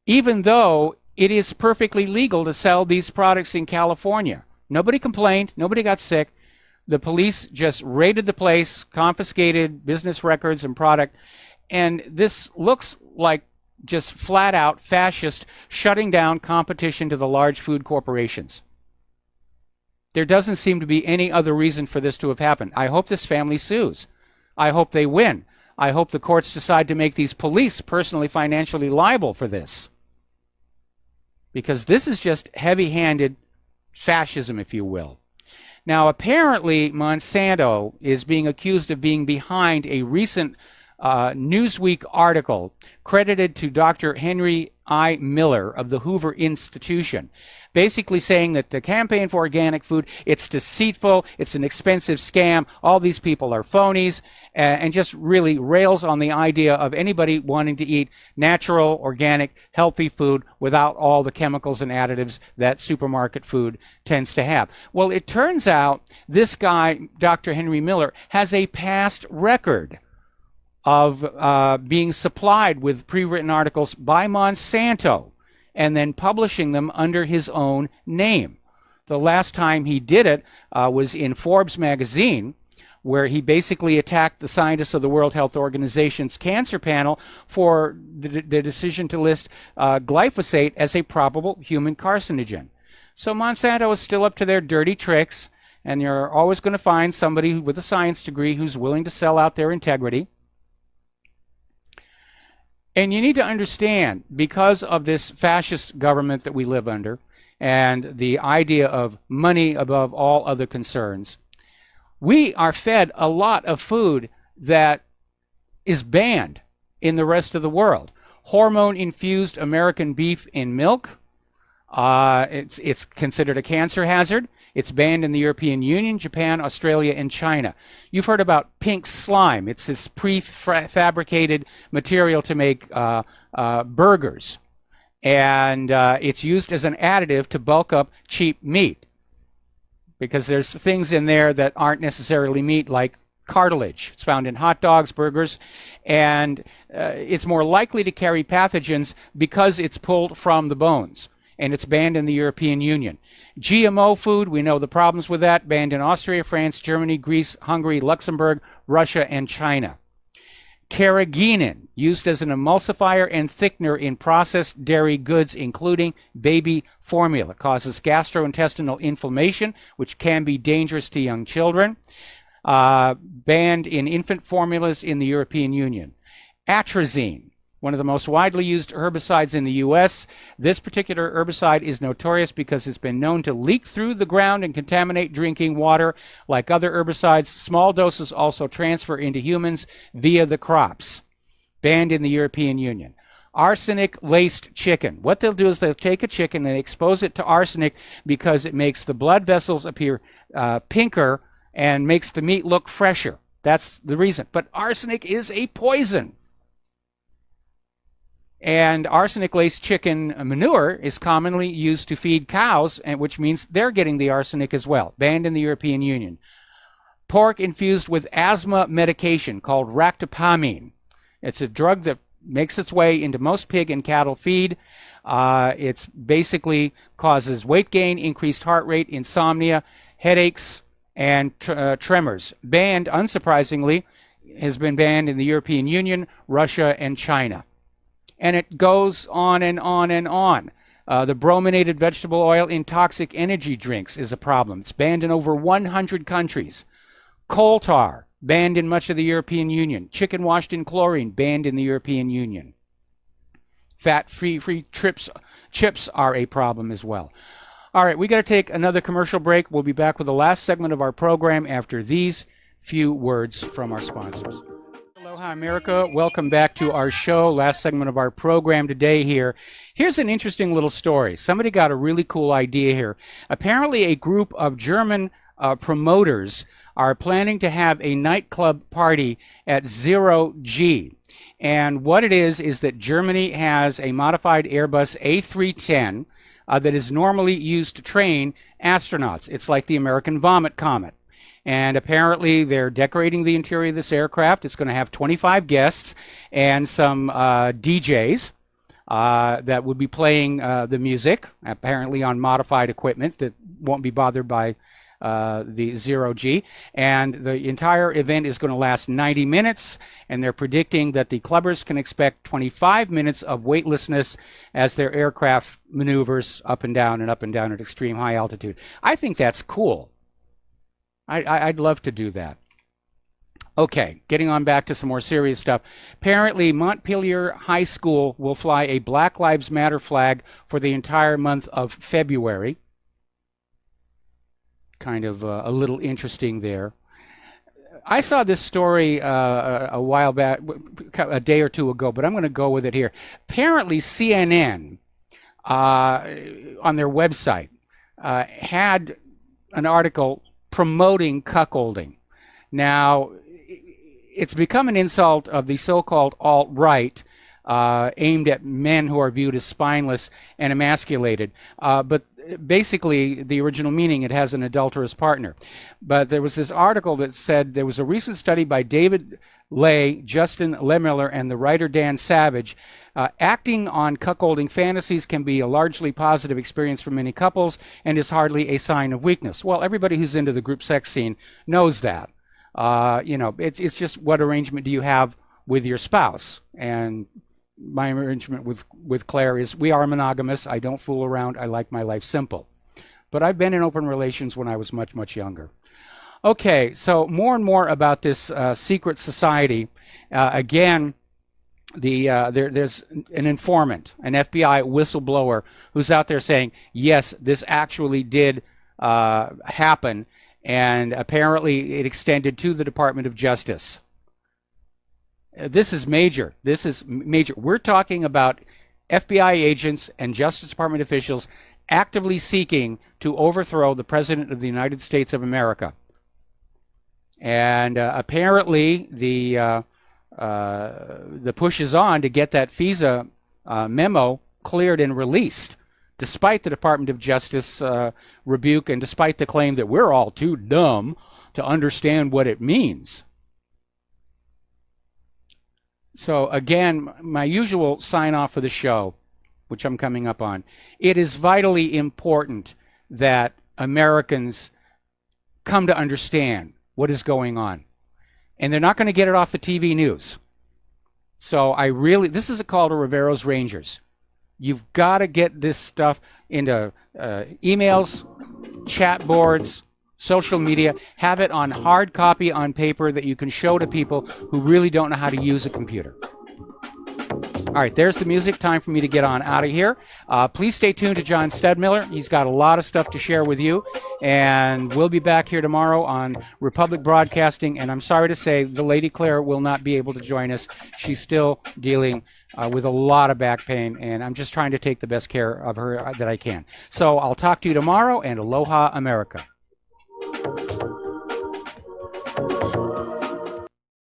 even though it is perfectly legal to sell these products in California. Nobody complained, nobody got sick. The police just raided the place, confiscated business records and product, and this looks like just flat out fascist shutting down competition to the large food corporations. There doesn't seem to be any other reason for this to have happened. I hope this family sues. I hope they win. I hope the courts decide to make these police personally financially liable for this. Because this is just heavy-handed fascism, if you will. Now, apparently, Monsanto is being accused of being behind a recent Newsweek article credited to Dr. Henry I. Miller of the Hoover Institution, basically saying that the campaign for organic food, it's deceitful, it's an expensive scam, all these people are phonies, and just really rails on the idea of anybody wanting to eat natural, organic, healthy food without all the chemicals and additives that supermarket food tends to have. Well, it turns out this guy, Dr. Henry Miller, has a past record of being supplied with pre-written articles by Monsanto and then publishing them under his own name. The last time he did it was in Forbes magazine, where he basically attacked the scientists of the World Health Organization's cancer panel for the decision to list glyphosate as a probable human carcinogen. So Monsanto is still up to their dirty tricks, and you're always going to find somebody with a science degree who's willing to sell out their integrity. And you need to understand, because of this fascist government that we live under and the idea of money above all other concerns, we are fed a lot of food that is banned in the rest of the world. Hormone-infused American beef in milk, it's considered a cancer hazard. It's banned in the European Union, Japan, Australia, and China. You've heard about pink slime. It's this prefabricated material to make burgers. And it's used as an additive to bulk up cheap meat, because there's things in there that aren't necessarily meat, like cartilage. It's found in hot dogs, burgers, and it's more likely to carry pathogens because it's pulled from the bones. And it's banned in the European Union. GMO food, we know the problems with that, banned in Austria, France, Germany, Greece, Hungary, Luxembourg, Russia, and China. Carrageenan, used as an emulsifier and thickener in processed dairy goods, including baby formula, causes gastrointestinal inflammation, which can be dangerous to young children. Banned in infant formulas in the European Union. Atrazine, one of the most widely used herbicides in the U.S. This particular herbicide is notorious because it's been known to leak through the ground and contaminate drinking water. Like other herbicides, small doses also transfer into humans via the crops. Banned in the European Union. Arsenic-laced chicken. What they'll do is they'll take a chicken and expose it to arsenic because it makes the blood vessels appear pinker and makes the meat look fresher. That's the reason. But arsenic is a poison. And arsenic-laced chicken manure is commonly used to feed cows, and which means they're getting the arsenic as well, banned in the European Union. Pork infused with asthma medication called ractopamine. It's a drug that makes its way into most pig and cattle feed. It's basically causes weight gain, increased heart rate, insomnia, headaches, and tremors. Banned, unsurprisingly, has been banned in the European Union, Russia, and China. And it goes on and on and on. The brominated vegetable oil in toxic energy drinks is a problem. It's banned in over 100 countries. Coal tar, banned in much of the European Union. Chicken washed in chlorine, banned in the European Union. Fat-free chips are a problem as well. All right, we got to take another commercial break. We'll be back with the last segment of our program after these few words from our sponsors. Aloha, America. Welcome back to our show. Last segment of our program today here. Here's an interesting little story. Somebody got a really cool idea here. Apparently, a group of German promoters are planning to have a nightclub party at 0G. And what it is that Germany has a modified Airbus A310 that is normally used to train astronauts. It's like the American Vomit Comet. And apparently they're decorating the interior of this aircraft. It's going to have 25 guests and some DJs that would be playing the music, apparently on modified equipment that won't be bothered by the 0G. And the entire event is going to last 90 minutes, and they're predicting that the clubbers can expect 25 minutes of weightlessness as their aircraft maneuvers up and down at extreme high altitude. I think that's cool. I'd love to do that. Okay, getting on back to some more serious stuff. Apparently, Montpelier High School will fly a Black Lives Matter flag for the entire month of February. Kind of a little interesting there. I saw this story a while back, a day or two ago, but I'm going to go with it here. Apparently, CNN on their website had an article promoting cuckolding. Now, it's become an insult of the so-called alt-right aimed at men who are viewed as spineless and emasculated. But basically, the original meaning, it has an adulterous partner. But there was this article that said there was a recent study by David Lay, Justin Lemiller, and the writer Dan Savage. Acting on cuckolding fantasies can be a largely positive experience for many couples and is hardly a sign of weakness. Well, everybody who's into the group sex scene knows that. It's just what arrangement do you have with your spouse? And my arrangement with Claire is we are monogamous. I don't fool around. I like my life simple. But I've been in open relations when I was much, much younger. Okay, so more and more about this secret society. Again, there's an informant, an FBI whistleblower, who's out there saying, yes, this actually did happen, and apparently it extended to the Department of Justice. This is major. This is major. We're talking about FBI agents and Justice Department officials actively seeking to overthrow the President of the United States of America. And apparently the push is on to get that FISA memo cleared and released, despite the Department of Justice rebuke and despite the claim that we're all too dumb to understand what it means. So again, my usual sign-off for the show, which I'm coming up on, it is vitally important that Americans come to understand what is going on. And they're not going to get it off the TV news. So this is a call to Rivero's Rangers. You've got to get this stuff into emails, chat boards, social media. Have it on hard copy on paper that you can show to people who really don't know how to use a computer. All right, there's the music. Time for me to get on out of here. Please stay tuned to John Stedmiller. He's got a lot of stuff to share with you. And we'll be back here tomorrow on Republic Broadcasting. And I'm sorry to say the Lady Claire will not be able to join us. She's still dealing with a lot of back pain. And I'm just trying to take the best care of her that I can. So I'll talk to you tomorrow, and aloha, America.